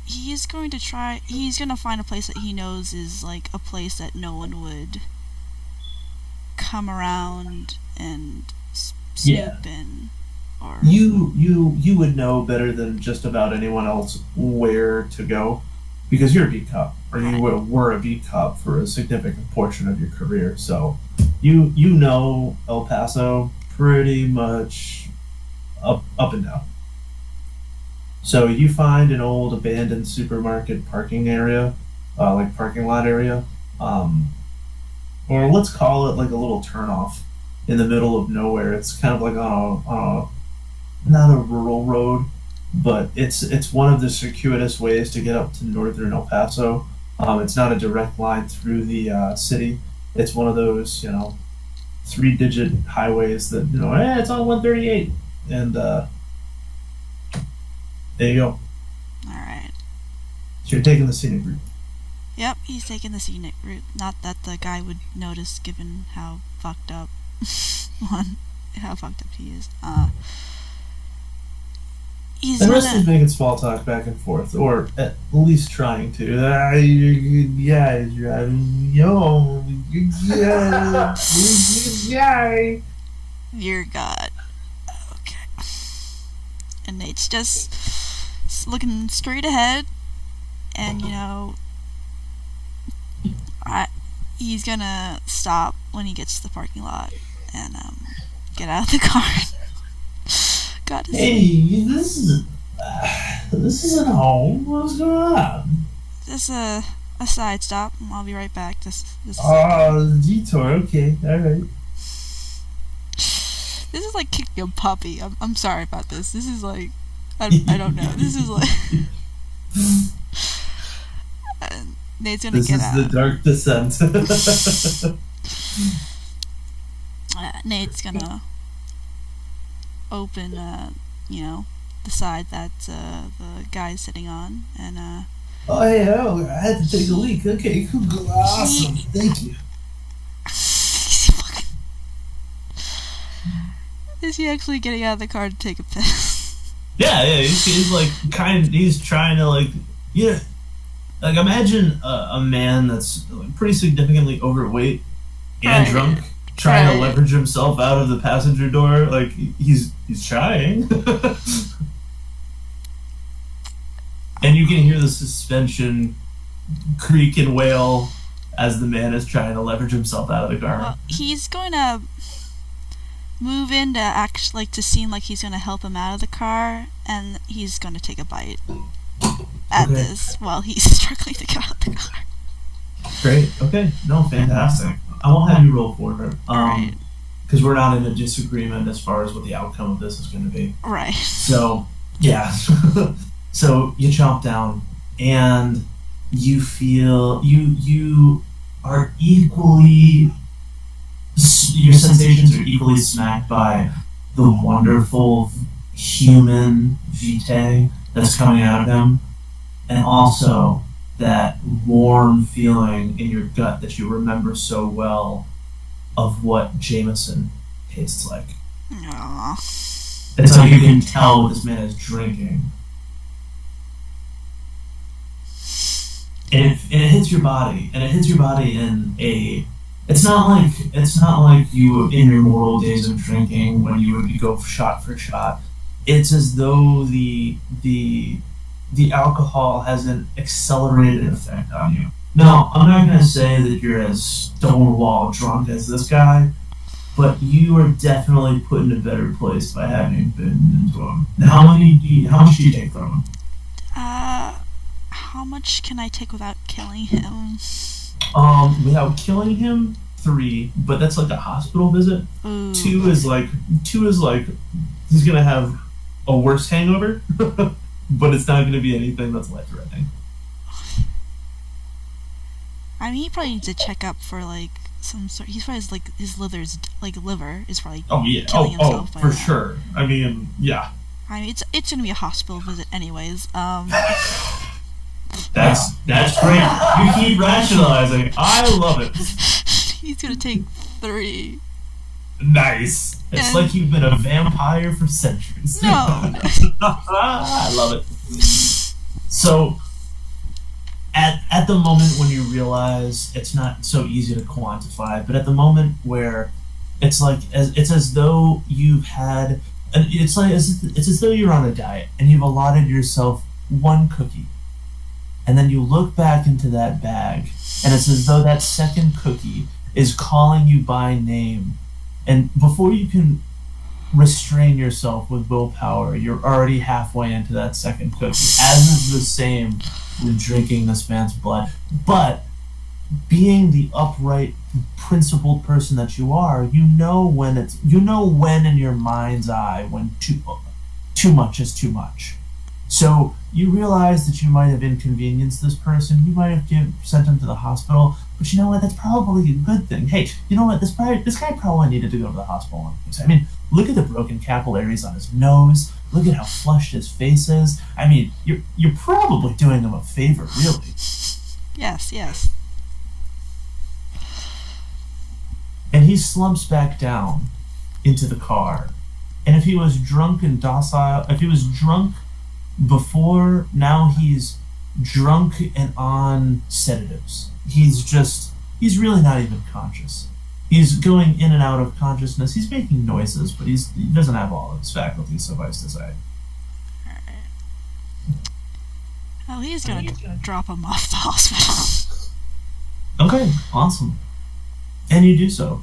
Speaker 5: He's going to try. He's gonna find a place that he knows is like a place that no one would come around and snoop in. Or
Speaker 1: You would know better than just about anyone else where to go, because you're a beat cop, or you were a beat cop for a significant portion of your career. So you know El Paso pretty much up and down. So you find an old abandoned supermarket parking area, like parking lot area, or let's call it like a little turnoff in the middle of nowhere. It's kind of like on a not a rural road, but it's one of the circuitous ways to get up to northern El Paso. It's not a direct line through the city. It's one of those 3-digit highways that it's on 138, and there you go.
Speaker 5: Alright.
Speaker 1: So you're taking the scenic route.
Speaker 5: Yep, he's taking the scenic route. Not that the guy would notice, given how fucked up how fucked up he is. He's
Speaker 1: And
Speaker 5: gonna...
Speaker 1: Rusty's making small talk back and forth, or at least trying to.
Speaker 5: Dear God. Okay. And Nate's just looking straight ahead, and he's gonna stop when he gets to the parking lot and get out of the car. God,
Speaker 1: Hey, this isn't home. What's going on?
Speaker 5: Just a side stop. I'll be right back. Just a second.
Speaker 1: Oh, detour. Okay, all right.
Speaker 5: This is like kicking a puppy. I'm sorry about this. This is like I don't know. This is like Nate's gonna
Speaker 1: This
Speaker 5: get
Speaker 1: is
Speaker 5: out.
Speaker 1: the dark descent.
Speaker 5: Nate's gonna open the side that the guy's sitting on, and
Speaker 1: Oh, I had to take a leak. Okay, cool. Awesome. Thank you.
Speaker 5: Is he actually getting out of the car to take a piss?
Speaker 1: Yeah. He's like he's trying to like imagine a man that's pretty significantly overweight and
Speaker 5: Right.
Speaker 1: drunk trying to
Speaker 5: Right.
Speaker 1: leverage himself out of the passenger door. Like he's trying. And you can hear the suspension creak and wail as the man is trying to leverage himself out of the car.
Speaker 5: Well, he's going to move in to to seem like he's going to help him out of the car, and he's going to take a bite at
Speaker 1: Okay.
Speaker 5: this while he's struggling to get out of the car.
Speaker 1: Great. Okay. No, fantastic. I won't have you roll for it.
Speaker 5: Right.
Speaker 1: Because we're not in a disagreement as far as what the outcome of this is going to be.
Speaker 5: Right.
Speaker 1: So, yeah. So you chomp down, and you feel you are equally. Your sensations are equally smacked by the wonderful human vitae that's coming out of him, and also that warm feeling in your gut that you remember so well of what Jameson tastes like.
Speaker 5: Aw.
Speaker 1: It's like you can tell what this man is drinking. And it hits your body, and it hits your body in a. It's not like you in your mortal days of drinking when you would go shot for shot. It's as though the alcohol has an accelerated effect on you. Now, I'm not gonna say that you're as stonewall drunk as this guy, but you are definitely put in a better place by having been into him. Now, how much do you take from him?
Speaker 5: How much can I take without killing him?
Speaker 1: Without killing him, 3, but that's like a hospital visit.
Speaker 5: Ooh.
Speaker 1: 2 is like he's gonna have a worse hangover, but it's not gonna be anything that's life-threatening.
Speaker 5: I mean, he probably needs to check up for like some sort. He's probably like his liver is probably.
Speaker 1: Oh yeah,
Speaker 5: killing himself by
Speaker 1: for
Speaker 5: now.
Speaker 1: sure. I mean, yeah.
Speaker 5: I mean, it's gonna be a hospital visit anyways.
Speaker 1: That's great. You keep rationalizing. I love it.
Speaker 5: He's gonna take 3.
Speaker 1: Nice. It's
Speaker 5: And-
Speaker 1: like you've been a vampire for centuries.
Speaker 5: No.
Speaker 1: I love it. So, at the moment when you realize it's not so easy to quantify, but at the moment where it's as though you've had, it's as though you're on a diet and you've allotted yourself 1 cookie, and then you look back into that bag, and it's as though that second cookie is calling you by name, and before you can restrain yourself with willpower, you're already halfway into that second cookie, as is the same with drinking this man's blood. But being the upright, principled person that you are, you know when in your mind's eye when too much is too much. So you realize that you might have inconvenienced this person. You might have sent him to the hospital, but you know what? That's probably a good thing. Hey, you know what? This guy probably needed to go to the hospital. I mean, look at the broken capillaries on his nose. Look at how flushed his face is. I mean, you're probably doing him a favor, really.
Speaker 5: Yes.
Speaker 1: And he slumps back down into the car. And if he was drunk and docile, if he was drunk before, now he's drunk and on sedatives. He's really not even conscious. He's going in and out of consciousness. He's making noises, but he doesn't have all of his faculties, suffice to say.
Speaker 5: Oh, he's gonna drop him off the hospital.
Speaker 1: Okay, awesome. And you do so.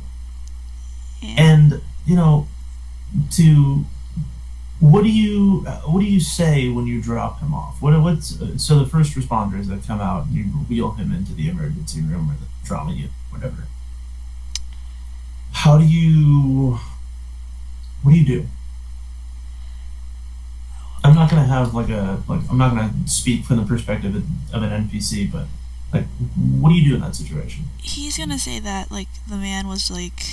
Speaker 1: And, you know, what do you say when you drop him off? So the first responders that come out and you wheel him into the emergency room or the trauma unit, whatever. What do you do? I'm not gonna have I'm not gonna speak from the perspective of an NPC, but like, what do you do in that situation?
Speaker 5: He's gonna say that like the man was like.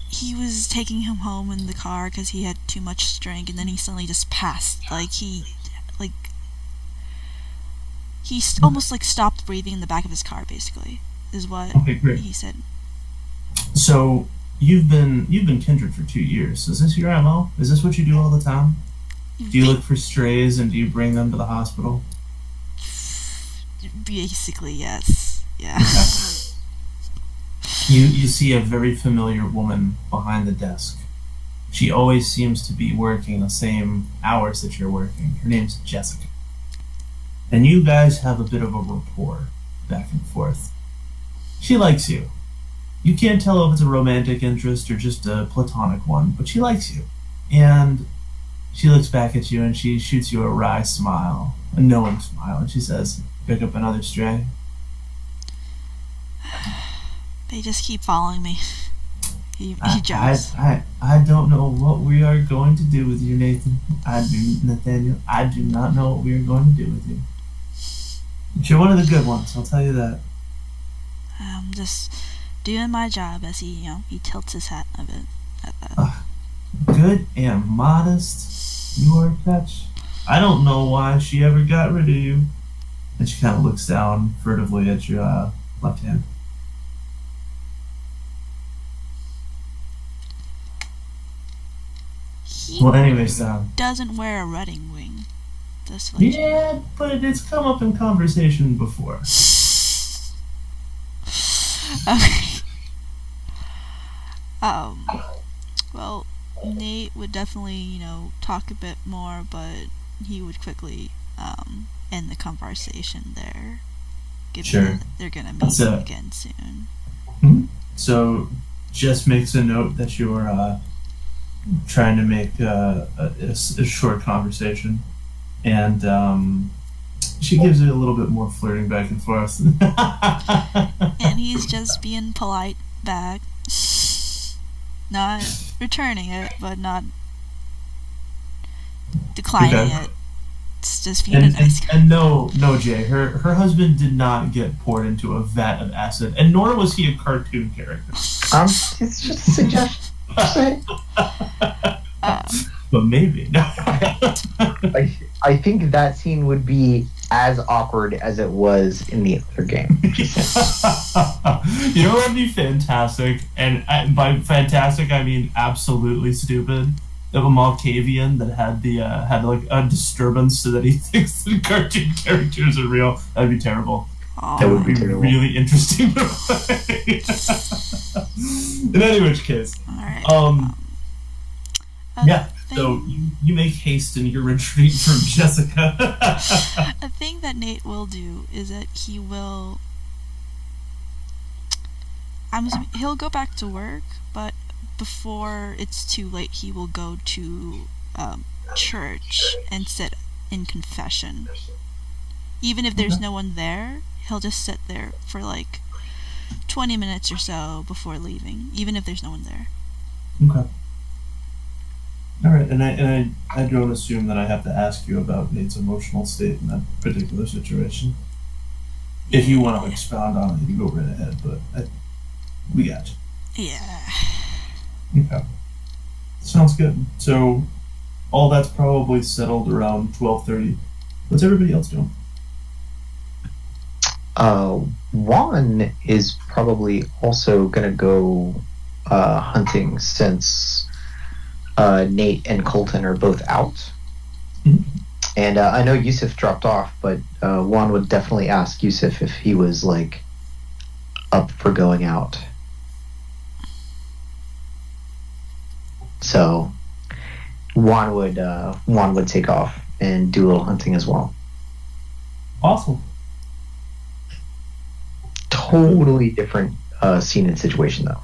Speaker 5: He was taking him home in the car because he had too much to drink, and then he suddenly just passed. He almost like stopped breathing in the back of his car. Basically, is what he said.
Speaker 1: So you've been kindred for 2 years. Is this your MO? Is this what you do all the time? Do you look for strays and do you bring them to the hospital?
Speaker 5: Basically, yes. Yeah.
Speaker 1: Okay. You see a very familiar woman behind the desk. She always seems to be working the same hours that you're working. Her name's Jessica. And you guys have a bit of a rapport back and forth. She likes you. You can't tell if it's a romantic interest or just a platonic one, but she likes you. And she looks back at you and she shoots you a wry smile, a knowing smile, and she says, "Pick up another stray."
Speaker 5: They just keep following me. He jokes.
Speaker 1: I don't know what we are going to do with you, Nathan. Nathaniel, I do not know what we are going to do with you. But you're one of the good ones, I'll tell you that.
Speaker 5: I'm just doing my job as he tilts his hat a bit at that.
Speaker 1: Good and modest, you are, Fetch. I don't know why she ever got rid of you. And she kind of looks down furtively at your left hand.
Speaker 5: He
Speaker 1: Well, anyways,
Speaker 5: doesn't wear a wedding ring. This
Speaker 1: yeah, but it's come up in conversation before.
Speaker 5: Okay. Well, Nate would definitely, talk a bit more, but he would quickly end the conversation there. Given
Speaker 1: Sure.
Speaker 5: that they're gonna meet
Speaker 1: That's it.
Speaker 5: again soon.
Speaker 1: So, Jess makes a note that you're trying to make a short conversation, and she gives it a little bit more flirting back and forth.
Speaker 5: And he's just being polite back. Not returning it, but not declining
Speaker 1: Okay.
Speaker 5: it. It's just being a nice guy.
Speaker 1: and no, Jay, her husband did not get poured into a vat of acid, and nor was he a cartoon character.
Speaker 2: It's just a suggestion.
Speaker 1: But maybe.
Speaker 2: I think that scene would be as awkward as it was in the other game.
Speaker 1: You know what would be fantastic? And by fantastic, I mean absolutely stupid. Of a Malkavian that had like a disturbance so that he thinks the cartoon characters are real. That'd be terrible.
Speaker 5: Aw.
Speaker 1: That would be
Speaker 2: terrible.
Speaker 1: really interesting. In any which case,
Speaker 5: Alright.
Speaker 1: yeah.
Speaker 5: Thing,
Speaker 1: So you make haste in your retreat from Jessica.
Speaker 5: a thing that Nate will do is that he will. He'll go back to work, but before it's too late, he will go to church and sit in confession. Even if there's no one there, he'll just sit there for like 20 minutes or so before leaving, even if there's no one there.
Speaker 1: Okay. All right, and I don't assume that I have to ask you about Nate's emotional state in that particular situation. If you want to expound on it, you go right ahead. But we got you.
Speaker 5: Yeah.
Speaker 1: Okay. Sounds good. So all that's probably settled around 12:30. What's everybody else doing?
Speaker 2: Juan is probably also gonna go hunting since Nate and Colton are both out.
Speaker 1: Mhm.
Speaker 2: And I know Yusuf dropped off, but Juan would definitely ask Yusuf if he was like up for going out. So Juan would take off and do a little hunting as well.
Speaker 1: Awesome.
Speaker 2: Totally different scene and situation though.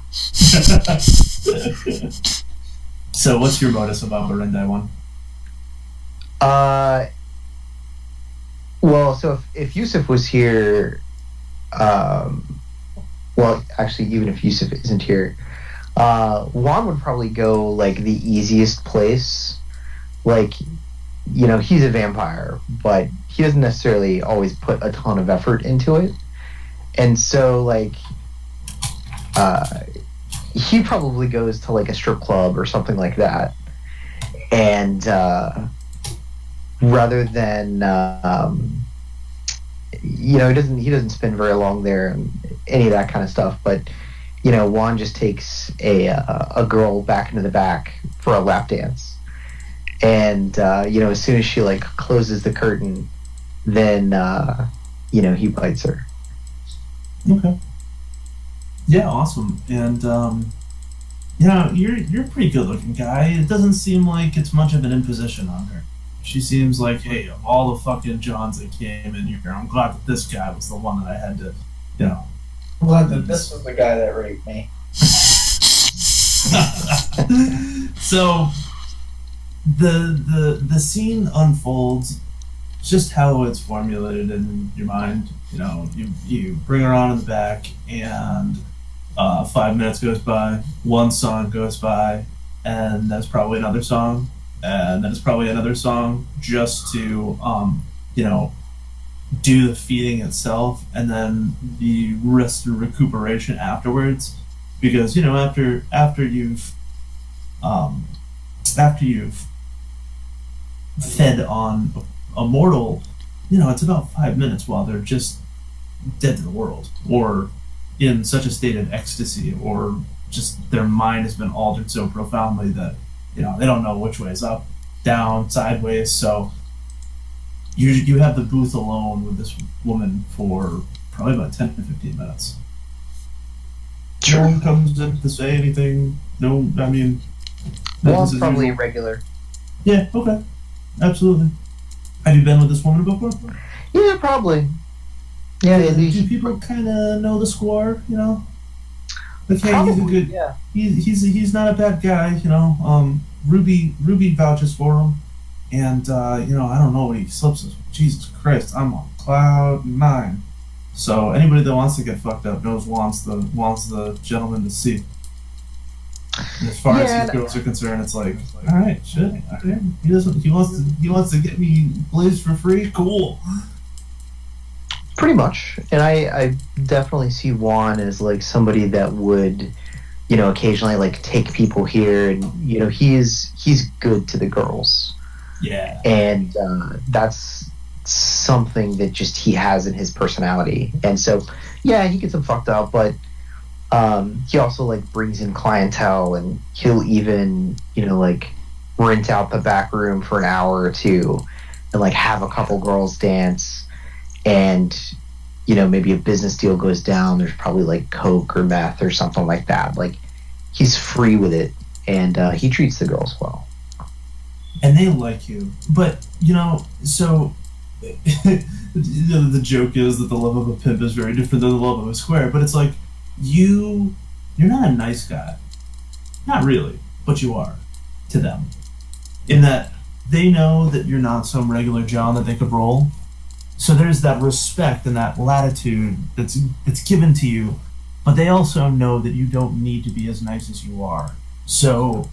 Speaker 1: So what's your modus about Berendai one?
Speaker 2: Well, so if Yusuf was here, well, actually, even if Yusuf isn't here, Juan would probably go like the easiest place. Like, he's a vampire, but he doesn't necessarily always put a ton of effort into it. And so, like, he probably goes to like a strip club or something like that. And rather than he doesn't spend very long there and any of that kind of stuff, but Juan just takes a girl back into the back for a lap dance, and as soon as she like closes the curtain, then he bites her.
Speaker 1: Okay. Yeah, awesome. And you're a pretty good looking guy. It doesn't seem like it's much of an imposition on her. She seems like, hey, of all the fucking Johns that came in here, I'm glad that this guy was the one that I had to,
Speaker 4: I'm glad that this was the guy that raped me.
Speaker 1: So the scene unfolds just how it's formulated in your mind. You bring her on in the back, and 5 minutes goes by, one song goes by, and that's probably another song, and then it's probably another song just to do the feeding itself, and then the rest and recuperation afterwards, because after you've fed on a mortal, you know, it's about 5 minutes while they're just dead to the world, or in such a state of ecstasy, or just their mind has been altered so profoundly that, you know, they don't know which way is up, down, sideways. So you have the booth alone with this woman for probably about 10 to 15 minutes. No one comes in to say anything. No, I mean,
Speaker 2: Juan's
Speaker 1: this is
Speaker 2: probably
Speaker 1: usual.
Speaker 2: regular.
Speaker 1: Yeah, okay. Absolutely. Have you been with this woman before?
Speaker 2: Yeah, probably. Yeah,
Speaker 1: Do people kind of know the score, you know? Like, hey, he's a
Speaker 2: probably,
Speaker 1: good...
Speaker 2: yeah.
Speaker 1: He's not a bad guy, you know. Ruby vouches for him. And, you know, I don't know what he slips with. Jesus Christ, I'm on cloud 9. So anybody that wants to get fucked up knows wants the gentleman to see. And as far as these girls are concerned, it's like, all right, shit. Okay. He wants to get me blazed for free. Cool.
Speaker 2: Pretty much. And I definitely see Juan as like somebody that would, you know, occasionally like take people here, and you know, he's good to the girls.
Speaker 1: Yeah.
Speaker 2: And that's something that just he has in his personality. And so yeah, he gets them fucked up, but he also like brings in clientele, and he'll even, you know, like rent out the back room for an hour or two and like have a couple girls dance. And, you know, maybe a business deal goes down, there's probably like coke or meth or something like that. Like, he's free with it, and he treats the girls well.
Speaker 1: And they like you. But, you know, so the joke is that the love of a pimp is very different than the love of a square, but it's like, you're not a nice guy. Not really, but you are to them. In that they know that you're not some regular John that they could roll. So there's that respect and that latitude that's given to you, but they also know that you don't need to be as nice as you are. So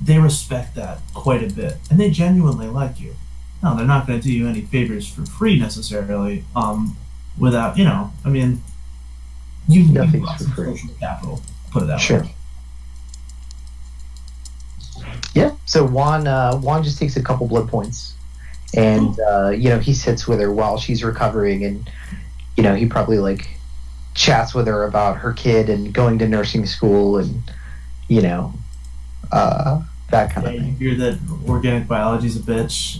Speaker 1: they respect that quite a bit, and they genuinely like you. No, they're not going to do you any favors for free necessarily. Without, you know, I mean, you
Speaker 2: Nothing's
Speaker 1: brought
Speaker 2: for
Speaker 1: some
Speaker 2: free.
Speaker 1: social capital. Put it that
Speaker 2: Sure.
Speaker 1: way.
Speaker 2: Yeah. So Juan just takes a couple blood points, and you know, he sits with her while she's recovering, and you know, he probably like chats with her about her kid and going to nursing school, and you know, that kind of
Speaker 1: You
Speaker 2: thing.
Speaker 1: hear that organic biology's a bitch.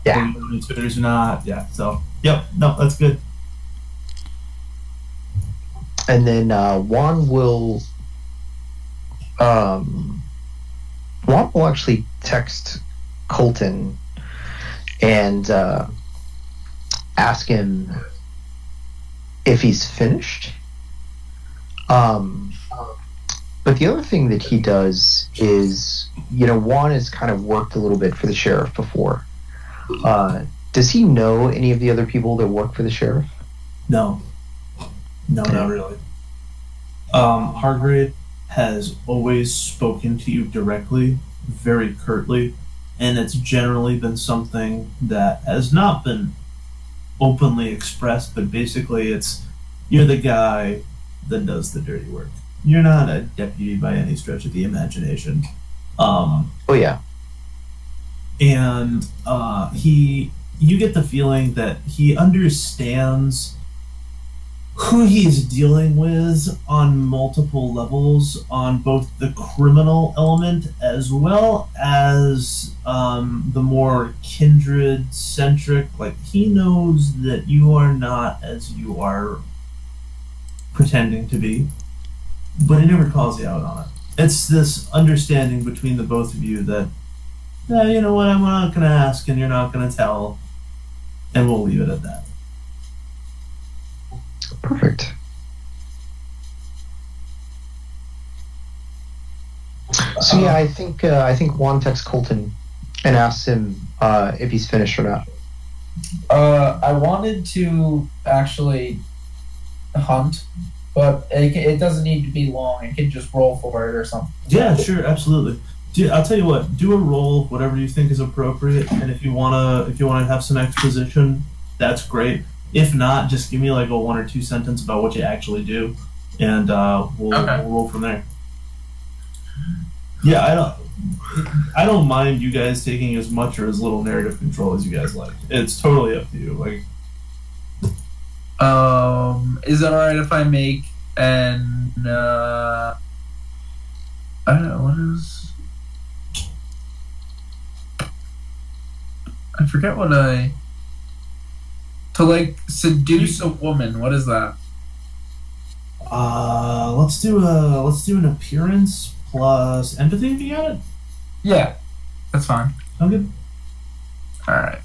Speaker 2: Yeah.
Speaker 1: Twitters are not. Yeah. So, yep. No, that's good.
Speaker 2: And then Juan will actually text Colton and ask him if he's finished. But the other thing that he does is, you know, Juan has kind of worked a little bit for the sheriff before. Does he know any of the other people that work for the sheriff?
Speaker 1: No, not really. Hargrave has always spoken to you directly, very curtly, and it's generally been something that has not been openly expressed, but basically it's, you're the guy that does the dirty work. You're not a deputy by any stretch of the imagination.
Speaker 2: Oh yeah.
Speaker 1: And you get the feeling that he understands who he's dealing with on multiple levels, on both the criminal element as well as the more kindred centric. Like, he knows that you are not as you are pretending to be, but he never calls you out on it. It's this understanding between the both of you that, yeah, you know what, I'm not going to ask and you're not going to tell, and we'll leave it at that.
Speaker 2: Perfect. So yeah, I think Juan texts Colton and asks him if he's finished or not.
Speaker 4: I wanted to actually hunt, but it doesn't need to be long. It can just roll for it or something.
Speaker 1: Yeah, sure, absolutely. I'll tell you what. Do a roll, whatever you think is appropriate, and if you wanna have some exposition, that's great. If not, just give me like a 1 or 2 sentence about what you actually do, and we'll roll from there. Yeah, I don't mind you guys taking as much or as little narrative control as you guys like. It's totally up to you. Like,
Speaker 4: is it alright if I make an I don't know what is I forget what to like seduce a woman, what is that?
Speaker 1: let's do an appearance plus empathy if you got it.
Speaker 4: Yeah, that's fine.
Speaker 1: Okay.
Speaker 4: Alright.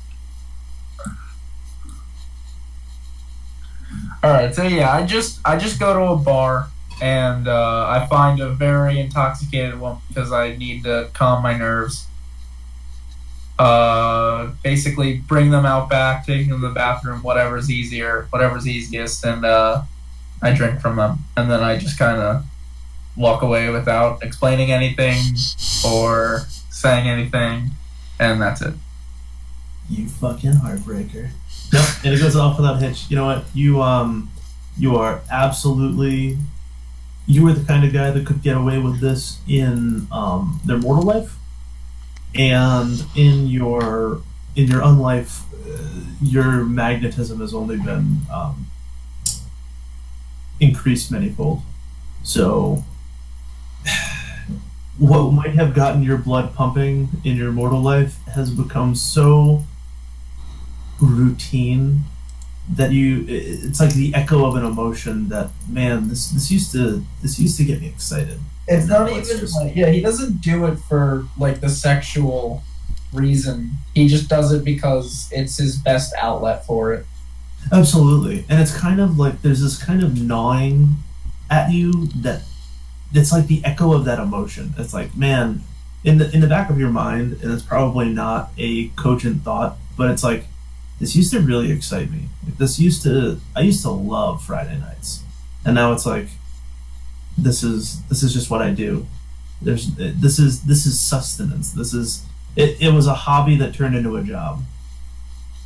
Speaker 4: Alright, so yeah, I just go to a bar and I find a very intoxicated woman because I need to calm my nerves. Basically bring them out back, take them to the bathroom, whatever's easiest, and I drink from them. And then I just kind of walk away without explaining anything or saying anything, and that's it.
Speaker 1: You fucking heartbreaker. Yep, and it goes off without a hitch. You know what? You are absolutely. You were the kind of guy that could get away with this in their mortal life, and in your unlife, your magnetism has only been increased manyfold. So, what might have gotten your blood pumping in your mortal life has become so routine that it's like the echo of an emotion that, man, this used to get me excited.
Speaker 4: It's not even
Speaker 1: just,
Speaker 4: like, he doesn't do it for like the sexual reason. He just does it because it's his best outlet for it.
Speaker 1: Absolutely. And it's kind of like there's this kind of gnawing at you that it's like the echo of that emotion. It's like, man, in the back of your mind, and it's probably not a cogent thought, but it's like, this used to really excite me. Like I used to love Friday nights. And now it's like, this is just what I do. This is sustenance. It was a hobby that turned into a job.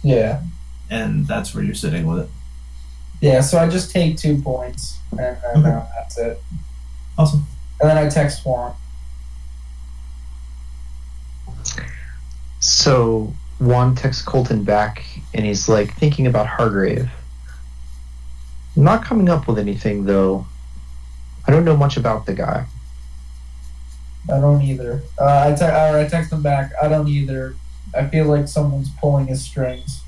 Speaker 4: Yeah.
Speaker 1: And that's where you're sitting with it.
Speaker 4: Yeah, so I just take 2 points, and then that's it.
Speaker 1: Awesome.
Speaker 4: And then I text Juan.
Speaker 2: So Juan texts Colton back, and he's like thinking about Hargrave. Not coming up with anything though. I don't know much about the guy.
Speaker 4: I don't either. I text him back. I don't either. I feel like someone's pulling his strings.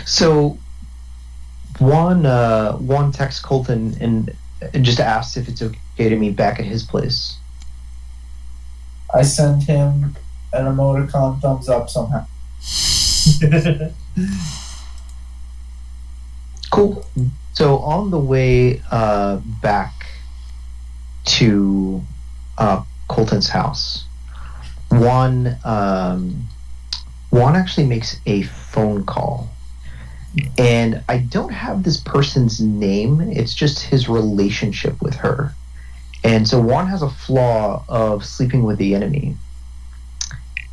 Speaker 2: So Juan texts Colton and just asks if it's okay to meet back at his place.
Speaker 4: I send him an emoticon thumbs up somehow.
Speaker 2: Cool. So on the way back to Colton's house, Juan actually makes a phone call. And I don't have this person's name, it's just his relationship with her. And so Juan has a flaw of sleeping with the enemy.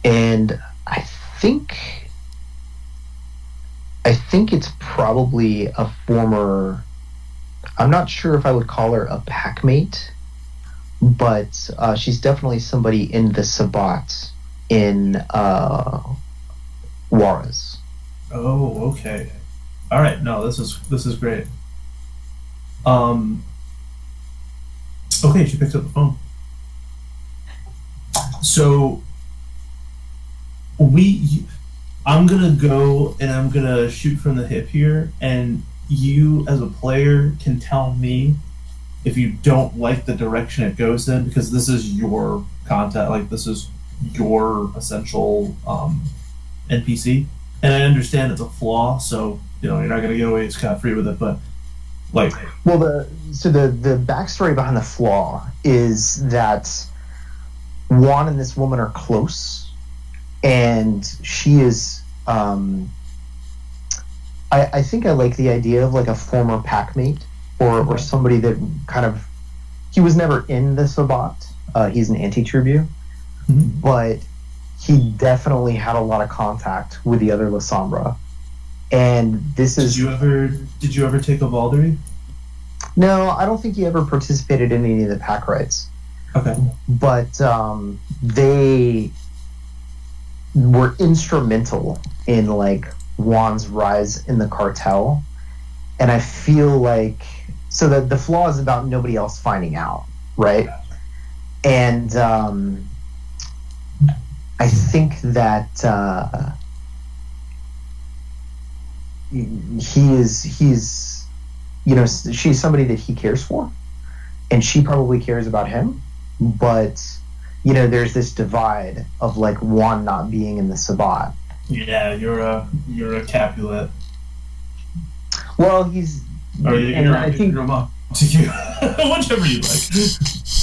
Speaker 2: And I think it's probably a former, I'm not sure if I would call her a packmate, but she's definitely somebody in the Sabbat in Juarez.
Speaker 1: Oh, okay. All right. No, this is great. Okay, she picked up the phone. So I'm gonna go and I'm gonna shoot from the hip here, and you as a player can tell me if you don't like the direction it goes in, because this is your content, like this is your essential NPC, and I understand it's a flaw, so you're not gonna get away scot-free with it, but like,
Speaker 2: well, the backstory behind the flaw is that Juan and this woman are close, and she is I think I like the idea of like a former packmate or somebody that kind of, he was never in the Sabbat, he's an anti-tribute, but he definitely had a lot of contact with the other La Sombra. And this is...
Speaker 1: Did you ever take a Valkyrie?
Speaker 2: No, I don't think he ever participated in any of the pack rights.
Speaker 1: Okay.
Speaker 2: But they were instrumental in like Juan's rise in the cartel, and I feel like so the flaw is about nobody else finding out, right? And I think that he's you know, she's somebody that he cares for, and she probably cares about him, but you know, there's this divide of like Juan not being in the Sabbat.
Speaker 1: Yeah, you're a Capulet.
Speaker 2: Well, he's
Speaker 1: Or
Speaker 2: and I think
Speaker 1: you're a Montague. Whichever you like.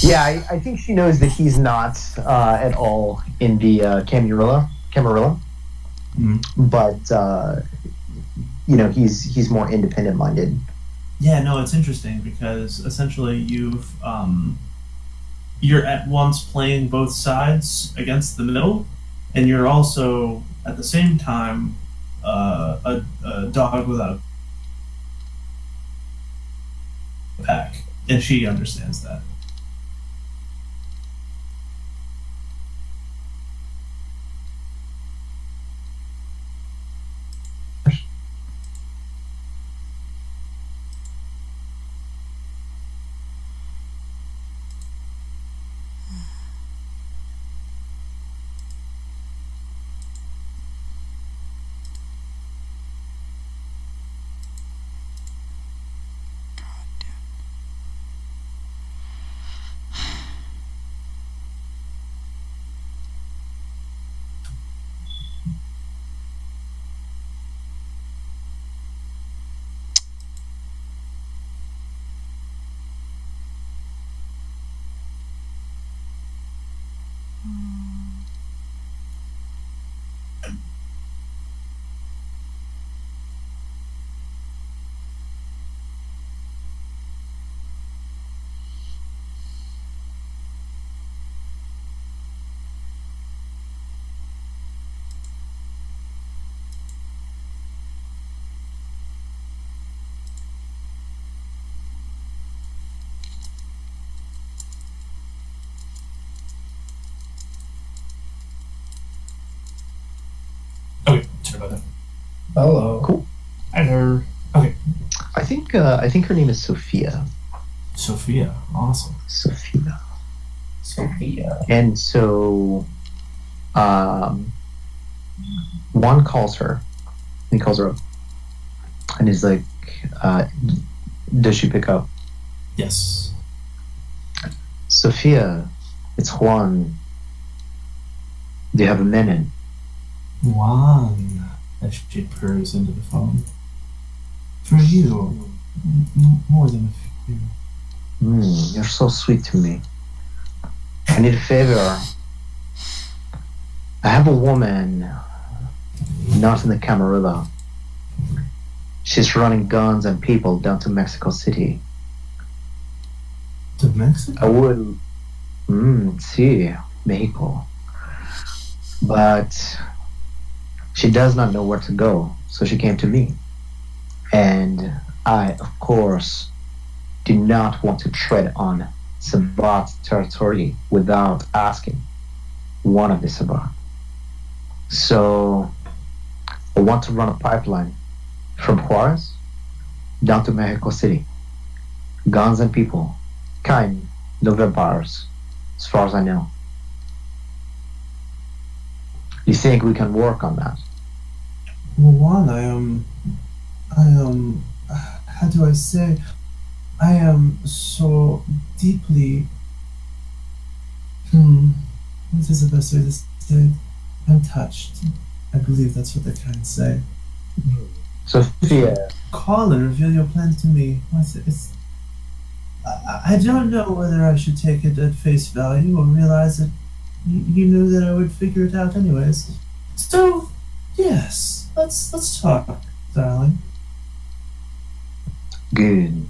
Speaker 2: yeah, I think she knows that he's not at all in the Camarilla, but you know, he's more independent minded.
Speaker 1: Yeah, no, it's interesting because essentially you're at once playing both sides against the middle, and you're also at the same time a dog without a pack, and she understands that. Okay, sorry about that.
Speaker 4: Hello.
Speaker 2: Cool.
Speaker 1: Hello. Okay,
Speaker 2: I think her name is Sophia.
Speaker 1: Sophia, awesome.
Speaker 2: Sophia.
Speaker 4: Sophia.
Speaker 2: And so, Juan calls her. He calls her up, and he's like, "Does she pick up?"
Speaker 1: Yes.
Speaker 2: Sophia, it's Juan. Do you have a minute?
Speaker 1: Juan, as she purrs into the phone. For you, more than a few.
Speaker 2: You're so sweet to me. I need a favor. I have a woman, not in the Camarilla. She's running guns and people down to Mexico City.
Speaker 1: To Mexico?
Speaker 2: I would. Sí, Mexico. But she does not know where to go, so she came to me. And I, of course, do not want to tread on Sabbat territory without asking one of the Sabbat. So I want to run a pipeline from Juarez down to Mexico City. Guns and people. Kind, no vampires, as far as I know. You think we can work on that?
Speaker 1: Well, Juan, how do I say? I am so deeply. What is the best way to say it? I'm touched. I believe that's what they kind of say.
Speaker 2: Sophia,
Speaker 1: Call and reveal your plan to me. I don't know whether I should take it at face value or realize that you knew that I would figure it out anyways. So, yes, let's talk, darling.
Speaker 2: good.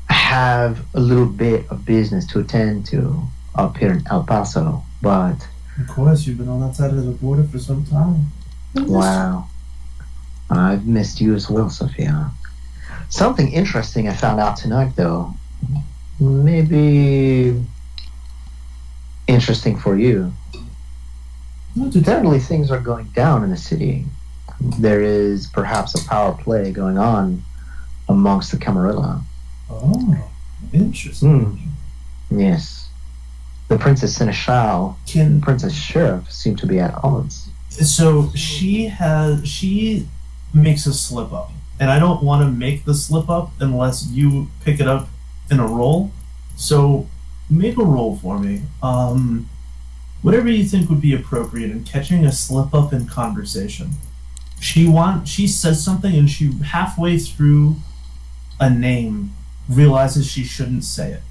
Speaker 2: I have a little bit of business to attend to up here in El Paso, but
Speaker 1: Of course, you've been on that side of the border for some time.
Speaker 2: wow, I've missed you as well, Sophia. Something interesting I found out tonight, though. Maybe interesting for you. Apparently, things are going down in the city. There is perhaps a power play going on amongst the Camarilla.
Speaker 1: Oh, interesting.
Speaker 2: Yes. The Princess Seneschal and Princess Sheriff seem to be at odds.
Speaker 1: So she makes a slip up, and I don't want to make the slip up unless you pick it up in a roll. So make a roll for me. Whatever you think would be appropriate in catching a slip up in conversation. She says something, and she halfway through a name realizes she shouldn't say it.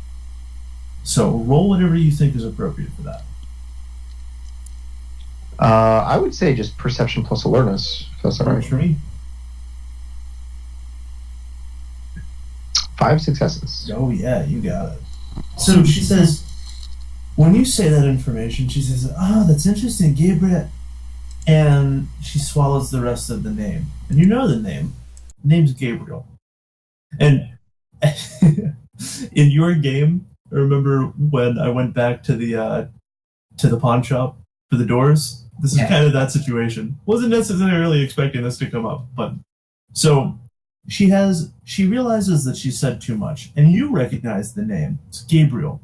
Speaker 1: So roll whatever you think is appropriate for that.
Speaker 2: I would say just perception plus awareness, if that's all right.
Speaker 1: For me.
Speaker 2: 5 successes.
Speaker 1: Oh yeah, you got it. So she says, when you say that information, she says, "Oh, that's interesting, Gabriel." And she swallows the rest of the name. And you know the name. The name's Gabriel. And in your game, I remember when I went back to the pawn shop for the doors. This is kind of that situation. Wasn't necessarily expecting this to come up, but so she realizes that she said too much, and you recognize the name. It's Gabriel.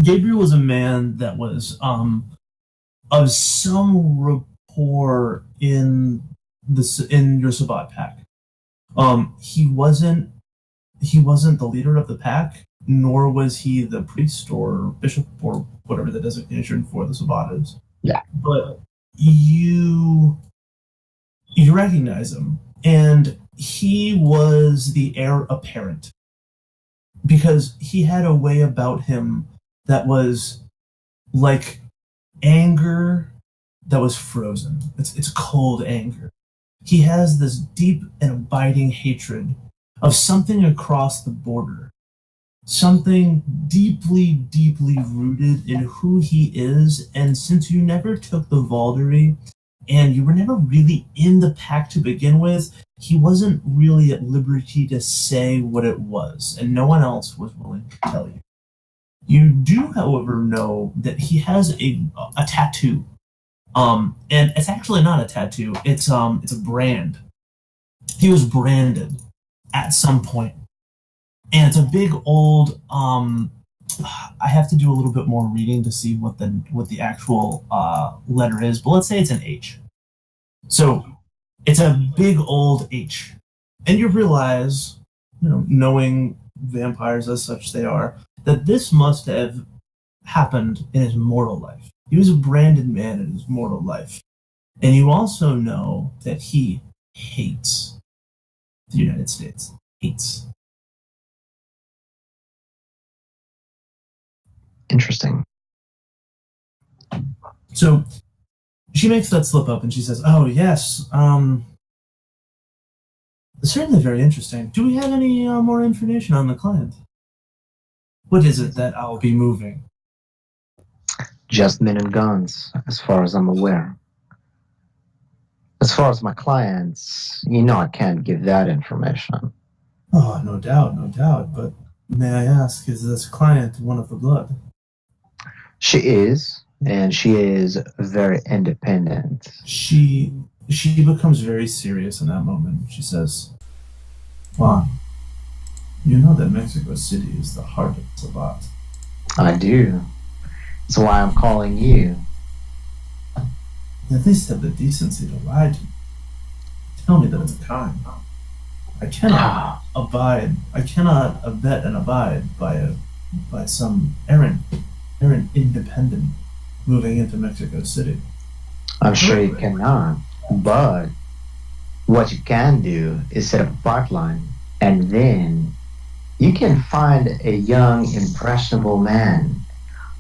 Speaker 1: Gabriel was a man that was of some rapport in your Sabbat pack. He wasn't the leader of the pack, nor was he the priest or bishop or whatever the designation for the Sabbat is.
Speaker 2: Yeah.
Speaker 1: But you recognize him, and he was the heir apparent because he had a way about him that was like anger that was frozen. It's cold anger. He has this deep and abiding hatred of something across the border. Something deeply, deeply rooted in who he is, and since you never took the Valdery, and you were never really in the pack to begin with, he wasn't really at liberty to say what it was, and no one else was willing to tell you. You do, however, know that he has a tattoo. And it's actually not a tattoo, it's a brand. He was branded at some point. And it's a big old. I have to do a little bit more reading to see what the actual letter is, but let's say it's an H. So it's a big old H, and you realize, knowing vampires as such they are, that this must have happened in his mortal life. He was a branded man in his mortal life, and you also know that he hates the United States. Hates.
Speaker 2: Interesting.
Speaker 1: So she makes that slip up and she says, "Oh, yes. Certainly very interesting. Do we have any more information on the client? What is it that I'll be moving?"
Speaker 2: Just men and guns, as far as I'm aware. As far as my clients, I can't give that information.
Speaker 1: Oh, no doubt. But may I ask, is this client one of the blood?
Speaker 2: She is, and she is very independent.
Speaker 1: She becomes very serious in that moment. She says, "Juan, you know that Mexico City is the heart of Sabbat."
Speaker 2: I do. That's why I'm calling you.
Speaker 1: At least have the decency to lie to me. Tell me that it's kind. I cannot abet and abide by some errant independent moving into Mexico City.
Speaker 2: I'm sure you cannot, but what you can do is set up a pipeline, and then you can find a young, impressionable man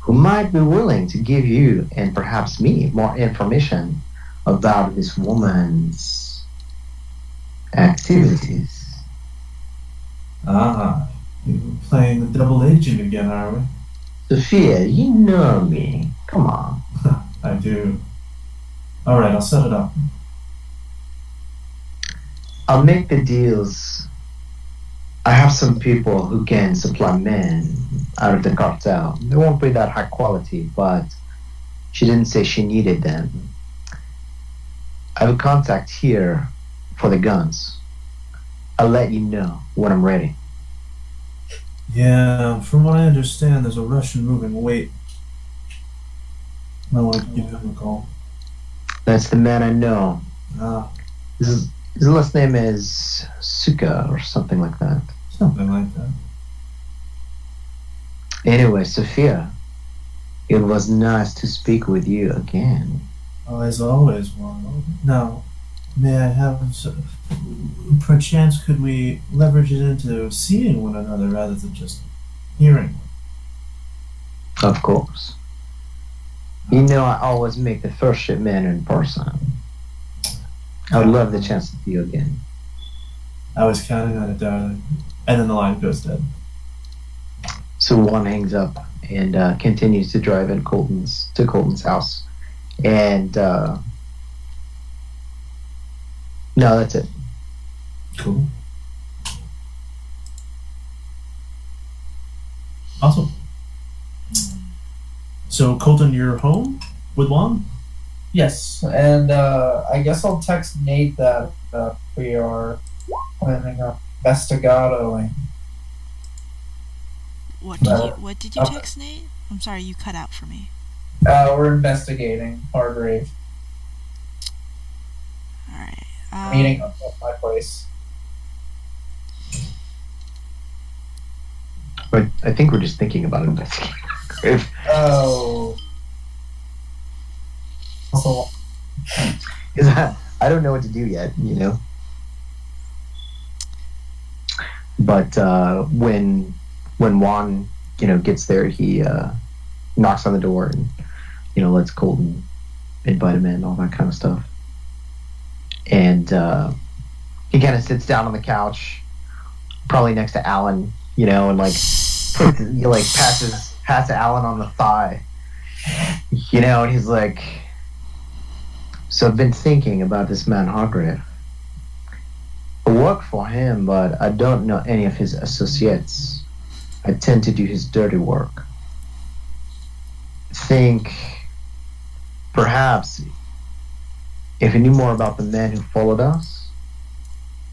Speaker 2: who might be willing to give you and perhaps me more information about this woman's activities.
Speaker 1: Ah, you're playing the double agent again, are we?
Speaker 2: Sophia, you know me. Come on.
Speaker 1: I do. Alright, I'll set it up.
Speaker 2: I'll make the deals I have some people who can supply men out of the cartel. They won't be that high quality, but she didn't say she needed them. I have a contact here for the guns. I'll let you know when I'm ready.
Speaker 1: Yeah, from what I understand, there's a Russian moving weight. I want to give him a call.
Speaker 2: That's the man I know.
Speaker 1: Ah,
Speaker 2: His last name is Suka or something like that.
Speaker 1: something like that.
Speaker 2: Anyway, Sophia, it was nice to speak with you again.
Speaker 1: Oh, as always, Juan. Now, may I have perchance could we leverage it into seeing one another rather than just hearing?
Speaker 2: Of course. You know I always make the first shipment in person. I would love the chance to see you again.
Speaker 1: I was counting on it, darling. And then the line goes dead.
Speaker 2: So one hangs up and continues to drive in Colton's house. And no, that's it.
Speaker 1: Cool. Awesome. So, Colton, you're home with Juan?
Speaker 4: Yes, and I guess I'll text Nate that we are planning on investigadoing.
Speaker 5: What did you text Nate? I'm sorry, you cut out for me.
Speaker 4: We're investigating Hargrave.
Speaker 5: Alright.
Speaker 4: Meeting up at my place.
Speaker 2: But I think we're just thinking about investigating. If
Speaker 4: Oh. Also,
Speaker 2: I don't know what to do yet, you know. But when Juan, gets there, he knocks on the door and lets Colton invite him in, all that kind of stuff. And he kind of sits down on the couch, probably next to Alan, and passes Alan on the thigh, and he's like, "So I've been thinking about this man Hargrave. I work for him, but I don't know any of his associates. I tend to do his dirty work. Think perhaps if he knew more about the men who followed us,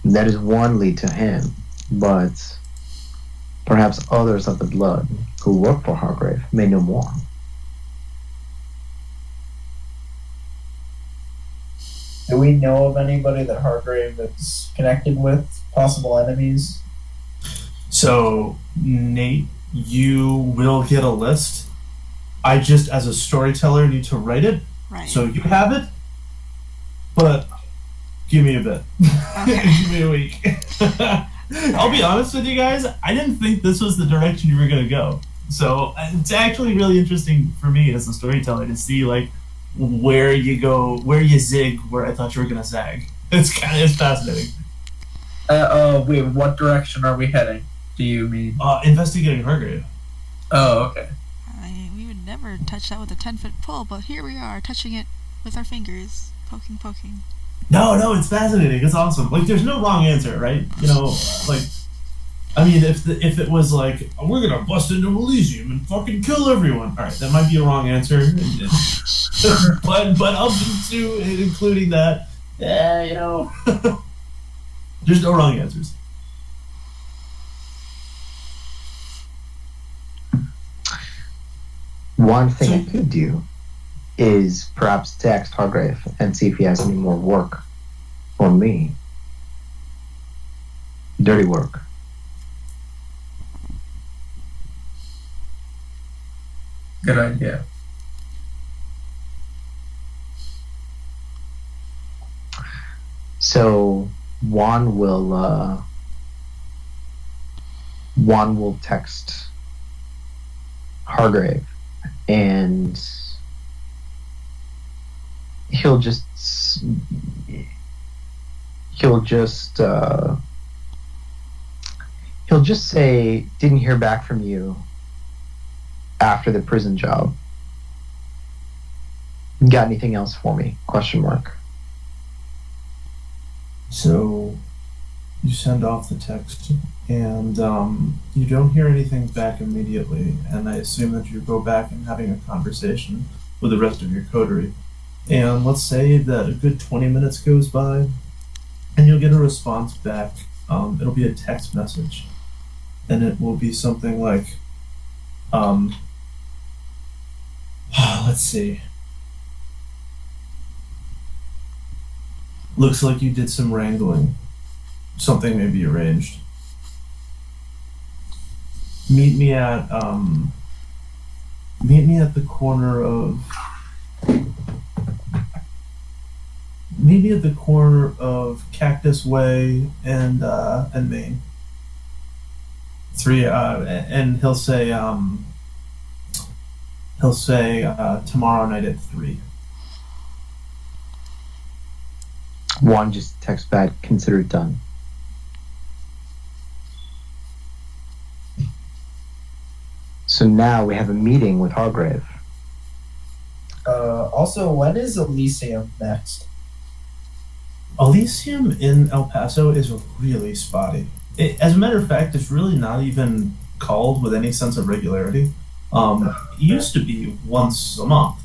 Speaker 2: that is one lead to him, but perhaps others of the blood who work for Hargrave may know more."
Speaker 4: do we know of anybody that Hargrave is connected with? Possible enemies?
Speaker 1: So, Nate, you will get a list. I just, as a storyteller, need to write it.
Speaker 5: Right.
Speaker 1: So you have it, but give me a bit.
Speaker 5: Okay.
Speaker 1: Give me a week. I'll be honest with you guys, I didn't think this was the direction you were going to go. So it's actually really interesting for me as a storyteller to see where you go, where you zig, where I thought you were going to zag. It's fascinating.
Speaker 4: Wait, what direction are we heading? Do you mean?
Speaker 1: Investigating Hargrave.
Speaker 4: Oh, okay.
Speaker 5: We would never touch that with a 10-foot pole, but here we are, touching it with our fingers. Poking.
Speaker 1: No, it's fascinating. It's awesome. There's no wrong answer, right? I mean, if it was we're gonna bust into Elysium and fucking kill everyone, all right, that might be a wrong answer. but up to and including that, there's no wrong answers.
Speaker 2: One thing I could do is perhaps text Hargrave and see if he has any more work for me. Dirty work.
Speaker 4: Good idea.
Speaker 2: So Juan will text Hargrave, and he'll just say, "Didn't hear back from you after the prison job. Got anything else for me?" ?
Speaker 1: So you send off the text, and you don't hear anything back immediately. And I assume that you go back and having a conversation with the rest of your coterie. And let's say that a good 20 minutes goes by, and you'll get a response back. It'll be a text message, and it will be something like, let's see. Looks like you did some wrangling. Something may be arranged. Meet me at the corner of Cactus Way and Main. And he'll say tomorrow night at 3.
Speaker 2: Juan just texts back, consider it done. So now we have a meeting with Hargrave.
Speaker 4: Also, when is Elysium next?
Speaker 1: Elysium in El Paso is really spotty. As a matter of fact, it's really not even called with any sense of regularity. It used to be once a month,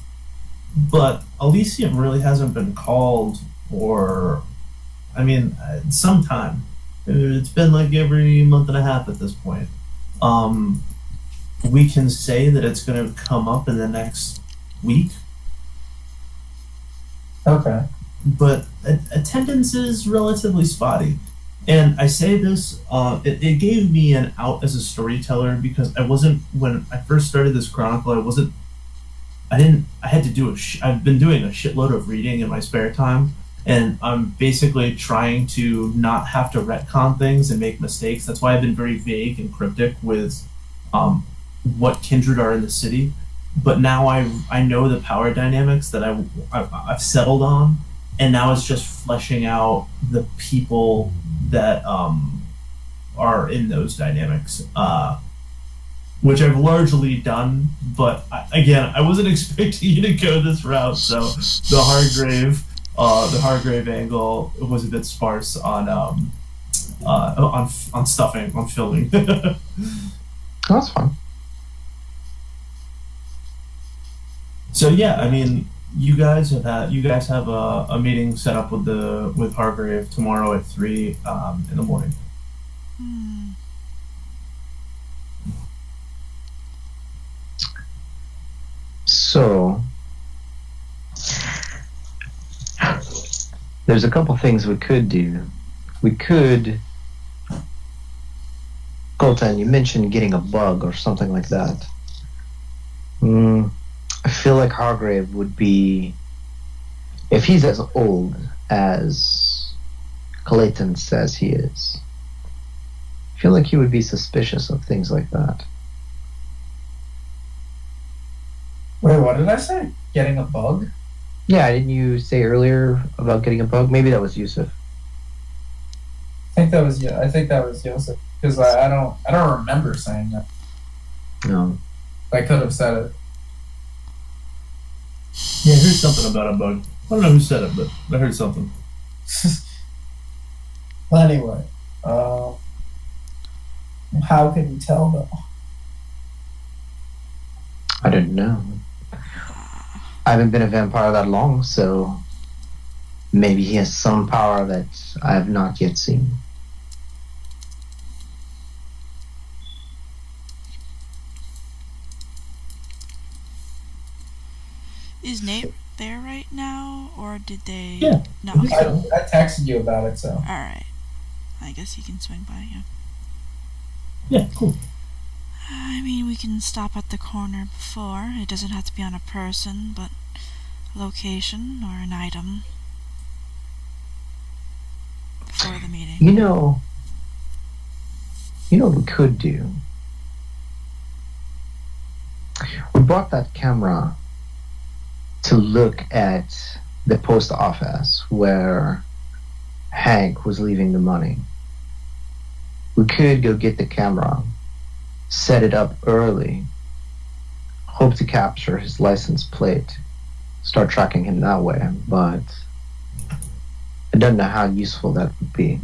Speaker 1: but Elysium really hasn't been called for, some time. It's been like every month and a half at this point. We can say that it's going to come up in the next week.
Speaker 4: Okay.
Speaker 1: But attendance is relatively spotty. And I say this, it gave me an out as a storyteller because when I first started this chronicle, I've been doing a shitload of reading in my spare time, and I'm basically trying to not have to retcon things and make mistakes. That's why I've been very vague and cryptic with what kindred are in the city. But now I know the power dynamics that I've settled on, and now it's just fleshing out the people that are in those dynamics, which I've largely done. But I wasn't expecting you to go this route, so the Hargrave angle was a bit sparse on stuffing, on filling.
Speaker 2: That's fine.
Speaker 1: So yeah, you guys have a meeting set up with Hargrave tomorrow at 3 in the morning.
Speaker 2: So there's a couple things we could do. We could, Colton, you mentioned getting a bug or something like that. I feel like Hargrave would be, if he's as old as Clayton says he is, I feel like he would be suspicious of things like that.
Speaker 4: Wait, what did I say? Getting a bug?
Speaker 2: Yeah, didn't you say earlier about getting a bug? Maybe that was Yusuf.
Speaker 4: I think that was Joseph, because I don't remember saying that.
Speaker 2: No.
Speaker 4: I could have said it.
Speaker 1: Yeah, I heard something about a bug. I don't know who said it, but I heard something.
Speaker 4: Well, anyway, how can you tell though?
Speaker 2: I don't know. I haven't been a vampire that long, so maybe he has some power that I have not yet seen.
Speaker 5: Is Nate there right now, or did they?
Speaker 1: Yeah.
Speaker 5: No.
Speaker 4: I texted you about it, so.
Speaker 5: All right. I guess he can swing by. Yeah.
Speaker 1: Yeah, cool.
Speaker 5: We can stop at the corner before. It doesn't have to be on a person, but a location or an item before the meeting.
Speaker 2: You know what we could do? We bought that camera to look at the post office where Hank was leaving the money. We could go get the camera, set it up early, hope to capture his license plate, start tracking him that way, but I don't know how useful that would be.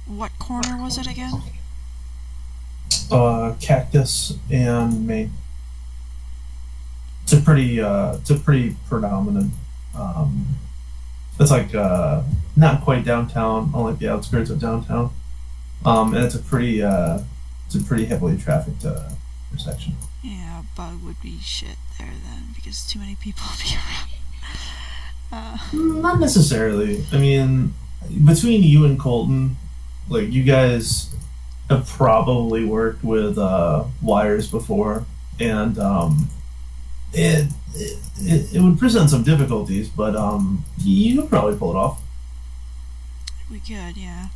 Speaker 5: What corner was it again?
Speaker 1: Cactus and Main. It's a pretty predominant. It's like not quite downtown, on like the outskirts of downtown. And it's a pretty heavily trafficked intersection.
Speaker 5: Yeah, a bug would be shit there then, because too many people would be around.
Speaker 1: Not necessarily. I mean, between you and Colton, like you guys have probably worked with wires before, and it would present some difficulties, but you could probably pull it off.
Speaker 5: We could, yeah.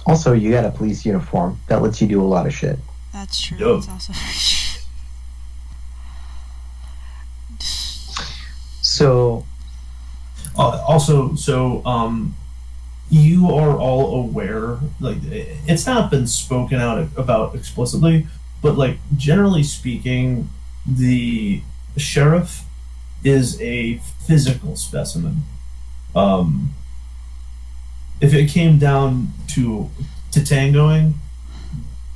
Speaker 2: Also, you got a police uniform that lets you do a lot of shit.
Speaker 5: That's true.
Speaker 1: Yo.
Speaker 5: That's also
Speaker 2: So,
Speaker 1: you are all aware, like it's not been spoken out about explicitly, but like generally speaking, the sheriff is a physical specimen. If it came down to tangoing,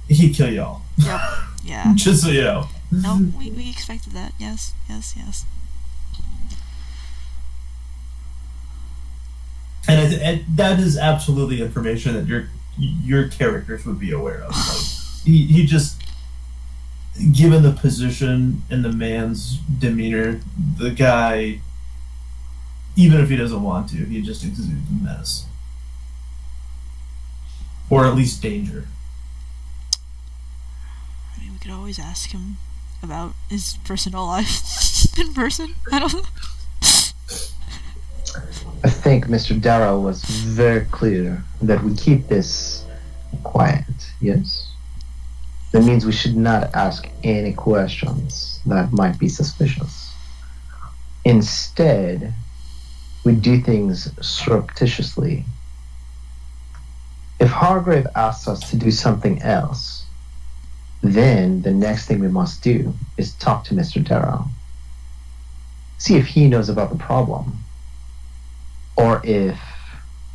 Speaker 1: he'd kill y'all.
Speaker 5: Yep. Yeah.
Speaker 1: Just so you know.
Speaker 5: No, we expected that. Yes.
Speaker 1: And that is absolutely information that your characters would be aware of. Like, he just, given the position and the man's demeanor, the guy, even if he doesn't want to, he just exudes menace. Or at least danger.
Speaker 5: I mean, we could always ask him about his personal life in person. I don't know.
Speaker 2: I think Mr. Darrow was very clear that we keep this quiet, yes? That means we should not ask any questions that might be suspicious. Instead, we do things surreptitiously. If Hargrave asks us to do something else, then the next thing we must do is talk to Mr. Darrow. See if he knows about the problem, or if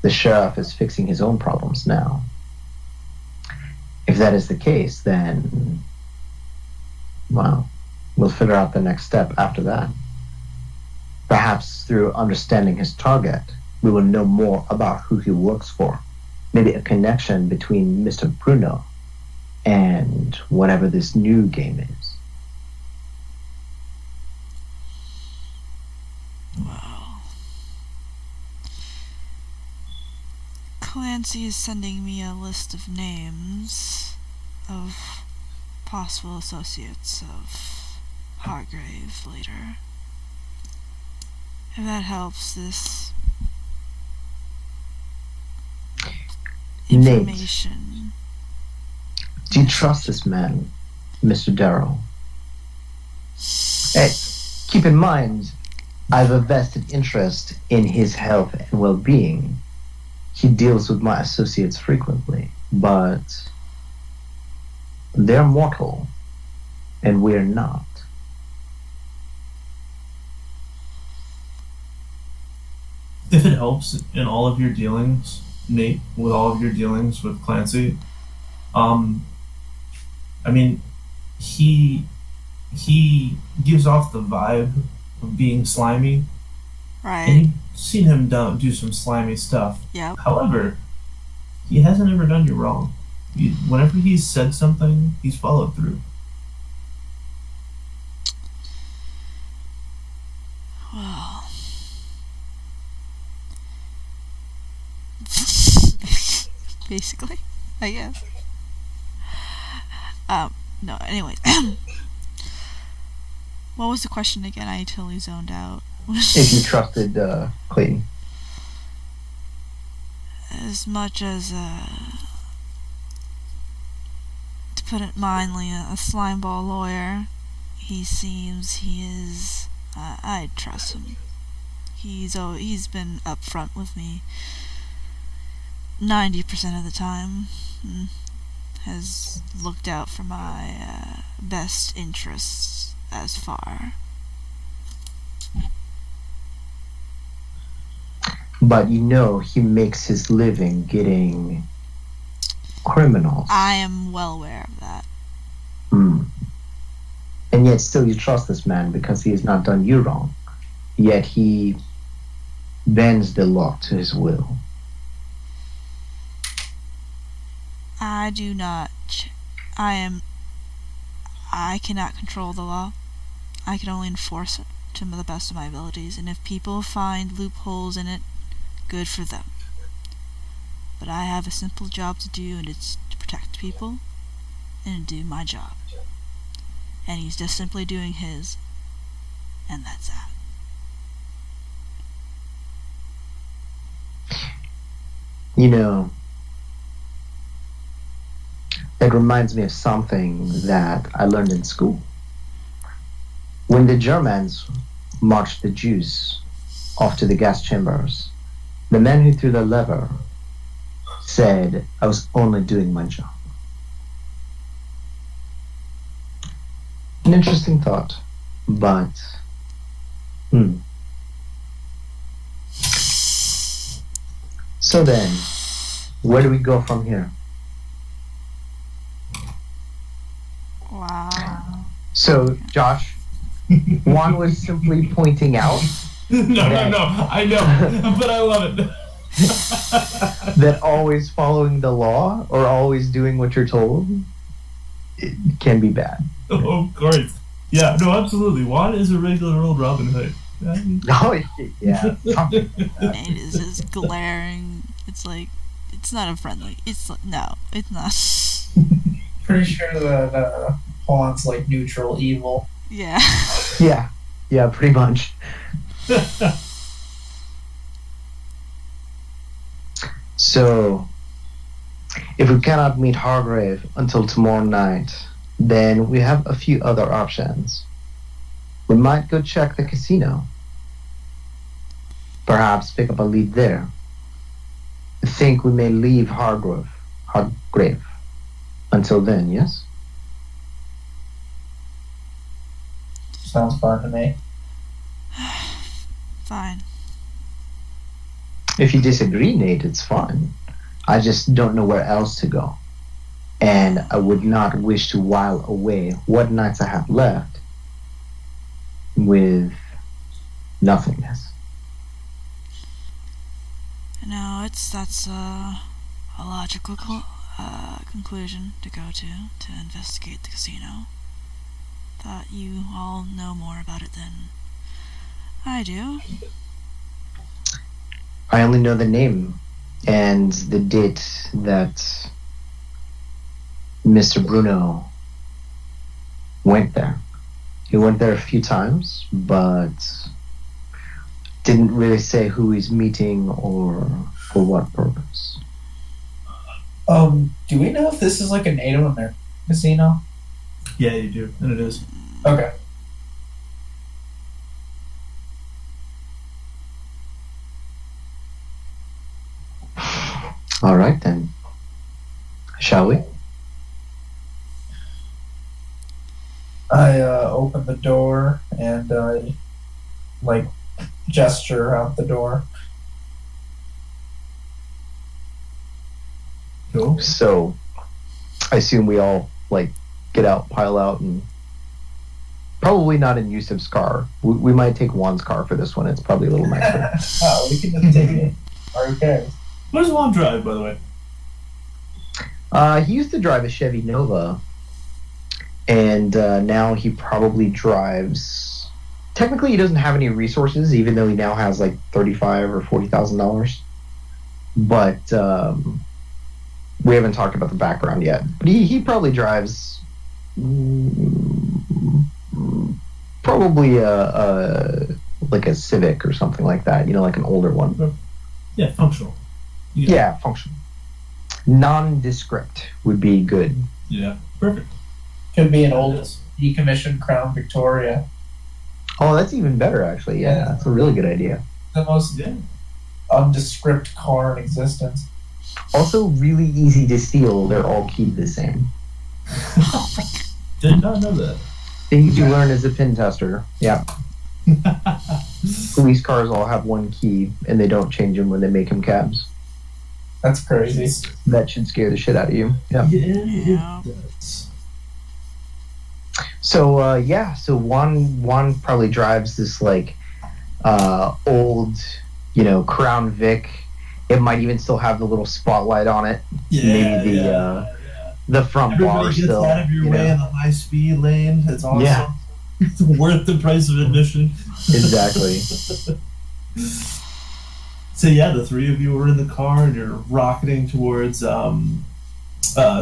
Speaker 2: the sheriff is fixing his own problems now. If that is the case, then, well, we'll figure out the next step after that. Perhaps through understanding his target, we will know more about who he works for. Maybe a connection between Mr. Bruno and whatever this new game is.
Speaker 5: Well, Clancy is sending me a list of names of possible associates of Hargrave later. If that helps, this
Speaker 2: Nate.
Speaker 5: information.
Speaker 2: Do you trust this man, Mr. Darrow? Hey, keep in mind, I have a vested interest in his health and well-being. He deals with my associates frequently, but they're mortal, and we're not.
Speaker 1: If it helps in all of your dealings, Nate, with all of your dealings with Clancy, I mean, he gives off the vibe of being slimy,
Speaker 5: Right.
Speaker 1: and you've seen him do some slimy stuff.
Speaker 5: Yep.
Speaker 1: However, he hasn't ever done you wrong. Whenever he's said something, he's followed through.
Speaker 5: Well. Basically, I guess. No, anyways. What was the question again? I totally zoned out.
Speaker 2: If you trusted Clayton.
Speaker 5: As much as, to put it mildly, a slimeball lawyer, he seems he is. I trust him. He's been upfront with me 90% of the time. Has looked out for my best interests as far.
Speaker 2: But you know he makes his living getting criminals.
Speaker 5: I am well aware of that.
Speaker 2: And yet still you trust this man because he has not done you wrong. Yet he bends the law to his will.
Speaker 5: I do not. I cannot control the law. I can only enforce it to the best of my abilities, and if people find loopholes in it, good for them. But I have a simple job to do, and it's to protect people and do my job. And he's just simply doing his, and that's that.
Speaker 2: You know, it reminds me of something that I learned in school. When the Germans marched the Jews off to the gas chambers, the man who threw the lever said, I was only doing my job. An interesting thought, but So then, where do we go from here?
Speaker 5: Wow.
Speaker 2: So, Josh, Juan was simply pointing out
Speaker 1: No, I know, but I love it.
Speaker 2: that always following the law or always doing what you're told, it can be bad.
Speaker 1: Oh, of course. Yeah, no, absolutely. Juan is a regular old Robin Hood.
Speaker 2: Oh, yeah. Something.
Speaker 5: And it is just glaring. It's like, it's not a friendly. It's like, no, it's not.
Speaker 4: Pretty sure that Juan's like neutral evil.
Speaker 5: Yeah.
Speaker 2: Yeah, pretty much. So, if we cannot meet Hargrave until tomorrow night, then we have a few other options. We might go check the casino. Perhaps pick up a lead there. I think we may leave Hargrave until then, yes?
Speaker 4: Sounds fun to me.
Speaker 5: Fine.
Speaker 2: If you disagree, Nate, it's fine. I just don't know where else to go. And I would not wish to while away what nights I have left with nothingness.
Speaker 5: No, that's a logical conclusion to go to investigate the casino. Thought you all know more about it than I do.
Speaker 2: I only know the name and the date that Mr. Bruno went there. He went there a few times, but didn't really say who he's meeting or for what purpose.
Speaker 4: Do we know if this is like a Native American casino?
Speaker 1: Yeah, you do, and it is.
Speaker 4: Okay.
Speaker 2: All right, then. Shall we?
Speaker 4: I open the door and I like gesture out the door.
Speaker 1: Cool.
Speaker 2: So, I assume we all like get out, pile out, and probably not in Yusuf's car. We might take Juan's car for this one. It's probably a little nicer.
Speaker 4: Oh, we can just take it. Okay.
Speaker 1: What does Juan drive, by the way?
Speaker 2: He used to drive a Chevy Nova, and now he probably drives. Technically, he doesn't have any resources, even though he now has like $35,000 or $40,000. But we haven't talked about the background yet. But he probably drives probably like a Civic or something like that. You know, like an older one.
Speaker 1: Yeah, functional.
Speaker 2: Yeah, functional. Nondescript would be good.
Speaker 1: Yeah, perfect.
Speaker 4: Could be an old decommissioned Crown Victoria.
Speaker 2: Oh, that's even better, actually. Yeah, that's a really good idea.
Speaker 4: The most undescript car in existence.
Speaker 2: Also, really easy to steal. They're all keyed the same.
Speaker 1: Did not know that.
Speaker 2: Things you learn as a pin tester. Yeah. Police cars all have one key, and they don't change them when they make them cabs.
Speaker 4: That's crazy.
Speaker 2: That should scare the shit out of you. Yeah.
Speaker 5: Yeah.
Speaker 1: It does.
Speaker 2: So so Juan probably drives this like old, Crown Vic. It might even still have the little spotlight on it. Maybe the front bar
Speaker 1: Everybody gets
Speaker 2: still.
Speaker 1: out of your way in the high speed lane. It's awesome.
Speaker 2: Yeah.
Speaker 1: It's worth the price of admission.
Speaker 2: Exactly.
Speaker 1: So yeah, the three of you are in the car and you're rocketing towards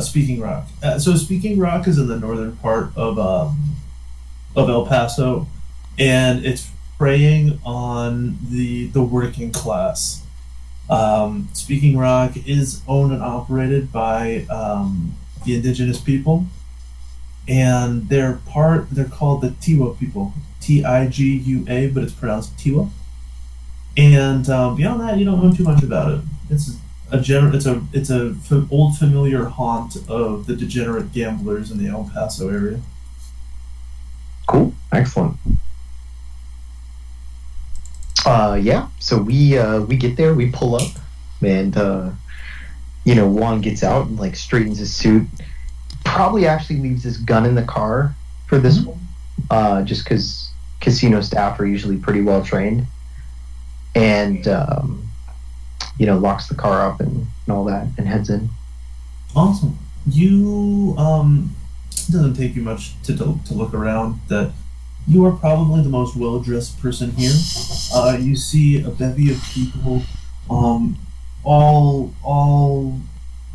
Speaker 1: Speaking Rock. So Speaking Rock is in the northern part of El Paso, and it's preying on the working class. Speaking Rock is owned and operated by the indigenous people, and they're called the Tiwa people, Tigua, but it's pronounced Tiwa. And beyond that, you don't know too much about it. It's a old familiar haunt of the degenerate gamblers in the El Paso area.
Speaker 2: Cool. Excellent. So we get there, we pull up, and Juan gets out and like straightens his suit. Probably actually leaves his gun in the car for this one, just because casino staff are usually pretty well trained, and locks the car up and all that, and heads in.
Speaker 1: Awesome. You it doesn't take you much to look around. That you are probably the most well-dressed person here. You see a bevy of people, all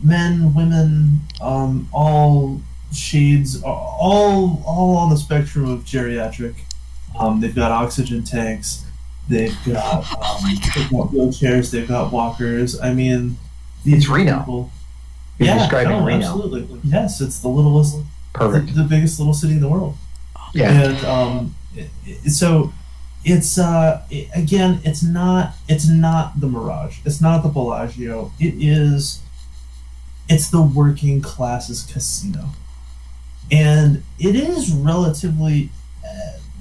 Speaker 1: men, women, all shades, all on the spectrum of geriatric. They've got oxygen tanks. They've got wheelchairs. They've got walkers. I mean, these
Speaker 2: It's Reno.
Speaker 1: people.
Speaker 2: You're describing Reno.
Speaker 1: Absolutely. Yes, it's the littlest,
Speaker 2: Perfect.
Speaker 1: the biggest little city in the world.
Speaker 2: Yeah.
Speaker 1: And so it's again, it's not the Mirage. It's not the Bellagio. It's the working classes casino, and it is relatively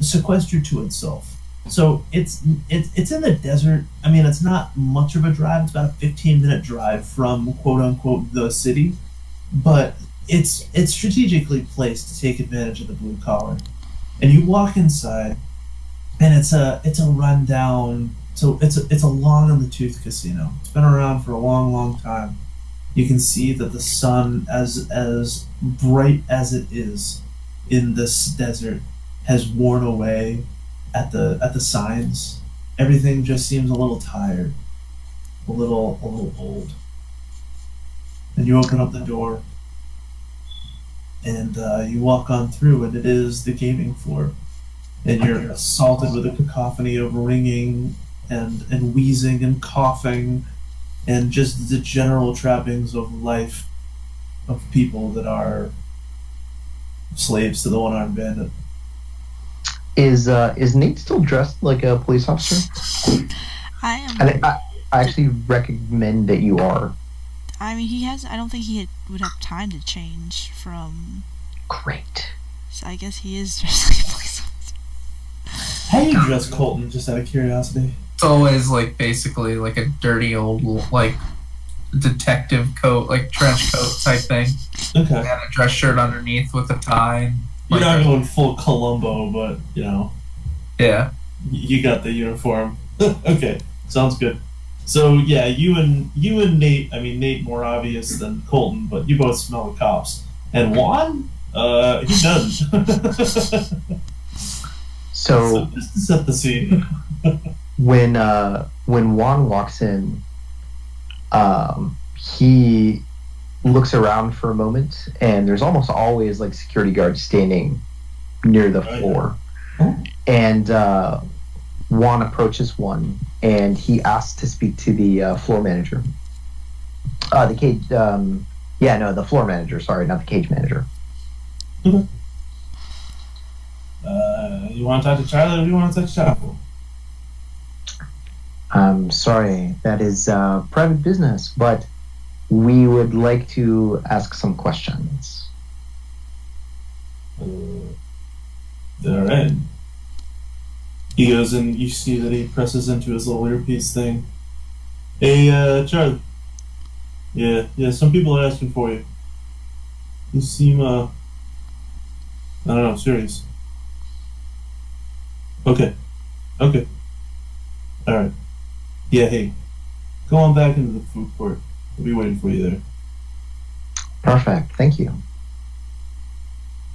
Speaker 1: sequestered to itself. So it's in the desert. I mean, it's not much of a drive. It's about a 15-minute drive from quote unquote the city, but it's strategically placed to take advantage of the blue collar. And you walk inside, and it's a rundown. So it's a long in the tooth casino. It's been around for a long time. You can see that the sun, as bright as it is in this desert, has worn away at the signs. Everything just seems a little tired, a little old. And you open up the door, and you walk on through, and it is the gaming floor. And you're assaulted with a cacophony of ringing and wheezing and coughing, and just the general trappings of life of people that are slaves to the one-armed bandit.
Speaker 2: Is Nate still dressed like a police officer?
Speaker 5: I am.
Speaker 2: And I actually recommend that you are.
Speaker 5: I mean, I don't think he would have time to change from.
Speaker 2: Great.
Speaker 5: So I guess he is dressed like a police officer.
Speaker 1: How do you dress Colton, just out of curiosity?
Speaker 4: It's always like basically like a dirty old like detective coat, like trench coat type thing,
Speaker 1: Okay.
Speaker 4: and a dress shirt underneath with a tie. And,
Speaker 1: You're
Speaker 4: like,
Speaker 1: not going full Columbo, but,
Speaker 4: yeah.
Speaker 1: you got the uniform. Okay, sounds good. So, yeah, you and Nate, I mean, Nate more obvious than Colton, but you both smell the cops. And Juan? He doesn't.
Speaker 2: So
Speaker 1: just to set the scene.
Speaker 2: when Juan walks in, he looks around for a moment, and there's almost always like security guards standing near the floor.
Speaker 1: Oh.
Speaker 2: And Juan approaches one, and he asks to speak to the floor manager. The cage. The floor manager. Sorry, not the cage manager.
Speaker 1: Okay. You want to talk to Charlie, or do you want to talk to Charlie?
Speaker 2: I'm sorry, that is private business, but we would like to ask some questions.
Speaker 1: All right. He goes and you see that he presses into his little earpiece thing. Hey, Charlie. Yeah, some people are asking for you. You seem, I don't know, serious. Okay. Alright. Yeah, hey. Go on back into the food court. We'll be waiting for you there.
Speaker 2: Perfect. Thank you.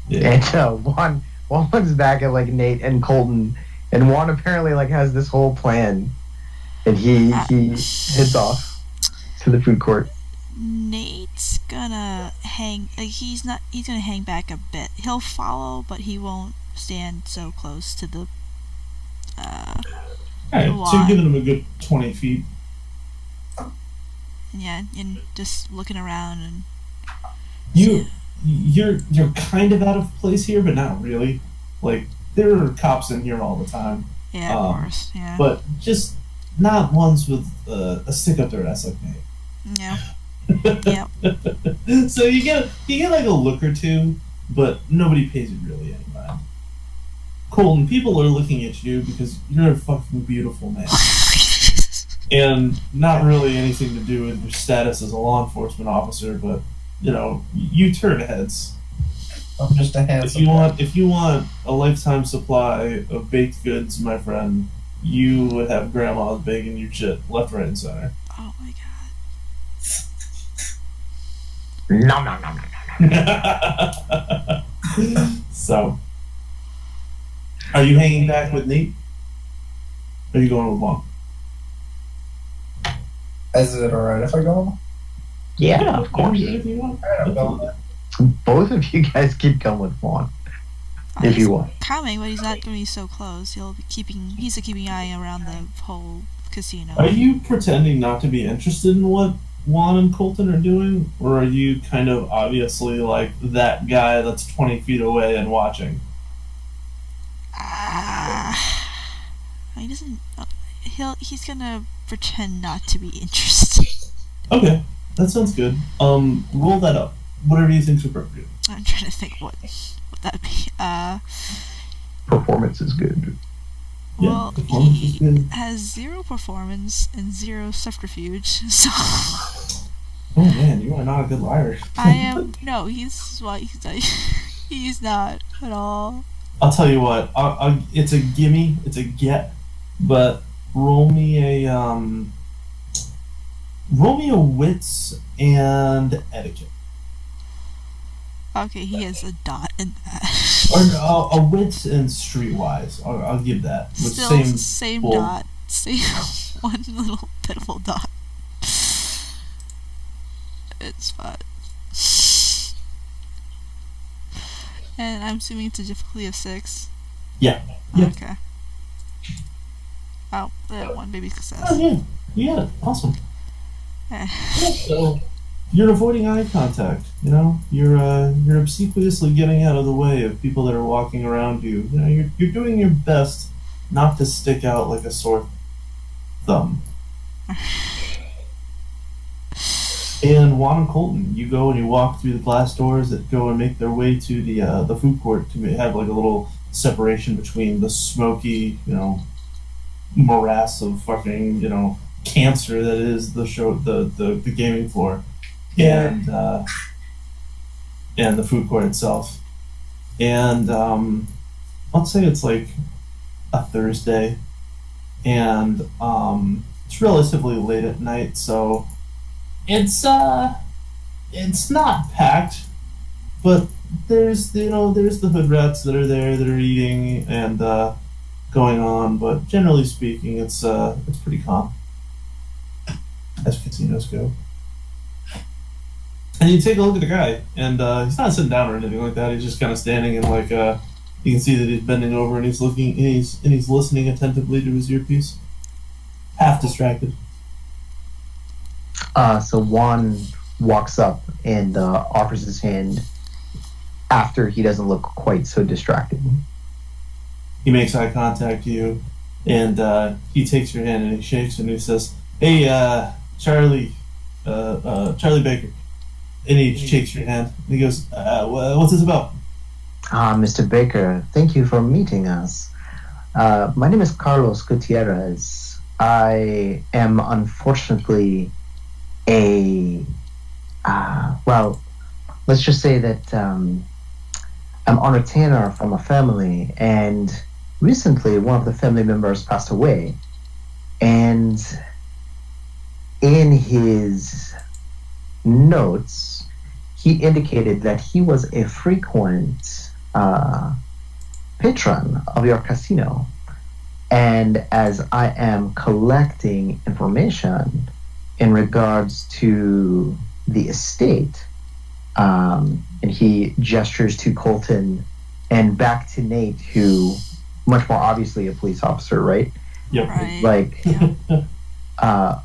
Speaker 1: Yeah.
Speaker 2: And Juan looks back at like Nate and Colton, and Juan apparently like has this whole plan, and he heads off to the food court.
Speaker 5: Nate's gonna hang. He's gonna hang back a bit. He'll follow, but he won't stand so close to the.
Speaker 1: Alright, so you're giving him a good 20 feet.
Speaker 5: Yeah, and just looking around and.
Speaker 1: You're kind of out of place here, but not really. Like, there are cops in here all the time.
Speaker 5: Yeah, of course. Yeah.
Speaker 1: But just not ones with a stick up their ass like me.
Speaker 5: Yeah. Yep.
Speaker 1: So you get like a look or two, but nobody pays you really any mind. Colton, people are looking at you because you're a fucking beautiful man. And not really anything to do with your status as a law enforcement officer, but you turn heads.
Speaker 4: I'm just a handsome.
Speaker 1: If you want a lifetime supply of baked goods, my friend, you would have grandma's baking you shit left, right, and center.
Speaker 5: Oh my god.
Speaker 2: No.
Speaker 1: So, are you hanging back with Nate? Or are you going with Mom?
Speaker 4: Is it alright if I go?
Speaker 2: Yeah, of course.
Speaker 1: If you want.
Speaker 4: Alright, I'm going.
Speaker 2: Both of you guys keep going with Juan if you want.
Speaker 5: Coming, but he's not going to be so close. He's keeping an eye around the whole casino.
Speaker 1: Are you pretending not to be interested in what Juan and Colton are doing? Or are you kind of obviously like that guy that's 20 feet away and watching?
Speaker 5: He doesn't. He's gonna pretend not to be interested.
Speaker 1: Okay, that sounds good. Roll that up. Whatever you think's appropriate.
Speaker 5: I'm trying to think what that'd be.
Speaker 2: Performance is good.
Speaker 5: Well,
Speaker 1: performance is good.
Speaker 5: has 0 performance and 0 subterfuge, so.
Speaker 1: Oh man, you are not a good liar.
Speaker 5: I am. No, he's not at all.
Speaker 1: I'll tell you what. It's a gimme. It's a get. But roll me a wits and etiquette.
Speaker 5: Okay, he has a dot in that.
Speaker 1: Or a wits and streetwise. I'll give that. With
Speaker 5: Still same
Speaker 1: bull.
Speaker 5: dot. Same one little pitiful dot. It's fun. And I'm assuming it's a difficulty of 6.
Speaker 1: Yeah. Yeah.
Speaker 5: Okay. Oh, that one baby success.
Speaker 1: Oh yeah. Yeah. Awesome.
Speaker 5: Eh.
Speaker 1: So you're avoiding eye contact. You're obsequiously getting out of the way of people that are walking around you. You're doing your best not to stick out like a sore thumb. And Juan and Colton, you go and you walk through the glass doors that go and make their way to the food court to have like a little separation between the smoky, morass of fucking, cancer that is the show, the gaming floor, and the food court itself. And let's say it's like a Thursday, and it's relatively late at night, so it's not packed, but there's the hood rats that are there that are eating and going on, but generally speaking, it's pretty calm as casinos go. And you take a look at the guy, and he's not sitting down or anything like that. He's just kind of standing and like you can see that he's bending over and he's looking and he's listening attentively to his earpiece, half distracted.
Speaker 2: So Juan walks up and offers his hand after he doesn't look quite so distracted.
Speaker 1: He makes eye contact to you, and he takes your hand and he shakes and he says, "Hey, Charlie Baker." And he shakes your hand and he goes, "What's this about?"
Speaker 2: Mr. Baker, thank you for meeting us. My name is Carlos Gutierrez. I am unfortunately well, let's just say that I'm on retainer from a family, and recently one of the family members passed away. And in his notes, he indicated that he was a frequent patron of your casino. And as I am collecting information in regards to the estate, and he gestures to Colton and back to Nate, who much more obviously a police officer, right?
Speaker 1: Yep.
Speaker 7: Right.
Speaker 2: Like,
Speaker 7: Yeah.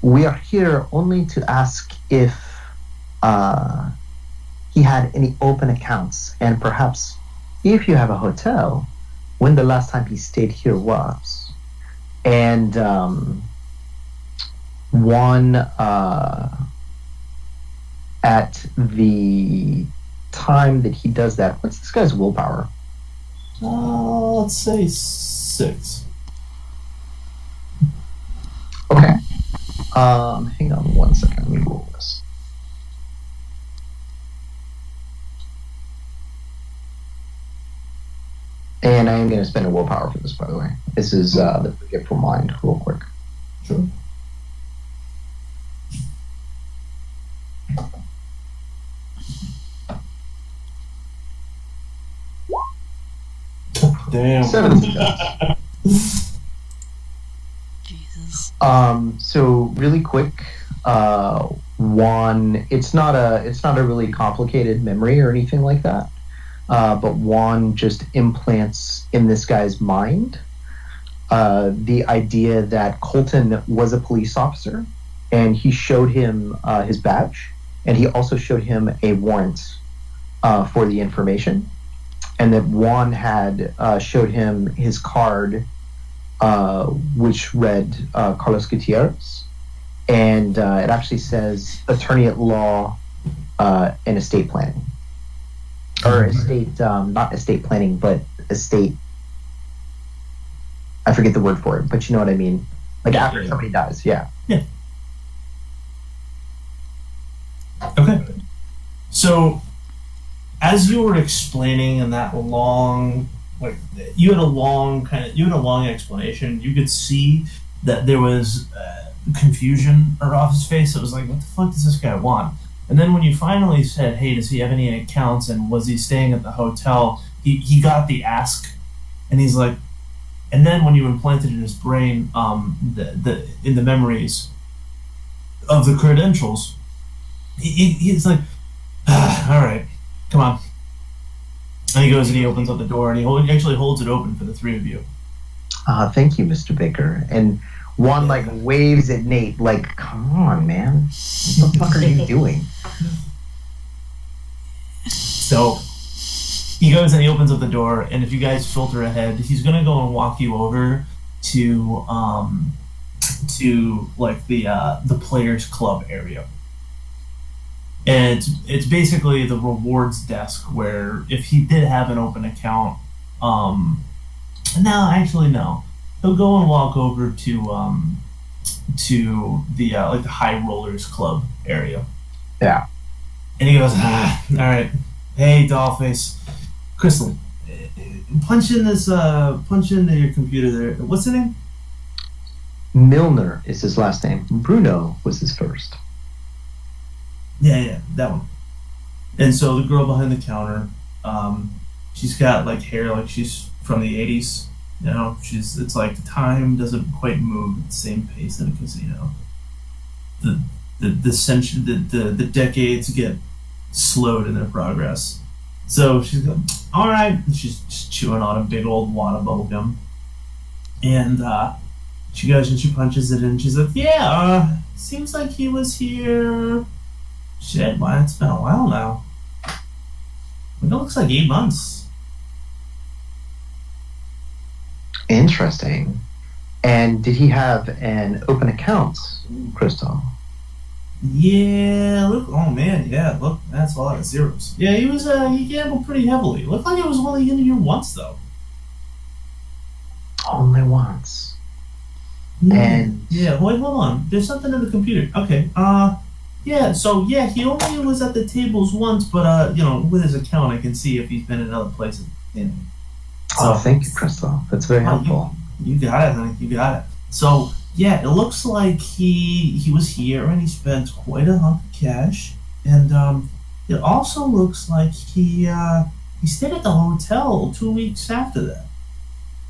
Speaker 2: we are here only to ask if he had any open accounts, and perhaps if you have a hotel, when the last time he stayed here was. And one at the time that he does that, what's this guy's willpower?
Speaker 1: Let's say 6.
Speaker 2: Okay. Hang on 1 second. Let me roll this. And I am going to spend a willpower for this, by the way. This is the Forgetful Mind, real quick.
Speaker 1: Sure. Damn.
Speaker 2: 17.
Speaker 7: Jesus.
Speaker 2: So really quick, Juan, it's not a really complicated memory or anything like that. But Juan just implants in this guy's mind the idea that Colton was a police officer, and he showed him his badge, and he also showed him a warrant for the information, and that Juan had showed him his card, which read Carlos Gutierrez, and it actually says attorney at law and estate planning. Or estate, not estate planning, but estate. I forget the word for it, but you know what I mean. Like after somebody dies, yeah.
Speaker 1: Okay. So, as you were explaining in that long, like you had a long explanation. You could see that there was confusion around his face. It was like, what the fuck does this guy want? And then when you finally said, hey, does he have any accounts and was he staying at the hotel, he got the ask, and he's like, and then when you implanted in his brain in the memories of the credentials, he's like, all right, come on. And he goes and he opens up the door and he actually holds it open for the three of you.
Speaker 2: Thank you, Mr. Baker. And Juan like waves at Nate, like, come on, man. What the fuck are you doing?
Speaker 1: So he goes and he opens up the door, and if you guys filter ahead, he's gonna go and walk you over to like the players club area. And it's basically the rewards desk where if he did have an open account, no. He'll go and walk over to the like the High Rollers Club area.
Speaker 2: Yeah.
Speaker 1: And he goes, all right, hey Dollface, Crystal, punch into your computer there. What's the name?
Speaker 2: Milner is his last name. Bruno was his first.
Speaker 1: Yeah, that one. And so the girl behind the counter, she's got like hair like she's from the 80s. You know, it's like time doesn't quite move at the same pace in a casino. The decades get slowed in their progress. So she's going, all right. She's just chewing on a big old wad of bubble gum. And she goes and she punches it in. She's like, yeah, seems like he was here. Shit, why? It's been a while now. It looks like 8 months.
Speaker 2: Interesting. And did he have an open account, Crystal?
Speaker 1: Yeah, look, oh man, yeah, look, that's a lot of zeros. Yeah, he gambled pretty heavily. Looked like it was only in here once, though.
Speaker 2: only once. And
Speaker 1: yeah, wait, hold on. There's something in the computer. Okay. Yeah. So yeah, he only was at the tables once, but with his account, I can see if he's been in other places.
Speaker 2: oh, thank you, Crystal. That's very helpful.
Speaker 1: You got it, honey. You got it. So yeah, it looks like he was here and he spent quite a hunk of cash, and it also looks like he stayed at the hotel 2 weeks after that.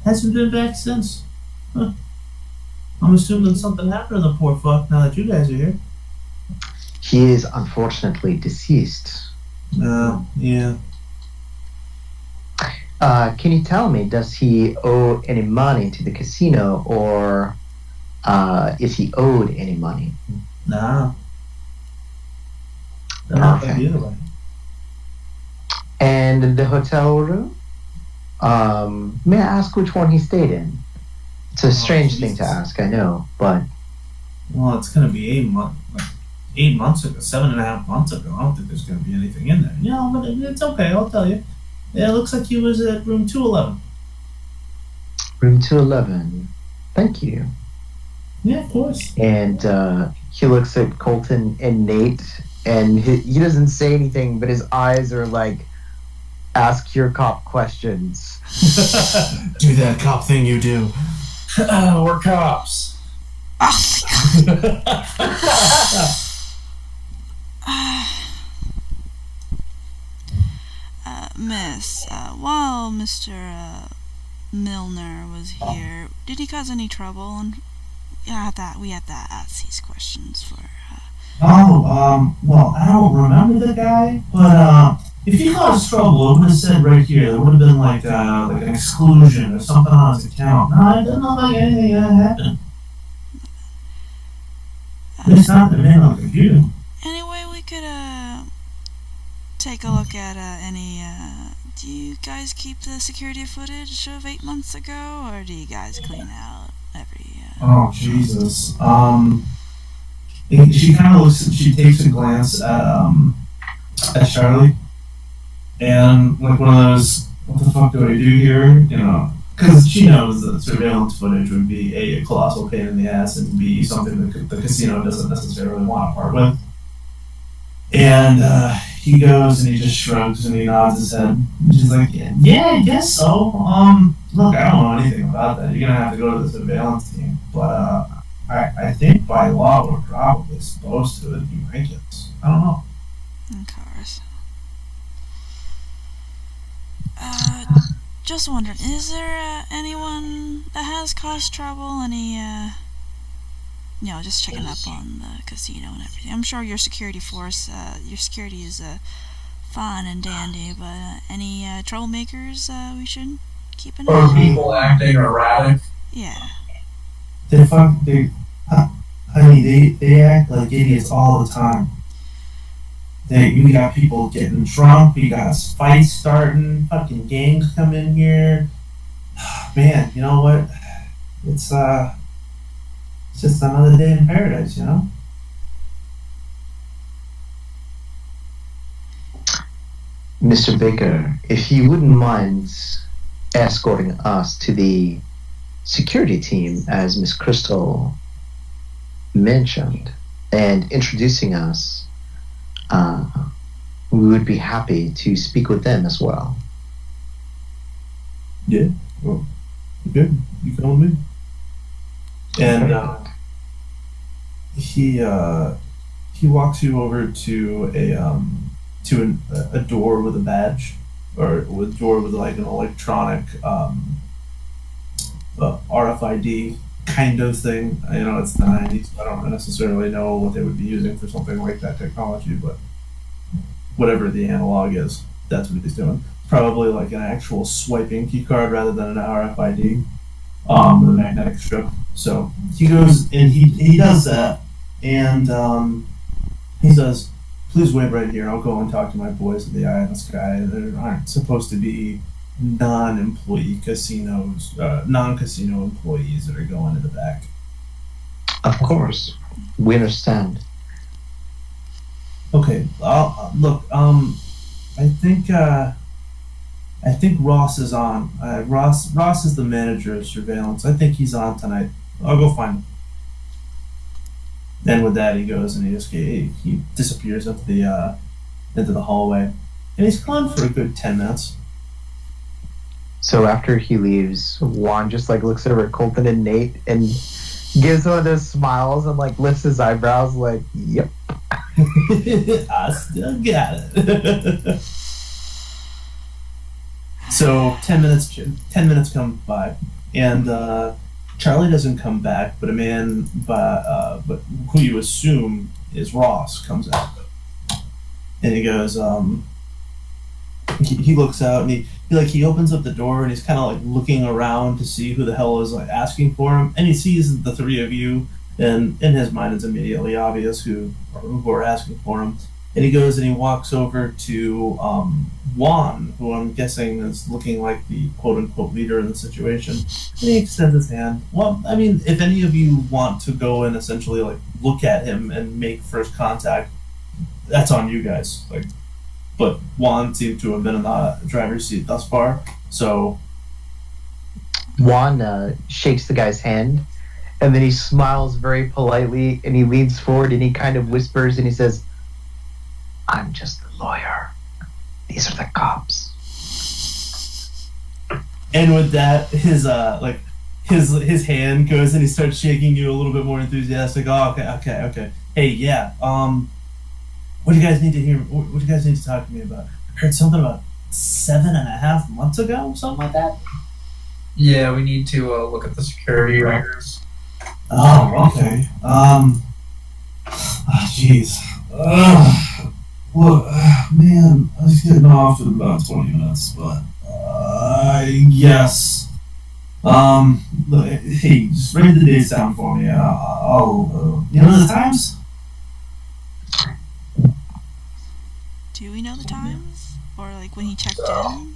Speaker 1: Hasn't been back since. Huh. I'm assuming something happened to the poor fuck now that you guys are here.
Speaker 2: He is unfortunately deceased.
Speaker 1: Yeah.
Speaker 2: Can you tell me, does he owe any money to the casino, or is he owed any money?
Speaker 1: Nah. Not that either way.
Speaker 2: And the hotel room? May I ask which one he stayed in? It's a strange thing to ask, I know, but...
Speaker 1: Well, it's going to be 8 months. 8 months ago, 7.5 months ago. I don't think there's going to be anything in there. No, but it's okay, I'll tell you. Yeah, it looks like he was at room 211.
Speaker 2: Room 211. Thank you.
Speaker 1: Yeah, of course.
Speaker 2: And he looks at Colton and Nate, and he doesn't say anything, but his eyes are like, ask your cop questions.
Speaker 1: Do that cop thing you do.
Speaker 4: We're cops.
Speaker 7: Miss, while Mr. Milner was here, did he cause any trouble? And we have to ask these questions for.
Speaker 1: Well, I don't remember the guy, but if he caused trouble, it would have said right here. There would have been like an exclusion or something on his account. No, it doesn't look like anything happened. It's not the man on the computer.
Speaker 7: Anyway, we could take a look at any. Do you guys keep the security footage of 8 months ago, or do you guys clean out every?
Speaker 1: Oh Jesus. She kind of looks. She takes a glance at Charlie, and like one of those, what the fuck do I do here? Because she knows that surveillance footage would be a colossal pain in the ass and be something that the casino doesn't necessarily want to part with. And he goes and he just shrugs and he nods his head. And she's like, yeah, I guess so. Look, I don't know anything about that. You're gonna have to go to the surveillance team, but I think by law we're probably supposed to. It'd be my guess. I don't know.
Speaker 7: Of course. Just wondering, is there anyone that has caused trouble? Any, just checking up on the casino and everything. I'm sure your security force, your security is fine and dandy, but any troublemakers we should keep an eye
Speaker 4: Or
Speaker 7: on?
Speaker 4: people acting erratic.
Speaker 7: Yeah.
Speaker 1: They act like idiots all the time. You got people getting drunk, you got fights starting, fucking gangs come in here. Man, you know what? It's just another day in paradise,
Speaker 2: Mr. Baker, if you wouldn't mind escorting us to the security team, as Miss Crystal mentioned, and introducing us, we would be happy to speak with them as well.
Speaker 1: Yeah, well, good. You come with me. And he walks you over to a door with a badge, or a door with like an electronic RFID kind of thing. It's the 90s. I don't necessarily know what they would be using for something like that technology, but whatever the analog is, that's what he's doing. Probably like an actual swiping key card rather than an RFID with a magnetic strip. So he goes and he does that, and he says, "Please wait right here. I'll go and talk to my boys at the Eye in the Sky. There aren't supposed to be non-employee casinos, non-casino employees that are going to the back."
Speaker 2: Of course, we understand.
Speaker 1: Okay, look, I I think Ross is on. Ross is the manager of surveillance. I think he's on tonight. I'll go find him. And with that, he goes and he disappears into the hallway, and he's gone for a good 10 minutes.
Speaker 2: So after he leaves, Juan just like looks over at Colton and Nate and gives one of those smiles and like lifts his eyebrows like, "Yep."
Speaker 1: I still got it. So 10 minutes come by, and Charlie doesn't come back, but a man, but who you assume is Ross, comes out, and he goes, he looks out and he opens up the door and he's kind of like looking around to see who the hell is like asking for him, and he sees the three of you, and in his mind it's immediately obvious who are asking for him. And he goes and he walks over to Juan, who I'm guessing is looking like the quote-unquote leader in the situation. And he extends his hand. Well, I mean, if any of you want to go and essentially like look at him and make first contact, that's on you guys. Like, but Juan seemed to have been in the driver's seat thus far, so
Speaker 2: Juan shakes the guy's hand, and then he smiles very politely, and he leans forward and he kind of whispers and he says, "I'm just the lawyer. These are the cops."
Speaker 1: And with that, his hand goes and he starts shaking you a little bit more enthusiastic. Oh, okay. Hey, yeah. What do you guys need to hear? What do you guys need to talk to me about? I heard something about 7.5 months ago, something like that.
Speaker 4: Yeah, we need to look at the security records.
Speaker 1: Oh, okay. Jeez. Well, man, I was getting off in about 20 minutes, but I guess. Hey, just write the dates down for me. I'll you know the times?
Speaker 7: Do we know the times? Or like when he checked in?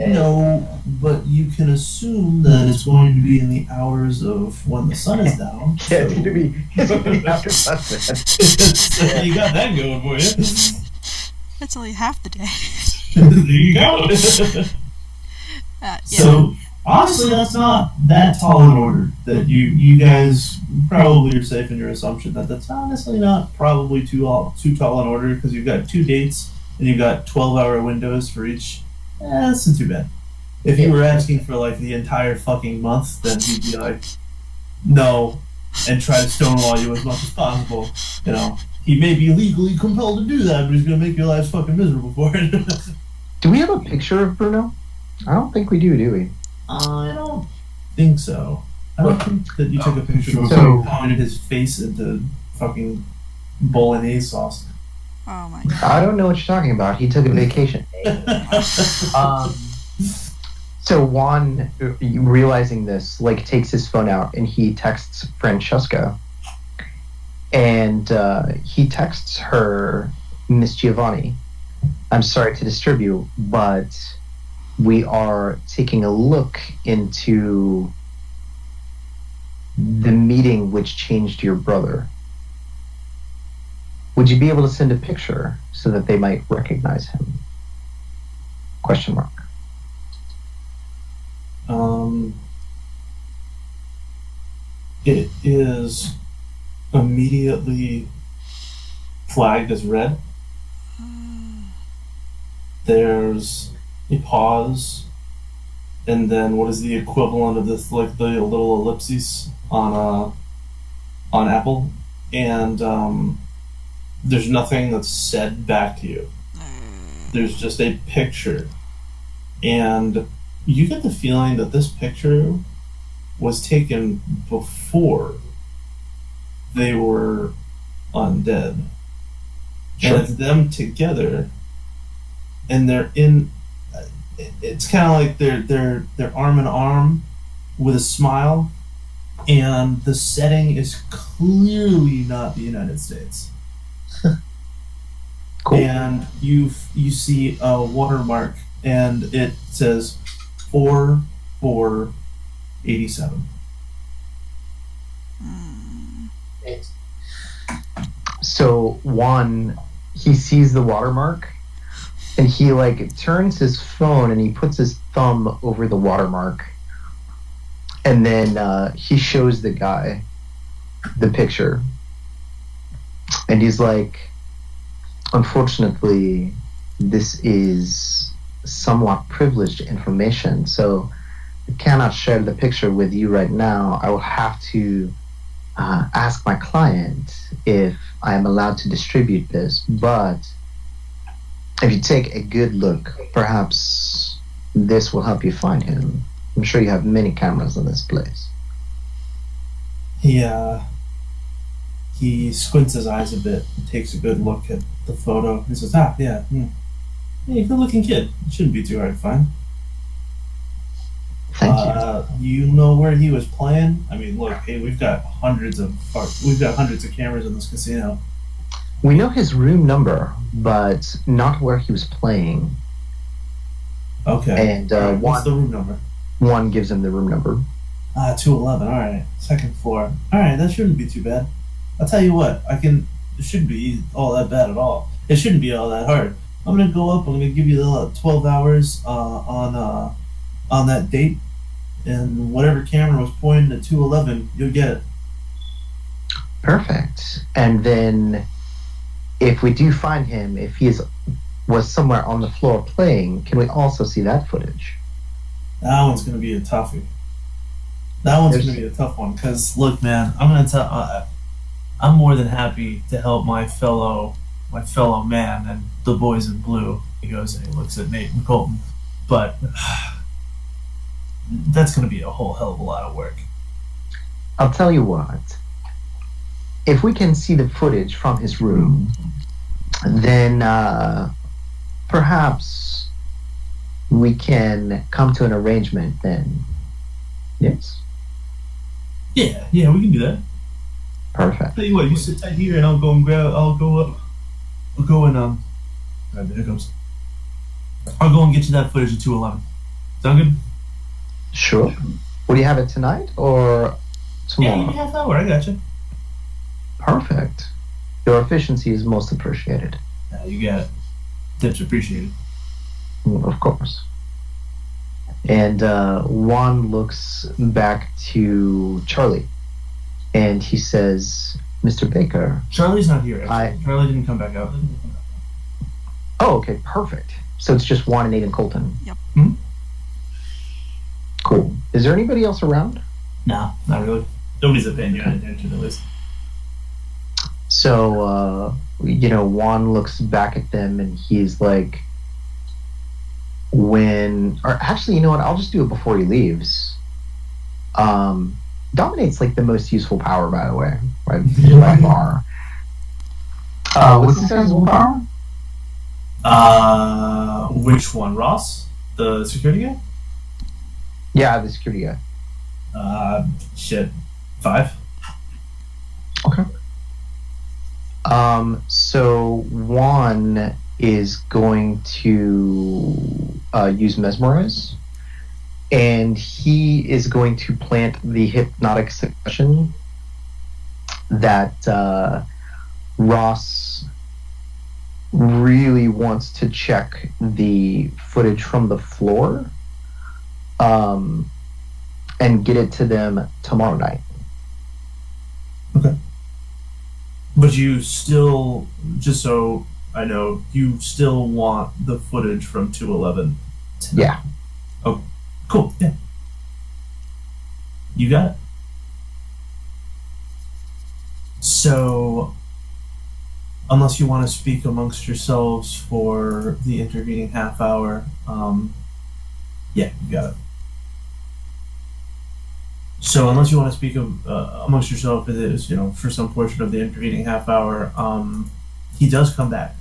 Speaker 1: No, but you can assume that it's going to be in the hours of when the sun is down.
Speaker 2: Yeah, it's gonna be after sunset.
Speaker 1: So you got that going for you.
Speaker 7: That's only half the day.
Speaker 1: There you go.
Speaker 7: Yeah.
Speaker 1: So honestly, that's not that tall an order. That you guys probably are safe in your assumption that that's honestly not probably too tall an order, because you've got 2 dates and you've got 12-hour windows for each. That's not too bad. If you were asking for like the entire fucking month, then he'd be like, no, and try to stonewall you as much as possible. You know, he may be legally compelled to do that, but he's gonna make your lives fucking miserable for it.
Speaker 2: Do we have a picture of Bruno? I don't think we do we?
Speaker 1: I don't think so. I don't think that you took a picture of him
Speaker 2: So-
Speaker 1: and pounded his face into fucking bolognese sauce.
Speaker 7: Oh my god.
Speaker 2: I don't know what you're talking about. He took a vacation. So Juan, realizing this, like takes his phone out and he texts Francesca, and he texts her, "Miss Giovanni, I'm sorry to disturb you, but we are taking a look into the meeting which changed your brother. Would you be able to send a picture so that they might recognize him?" Question mark.
Speaker 1: It is immediately flagged as red. There's a pause, and then what is the equivalent of this, like the little ellipses on Apple, and there's nothing that's said back to you. There's just a picture, and you get the feeling that this picture was taken before they were undead.
Speaker 2: Sure.
Speaker 1: And it's them together, and they're in. It's kind of like they're arm in arm with a smile, and the setting is clearly not the United States.
Speaker 2: Cool.
Speaker 1: And you see a watermark, and it says 4487.
Speaker 2: So Juan, he sees the watermark, And he like turns his phone and he puts his thumb over the watermark, and then he shows the guy the picture, and he's like, unfortunately, this is somewhat privileged information, so I cannot share the picture with you right now. I will have to ask my client if I am allowed to distribute this, but if you take a good look, perhaps this will help you find him. I'm sure you have many cameras in this place.
Speaker 1: He squints his eyes a bit and takes a good look at the photo. He says, yeah, good looking kid. It shouldn't be too hard to find.
Speaker 2: Thank you.
Speaker 1: You know where he was playing? I mean, look, hey, we've got hundreds of cameras in this casino.
Speaker 2: We know his room number, but not where he was playing.
Speaker 1: Okay.
Speaker 2: And
Speaker 1: what's the room number?
Speaker 2: one gives him the room number.
Speaker 1: 211. All right, second floor. All right, that shouldn't be too bad. I'll tell you what. It shouldn't be all that bad at all. It shouldn't be all that hard. I'm gonna go up. I'm gonna give you the 12 hours on that date, and whatever camera was pointing at 211, you'll get it.
Speaker 2: Perfect. And then, if we do find him, if he was somewhere on the floor playing, can we also see that footage?
Speaker 1: That one's gonna be a toughie. That one's gonna be a tough one. Cause look, man, I'm gonna tell. I'm more than happy to help my fellow man and the boys in blue. He goes and he looks at Nate and Colton, but that's gonna be a whole hell of a lot of work.
Speaker 2: I'll tell you what. If we can see the footage from his room, then perhaps we can come to an arrangement then. Yes?
Speaker 1: Yeah, we can do that.
Speaker 2: Perfect.
Speaker 1: Tell you what, you sit tight here and I'll go and there it comes. I'll go and get you that footage of 211. Sound good?
Speaker 2: Sure. Will you have it tonight or
Speaker 1: Yeah,
Speaker 2: tomorrow?
Speaker 1: give me half hour, I got you.
Speaker 2: Perfect. Your efficiency is most appreciated.
Speaker 1: You got it. Tips appreciated.
Speaker 2: Of course. And Juan looks back to Charlie, and he says, "Mr. Baker."
Speaker 1: Charlie's not here. Charlie didn't come back out.
Speaker 2: Oh, okay, perfect. So it's just Juan and Nate and Colton.
Speaker 7: Yep.
Speaker 1: Hmm?
Speaker 2: Cool. Is there anybody else around?
Speaker 1: No, not really. Nobody's paying you any attention at least.
Speaker 2: So, Juan looks back at them and he's like, actually, you know what? I'll just do it before he leaves. Dominate's like the most useful power, by the way, right? By far. What's this guy's willpower?
Speaker 1: Which one? Ross? The security guy?
Speaker 2: Yeah, the security guy.
Speaker 1: 5.
Speaker 2: Okay. So Juan is going to use Mesmerize, and he is going to plant the hypnotic suggestion that Ross really wants to check the footage from the floor and get it to them tomorrow night.
Speaker 1: Okay. But you still, just so I know, you still want the footage from 211 tonight?
Speaker 2: Yeah.
Speaker 1: Oh, cool. Yeah. You got it. So, unless you want to speak amongst yourselves for the intervening half hour, yeah, you got it. So, unless you want to speak amongst yourself for some portion of the intervening half hour, he does come back.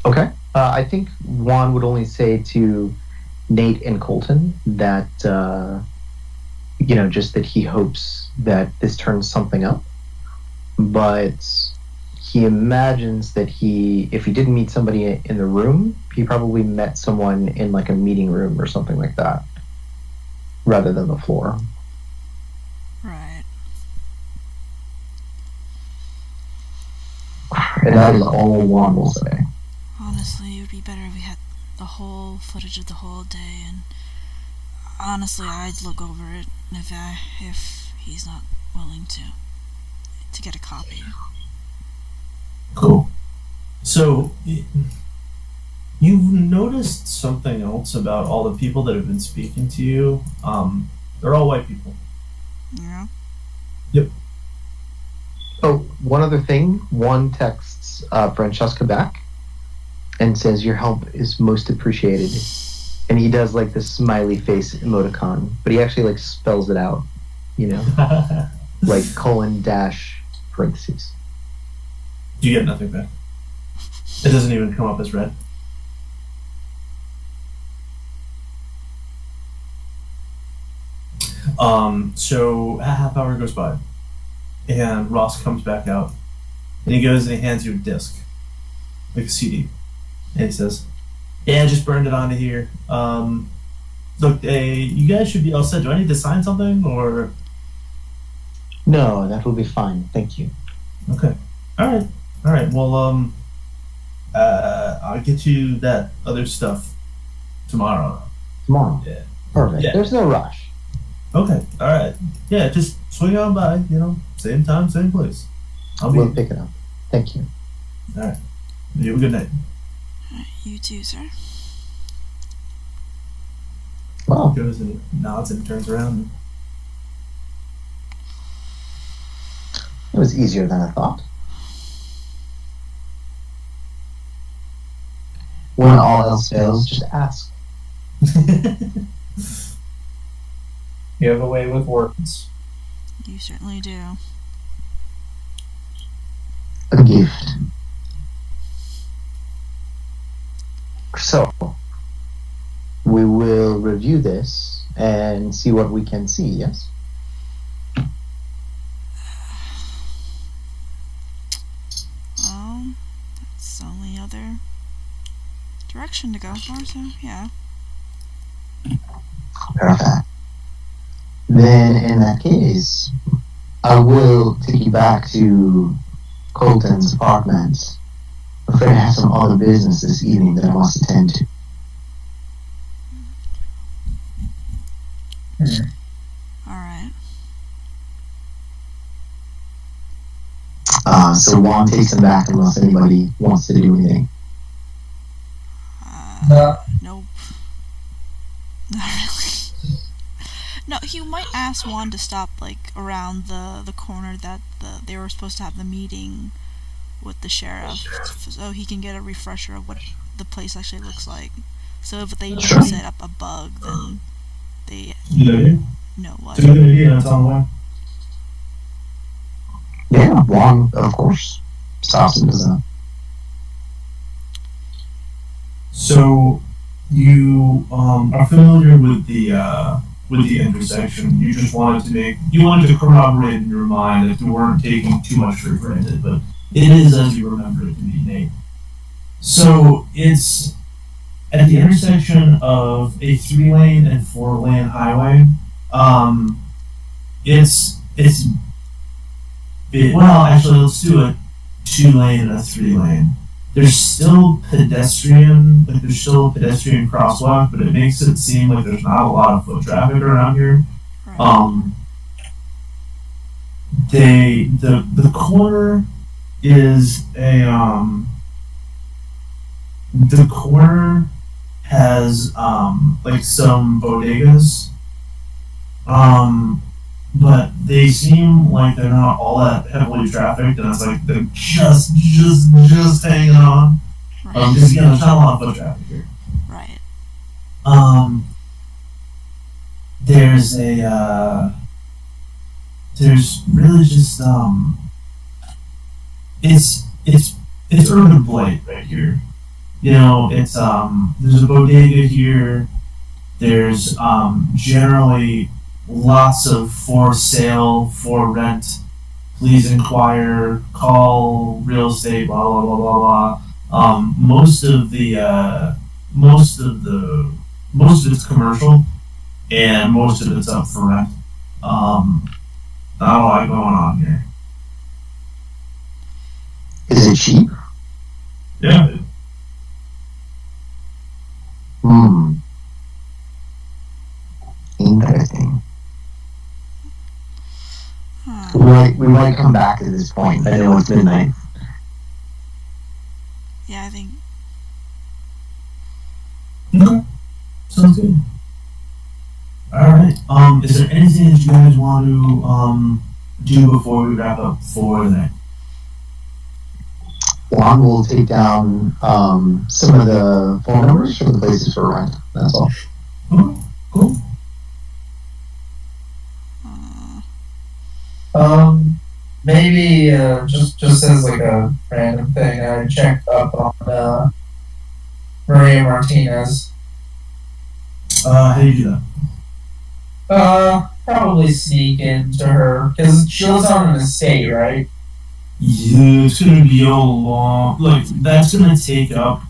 Speaker 2: Okay. I think Juan would only say to Nate and Colton that, just that he hopes that this turns something up. But he imagines that if he didn't meet somebody in the room, he probably met someone in like a meeting room or something like that, rather than the floor.
Speaker 7: Right.
Speaker 2: And that is all Juan will say.
Speaker 7: Well, honestly, it would be better if we had the whole footage of the whole day, and honestly, I'd look over it if he's not willing to get a copy.
Speaker 1: Cool. So, you've noticed something else about all the people that have been speaking to you. They're all white people.
Speaker 7: Yeah.
Speaker 1: Yep.
Speaker 2: Oh, one other thing. One texts Francesca back and says, "Your help is most appreciated." And he does like the smiley face emoticon, but he actually like spells it out, like :/
Speaker 1: You get nothing back. It doesn't even come up as red. So a half hour goes by, and Ross comes back out, and he goes and he hands you a disc, like a CD, and he says, "Yeah, I just burned it onto here. Look, you guys should be all set. Do I need to sign something, or?"
Speaker 2: No, that will be fine. Thank you.
Speaker 1: Okay. All right. Well, I'll get you that other stuff tomorrow.
Speaker 2: Tomorrow.
Speaker 1: Yeah.
Speaker 2: Perfect.
Speaker 1: Yeah.
Speaker 2: There's no rush.
Speaker 1: Okay. All right. Yeah, just swing on by. Same time, same place.
Speaker 2: We'll pick it up. Thank you.
Speaker 1: All right. You have a good night.
Speaker 7: You too, sir.
Speaker 2: Well,
Speaker 1: He goes and he nods and turns around.
Speaker 2: it was easier than I thought. When all else fails, just ask.
Speaker 4: You have a way with words.
Speaker 7: You certainly do.
Speaker 2: A gift. So, we will review this and see what we can see, yes?
Speaker 7: Well, that's the only other direction to go for, so yeah.
Speaker 2: Perfect. Then, in that case, I will take you back to Colton's apartment. I'm afraid I have some other business this evening that I must attend to.
Speaker 7: Alright.
Speaker 2: So Juan takes him back unless anybody wants to do anything.
Speaker 7: Nope. Not really. No, you might ask Juan to stop, around the corner that they were supposed to have the meeting with the sheriff, so he can get a refresher of what the place actually looks like. So if they do set up a bug, then they know what.
Speaker 1: It's a good idea. That's all why.
Speaker 2: Yeah, Juan, of course, stops and does that.
Speaker 1: So you are familiar with the intersection. You just wanted to corroborate in your mind that you weren't taking too much for granted, but it is as you remember it to be, Nate. So it's at the intersection of a 3-lane and 4-lane highway. Well, actually, let's do a 2-lane and a 3-lane. There's still a pedestrian crosswalk, but it makes it seem like there's not a lot of foot traffic around here.
Speaker 7: Right.
Speaker 1: The corner is the corner has some bodegas, but they seem like they're not all that heavily trafficked, and it's like they're just hanging on.
Speaker 7: Right.
Speaker 1: Because again, there's not a lot of foot traffic here.
Speaker 7: Right.
Speaker 1: There's really just it's urban blight right here. It's there's a bodega here. There's generally lots of for sale, for rent, please inquire, call real estate, blah blah blah blah blah. Most of it's commercial, and most of it's up for rent. Not a lot going on here.
Speaker 2: Is it cheap?
Speaker 1: Yeah.
Speaker 2: might come back at this point. I know it's midnight.
Speaker 7: Yeah, I think.
Speaker 1: Okay. Sounds good. Alright. Is there anything that you guys want to do before we wrap up for the night?
Speaker 2: Juan will take down some of the phone numbers for the places for rent. That's all.
Speaker 1: Cool.
Speaker 4: Maybe just as like a random thing, I checked up on Maria Martinez.
Speaker 1: How do you do that?
Speaker 4: Probably sneak into her because she lives on an estate, right?
Speaker 1: Yeah, it's gonna be a long, like, that's gonna take up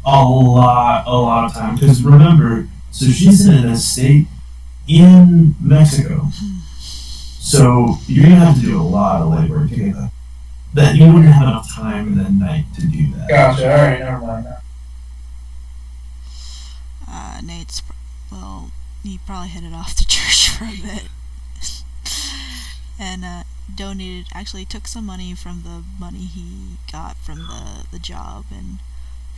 Speaker 1: a lot of time. Because remember, so she's in an estate in Mexico. So you're gonna have to do a lot of labor to get that. That you wouldn't have enough time in the night to do that.
Speaker 4: Gotcha. All right, never mind.
Speaker 7: Nate's, well, he probably headed off to church for a bit. And, donated, actually took some money from the money he got from the job and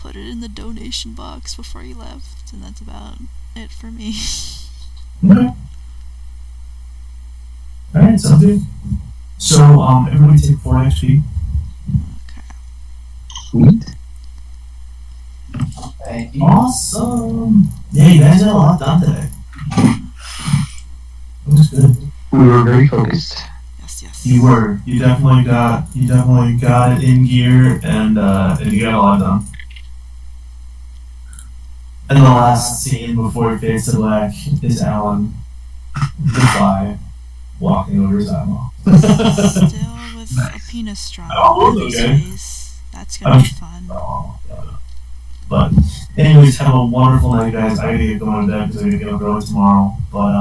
Speaker 7: put it in the donation box before he left. And that's about it for me.
Speaker 1: Okay. Alright, sounds good. So, everybody take 4 XP.
Speaker 7: Okay.
Speaker 2: Sweet.
Speaker 4: Thank you.
Speaker 1: Awesome! Yeah, you guys got a lot done today. It was good.
Speaker 2: We were very focused.
Speaker 7: Yes.
Speaker 1: You were. You definitely got it in gear, and you got a lot done. And the last scene before it fades to black is Alan, the fly, walking over his eyeball.
Speaker 7: Still with a penis straw
Speaker 1: Oh,
Speaker 7: these
Speaker 1: okay.
Speaker 7: days. That's gonna be fun.
Speaker 1: Oh, God. But anyways, have a wonderful night, guys. I gotta get going to bed because I gotta get up early tomorrow. But